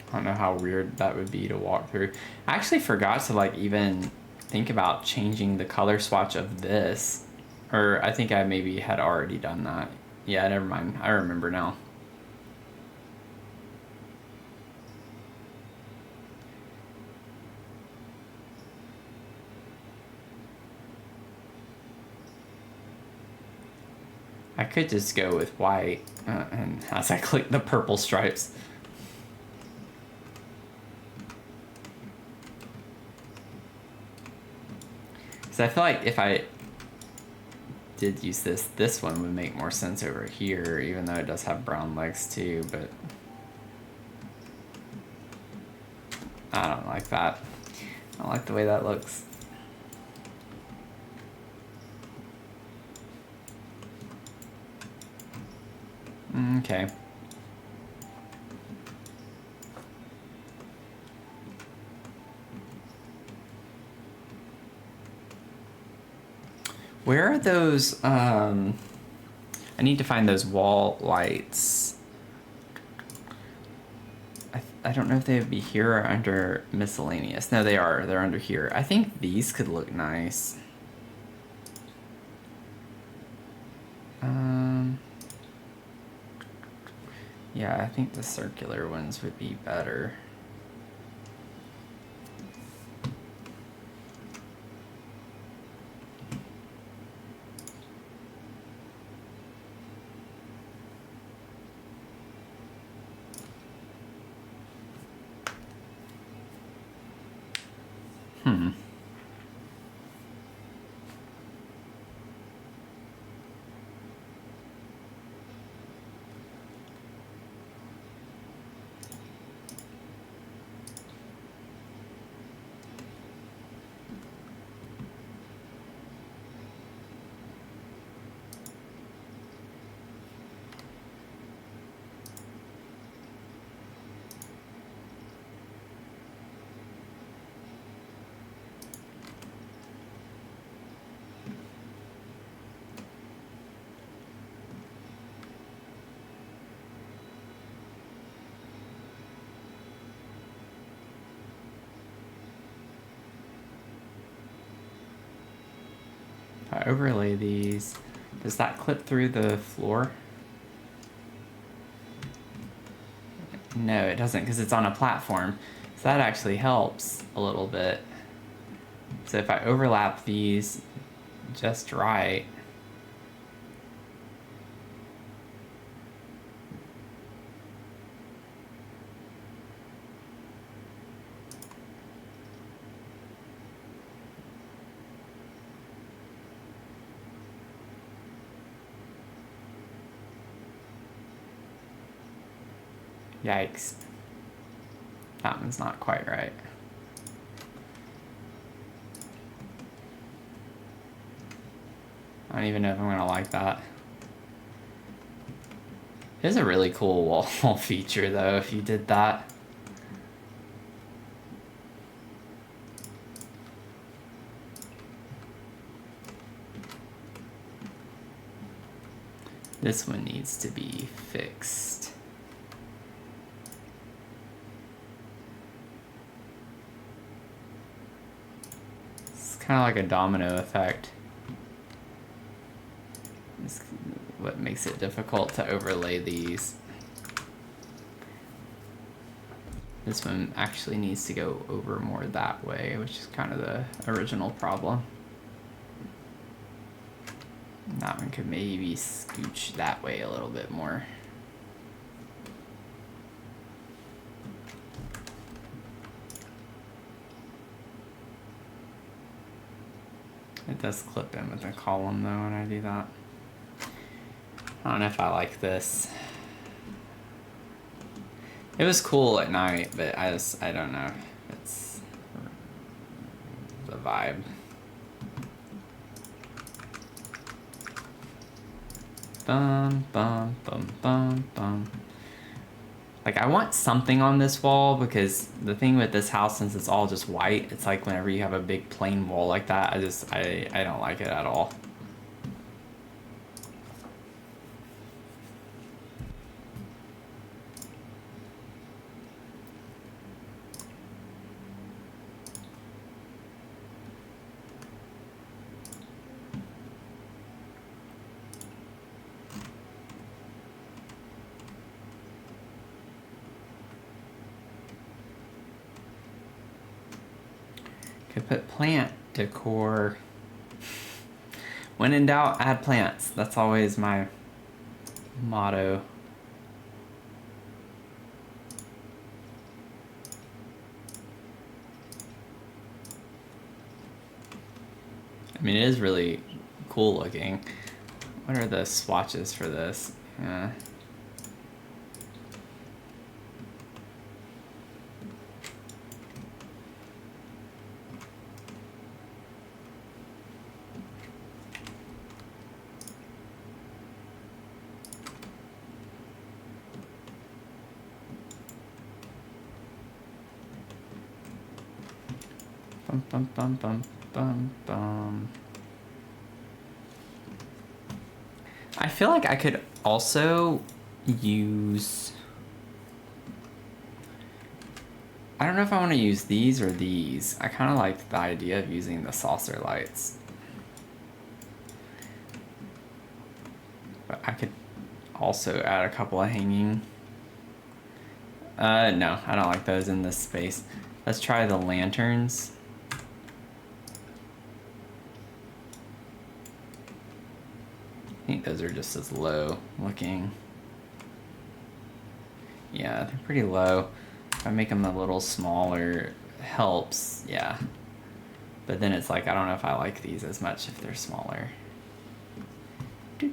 I don't know how weird that would be to walk through. I actually forgot to like even think about changing the color swatch of this. Or I think I maybe had already done that. Yeah, never mind. I remember now. I could just go with white and as I click the purple stripes. So I feel like if I did use this one would make more sense over here, even though it does have brown legs too, but I don't like that. I don't like the way that looks. Okay. Where are those, I need to find those wall lights. I don't know if they would be here or under miscellaneous. No, they are. They're under here. I think these could look nice. Yeah, I think the circular ones would be better. overlay these, does that clip through the floor? No, it doesn't, because it's on a platform. So that actually helps a little bit. So if I overlap these just right, yikes. That one's not quite right. I don't even know if I'm gonna like that. It is a really cool wall feature though, if you did that. This one needs to be fixed. It's kind of like a domino effect. It's what makes it difficult to overlay these. This one actually needs to go over more that way, which is kind of the original problem. That one could maybe scooch that way a little bit more. It does clip in with the column though when I do that. I don't know if I like this. It was cool at night, but I don't know. It's the vibe. Bum, bum, bum, bum, bum. Like, I want something on this wall, because the thing with this house, since it's all just white, it's like whenever you have a big plain wall like that, I don't like it at all. Could put plant decor. When in doubt, add plants. That's always my motto. I mean, it is really cool looking. What are the swatches for this? Yeah. Bum, bum, bum, bum, bum, bum. I feel like I could also use... I don't know if I want to use these or these. I kind of like the idea of using the saucer lights. But I could also add a couple of hanging. No, I don't like those in this space. Let's try the lanterns. I think those are just as low looking. Yeah, they're pretty low. If I make them a little smaller, it helps, yeah. But then it's like, I don't know if I like these as much if they're smaller. Put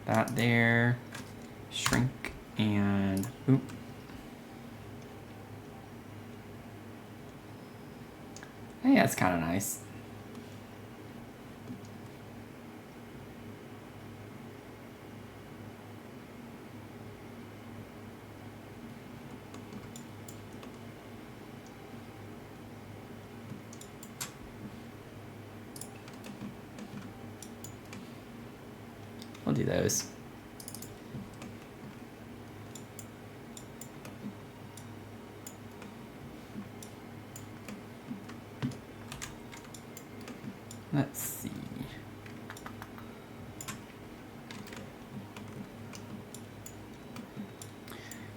that there. Shrink and oop. Hey, that's kind of nice. We'll do those. Let's see.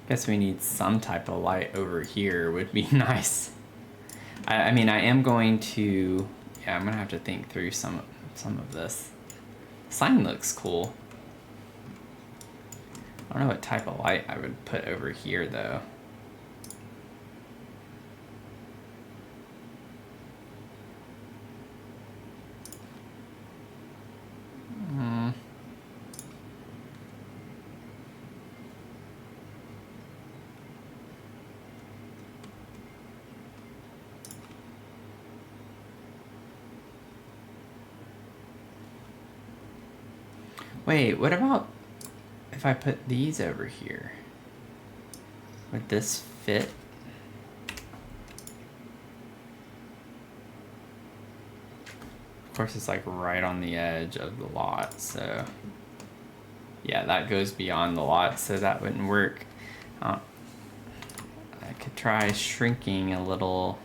Guess we need some type of light over here would be nice. I mean, I am going to, yeah, I'm gonna have to think through some of this. Sign looks cool. I don't know what type of light I would put over here though. Wait, what about if I put these over here? Would this fit? Of course, it's like right on the edge of the lot, so yeah, that goes beyond the lot, so that wouldn't work. I could try shrinking a little,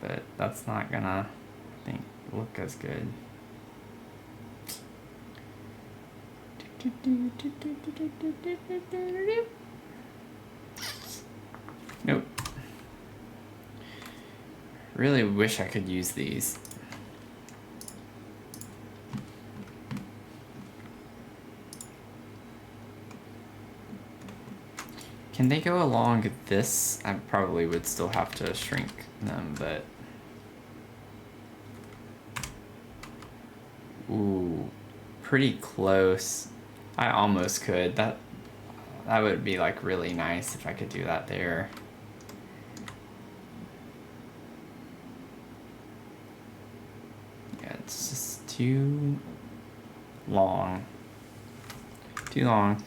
but that's not gonna, I think, look as good. Nope. Really wish I could use these. Can they go along this? I probably would still have to shrink them, but... Ooh, pretty close. I almost could. That would be like really nice if I could do that there. Yeah, it's just too long. Too long.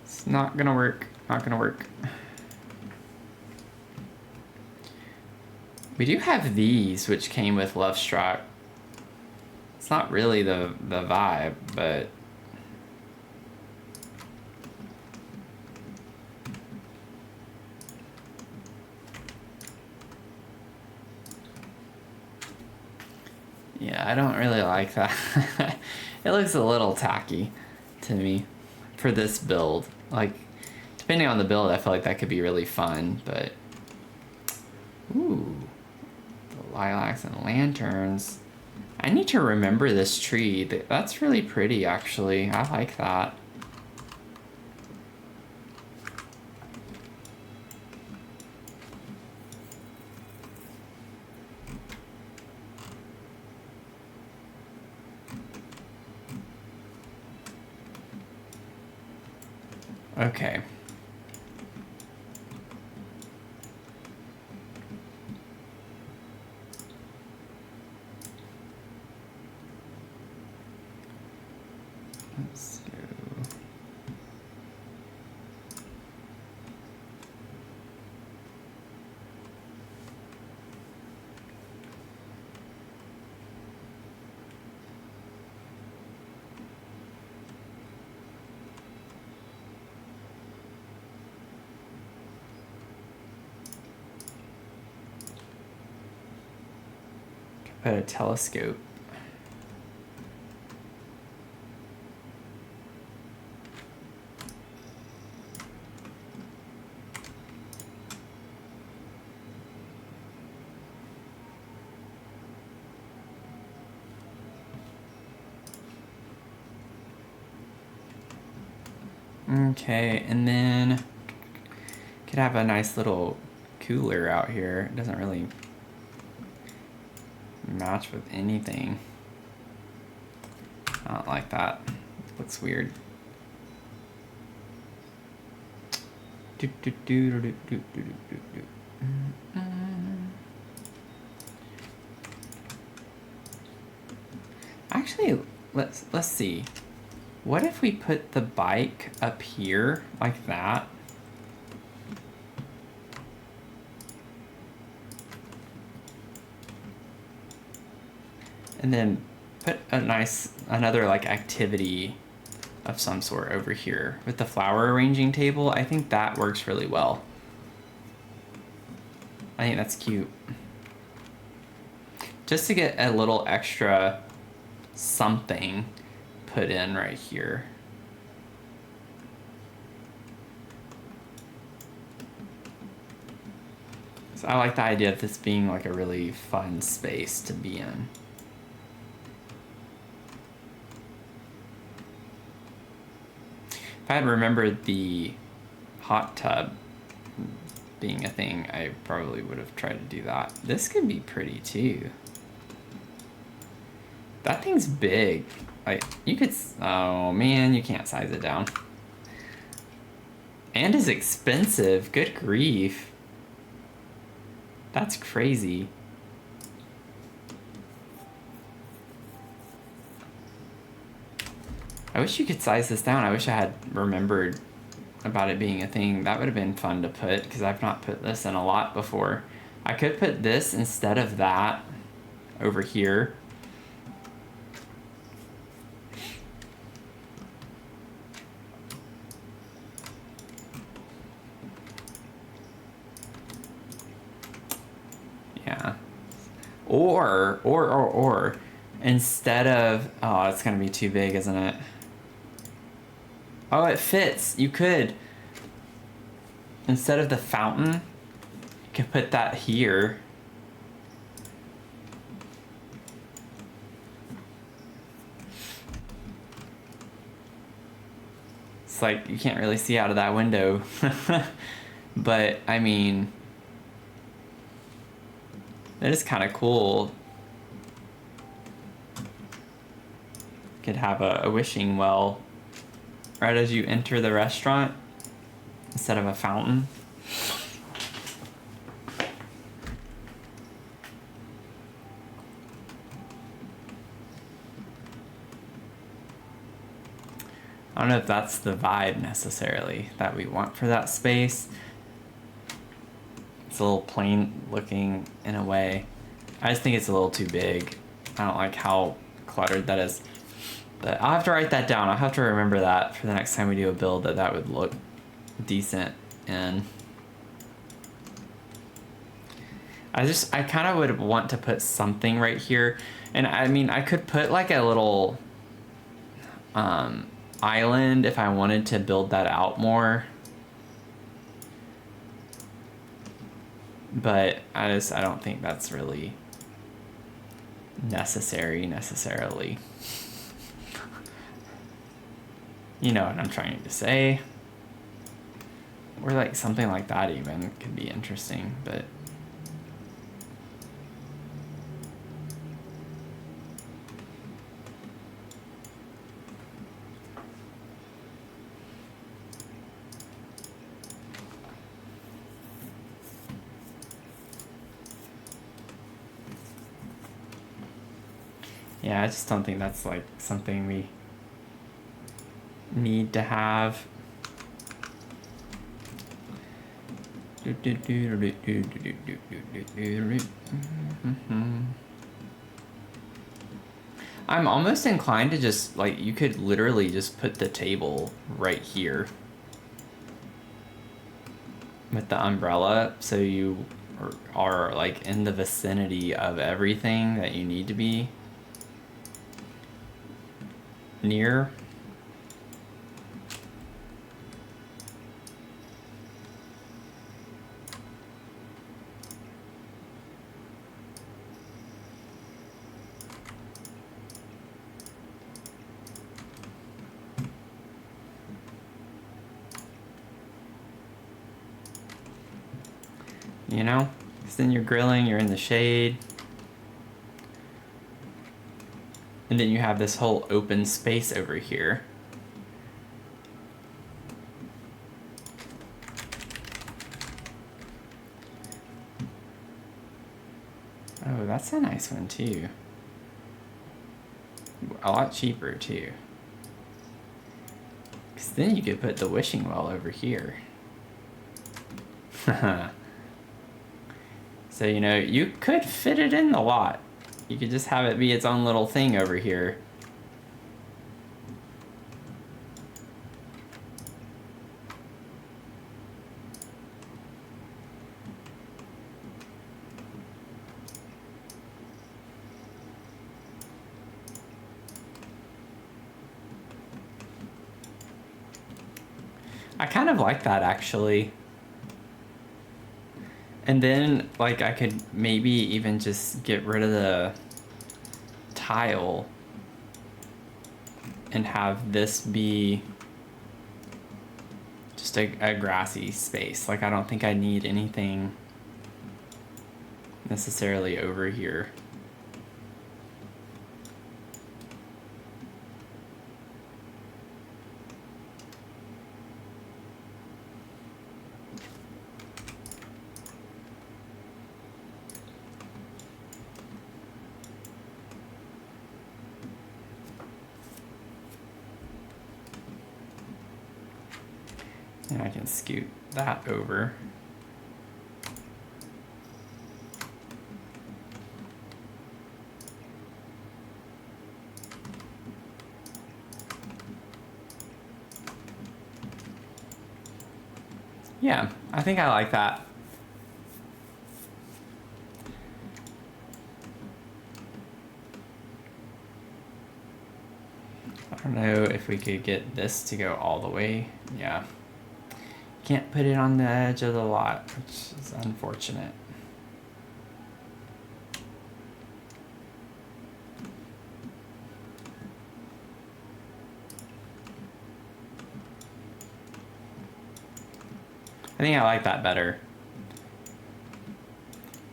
It's not gonna work. Not gonna work. We do have these, which came with Lovestruck. It's not really the vibe, but yeah, I don't really like that. It looks a little tacky to me for this build. Like, depending on the build, I feel like that could be really fun, but ooh, the lilacs and lanterns. I need to remember this tree. That's really pretty, actually. I like that. Okay. Let's go. Put a telescope. Okay, and then could have a nice little cooler out here. It doesn't really match with anything. I don't like that. It looks weird. Actually, let's see. What if we put the bike up here like that? And then put a nice, another like activity of some sort over here with the flower arranging table. I think that works really well. I think that's cute. just to get a little extra something put in right here. So I like the idea of this being like a really fun space to be in. If I had remembered the hot tub being a thing, I probably would have tried to do that. This could be pretty too. That thing's big. Like, you could, oh man, you can't size it down. And is expensive, good grief. That's crazy. I wish you could size this down. I wish I had remembered about it being a thing. That would have been fun to put, because I've not put this in a lot before. I could put this instead of that over here. Yeah. Or instead of, oh, it's gonna be too big, isn't it? Oh, it fits. You could, instead of the fountain, you could put that here. It's like, you can't really see out of that window. But, I mean, it is kind of cool. Could have a wishing well right as you enter the restaurant instead of a fountain. I don't know if that's the vibe necessarily that we want for that space. It's a little plain looking in a way. I just think it's a little too big. I don't like how cluttered that is. But I'll have to write that down. I'll have to remember that for the next time we do a build, that would look decent. And I kind of would want to put something right here. And I mean, I could put like a little island if I wanted to build that out more. But I don't think that's really necessarily. You know what I'm trying to say. Or like something like that even could be interesting, but yeah, I just don't think that's like something we need to have. I'm almost inclined to just, like, you could literally just put the table right here with the umbrella, so you are like in the vicinity of everything that you need to be near. You know? Because then you're grilling, you're in the shade. And then you have this whole open space over here. Oh, that's a nice one too. A lot cheaper too. Because then you could put the wishing well over here. So, you know, you could fit it in the lot. You could just have it be its own little thing over here. I kind of like that actually. And then like I could maybe even just get rid of the tile and have this be just a grassy space. Like I don't think I need anything necessarily over here. And I can scoot that over. Yeah, I think I like that. I don't know if we could get this to go all the way. Yeah. Can't put it on the edge of the lot, which is unfortunate. I think I like that better.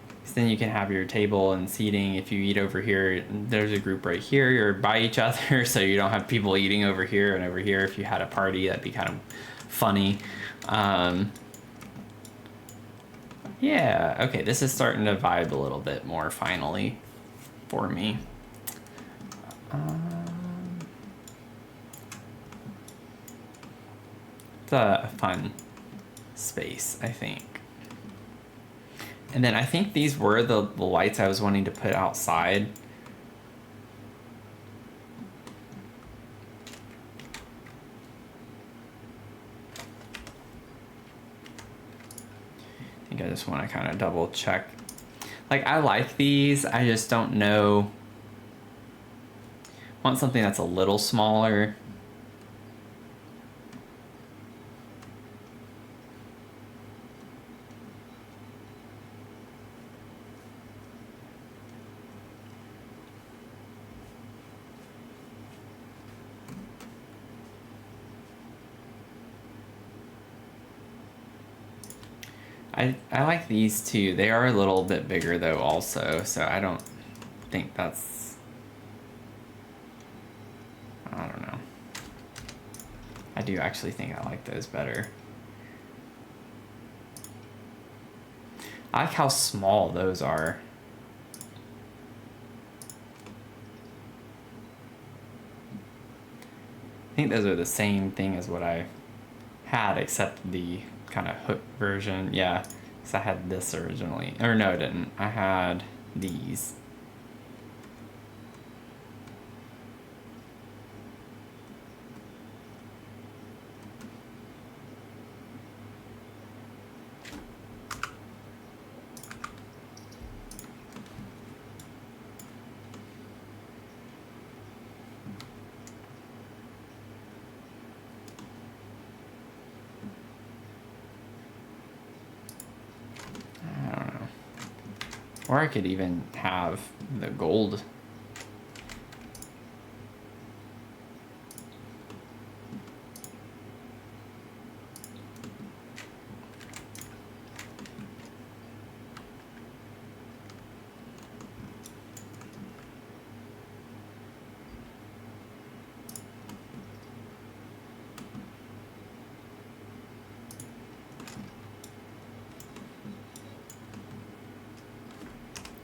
Because then you can have your table and seating. If you eat over here, there's a group right here. You're by each other, so you don't have people eating over here and over here. If you had a party, that'd be kind of funny. Yeah, okay, this is starting to vibe a little bit more finally for me. It's a fun space, I think. And then I think these were the lights I was wanting to put outside. I think I just want to kind of double check. Like, I like these, I just don't know. I want something that's a little smaller. I like these too. They are a little bit bigger though also, so I don't think that's... I don't know. I do actually think I like those better. I like how small those are. I think those are the same thing as what I had, except the kind of hook version. Yeah, because I had this originally. Or no, I didn't. I had these. Or I could even have the gold.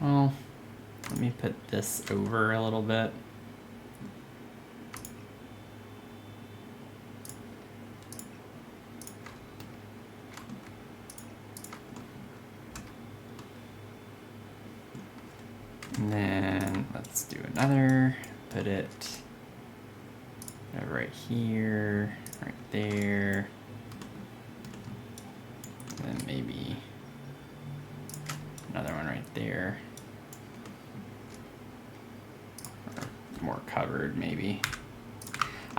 Well, let me put this over a little bit. And then let's do another, put it right here, right there. And then maybe another one right there. Or more covered maybe.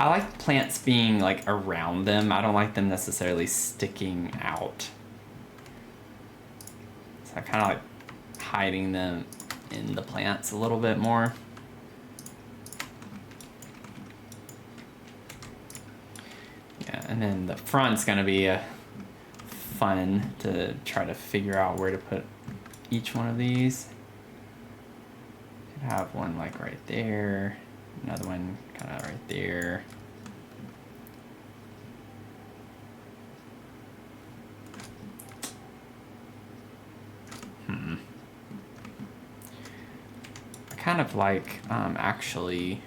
I like plants being like around them. I don't like them necessarily sticking out. So I kind of like hiding them in the plants a little bit more. Yeah, and then the front's gonna be fun to try to figure out where to put each one of these. Could have one like right there, another one kind of right there. I kind of like actually.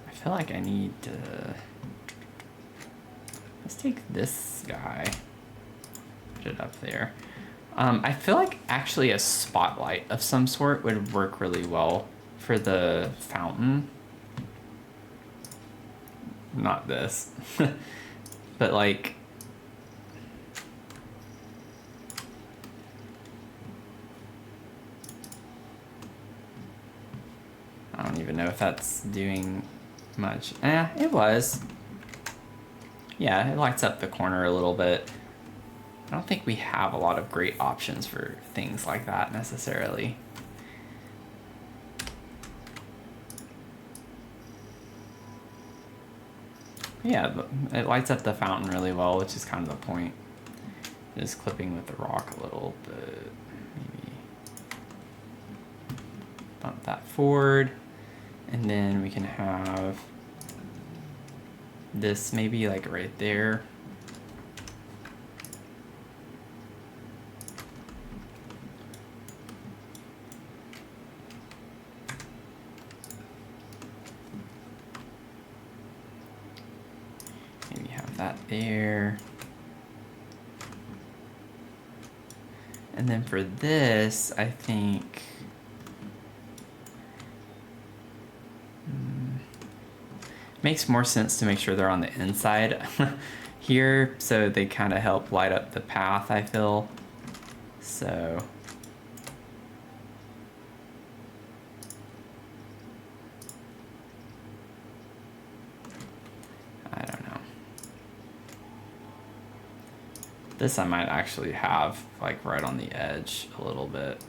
I feel like I need to. Let's take this guy. Put it up there. I feel like actually a spotlight of some sort would work really well for the fountain. Not this. But like... I don't even know if that's doing much. It was. Yeah, it lights up the corner a little bit. I don't think we have a lot of great options for things like that necessarily. Yeah, it lights up the fountain really well, which is kind of the point. Just clipping with the rock a little bit. Maybe bump that forward. And then we can have this maybe like right there. Maybe have that there. And then for this, I think makes more sense to make sure they're on the inside here, so they kind of help light up the path, I feel. So I don't know. This I might actually have like right on the edge a little bit.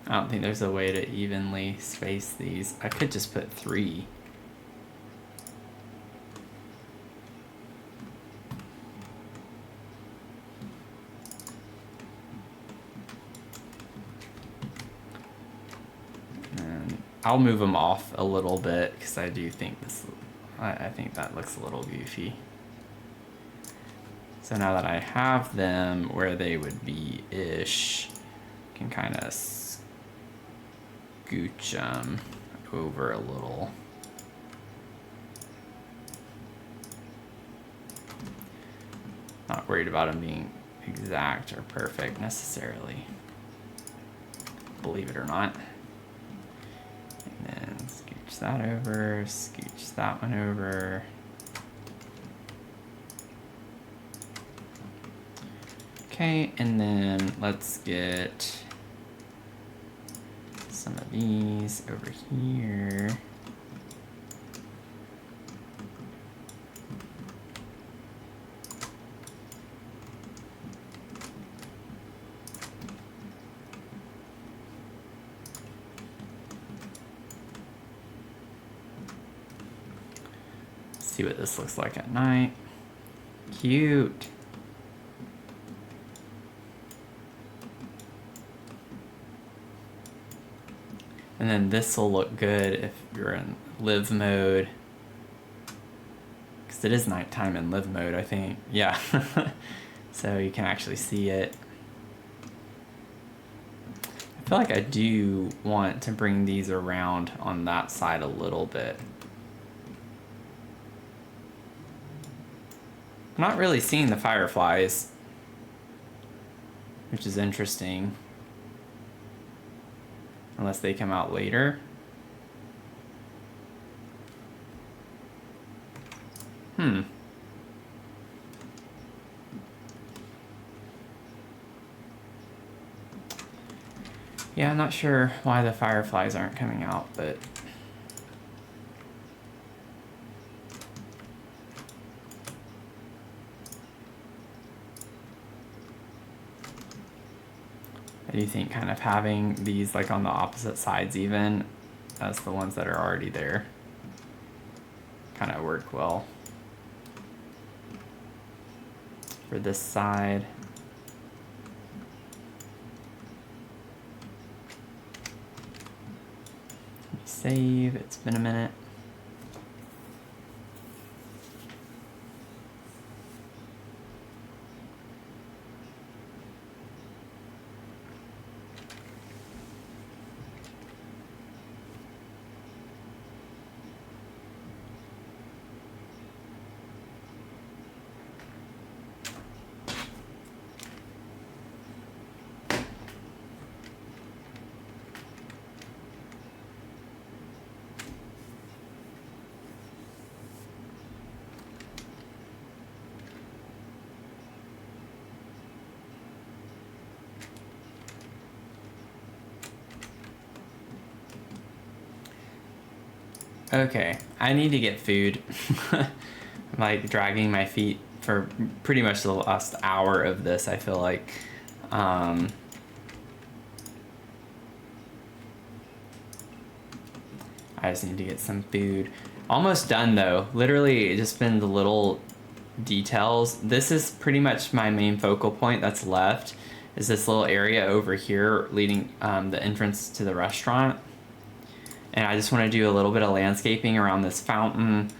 I don't think there's a way to evenly space these. I could just put 3. And I'll move them off a little bit because I do think I think that looks a little goofy. So now that I have them where they would be-ish, I can kind of scooch them over a little. Not worried about them being exact or perfect necessarily, believe it or not. And then scooch that over, scooch that one over. Okay, and then let's get some of these over here. See what this looks like at night. Cute. And then this will look good if you're in live mode. Because it is nighttime in live mode, I think. Yeah. So you can actually see it. I feel like I do want to bring these around on that side a little bit. I'm not really seeing the fireflies, which is interesting. Unless they come out later. Yeah, I'm not sure why the fireflies aren't coming out, but I do think kind of having these like on the opposite sides even as the ones that are already there kind of work well for this side. Save, it's been a minute. Okay, I need to get food. I'm like dragging my feet for pretty much the last hour of this, I feel like. I just need to get some food. Almost done though. Literally just been the little details. This is pretty much my main focal point that's left, is this little area over here leading the entrance to the restaurant. And I just want to do a little bit of landscaping around this fountain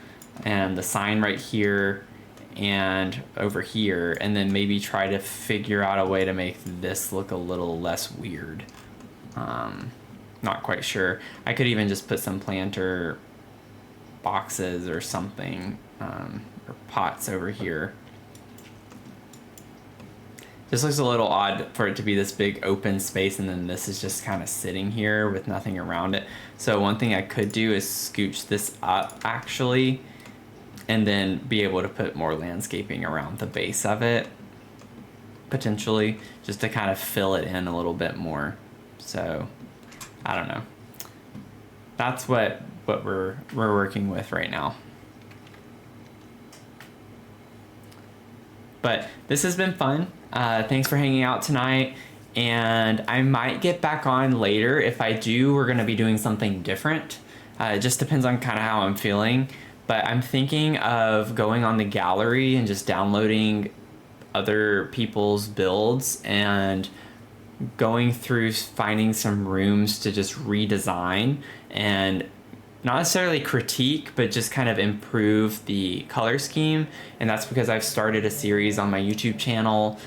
and the sign right here and over here, and then maybe try to figure out a way to make this look a little less weird. Not quite sure. I could even just put some planter boxes or something, or pots over here. This looks a little odd for it to be this big open space and then this is just kind of sitting here with nothing around it. So one thing I could do is scooch this up actually and then be able to put more landscaping around the base of it, potentially, just to kind of fill it in a little bit more. So I don't know. That's what we're working with right now. But this has been fun. Thanks for hanging out tonight. And I might get back on later. If I do, we're going to be doing something different. It just depends on kind of how I'm feeling. But I'm thinking of going on the gallery and just downloading other people's builds and going through finding some rooms to just redesign and not necessarily critique, but just kind of improve the color scheme. And that's because I've started a series on my YouTube channel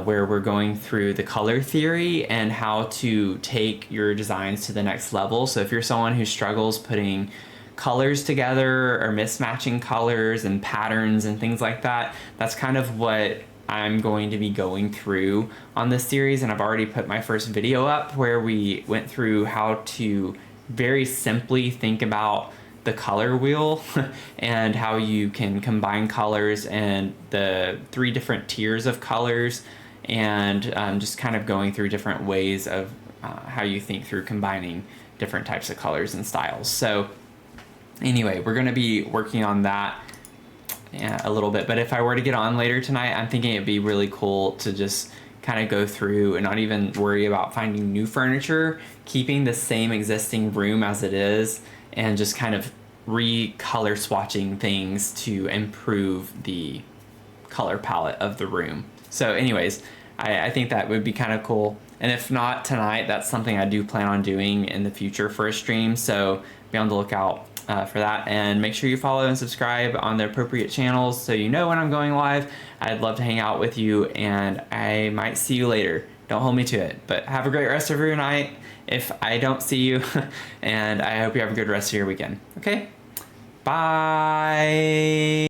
where we're going through the color theory and how to take your designs to the next level. So if you're someone who struggles putting colors together or mismatching colors and patterns and things like that, that's kind of what I'm going to be going through on this series. And I've already put my first video up where we went through how to very simply think about the color wheel and how you can combine colors and the 3 different tiers of colors, and just kind of going through different ways of how you think through combining different types of colors and styles. So anyway, we're going to be working on that a little bit, but if I were to get on later tonight, I'm thinking it'd be really cool to just kind of go through and not even worry about finding new furniture, keeping the same existing room as it is, and just kind of recolor swatching things to improve the color palette of the room. So anyways, I think that would be kind of cool. And if not tonight, that's something I do plan on doing in the future for a stream. So be on the lookout for that, and make sure you follow and subscribe on the appropriate channels so you know when I'm going live. I'd love to hang out with you, and I might see you later. Don't hold me to it, but have a great rest of your night if I don't see you, and I hope you have a good rest of your weekend. Okay? Bye!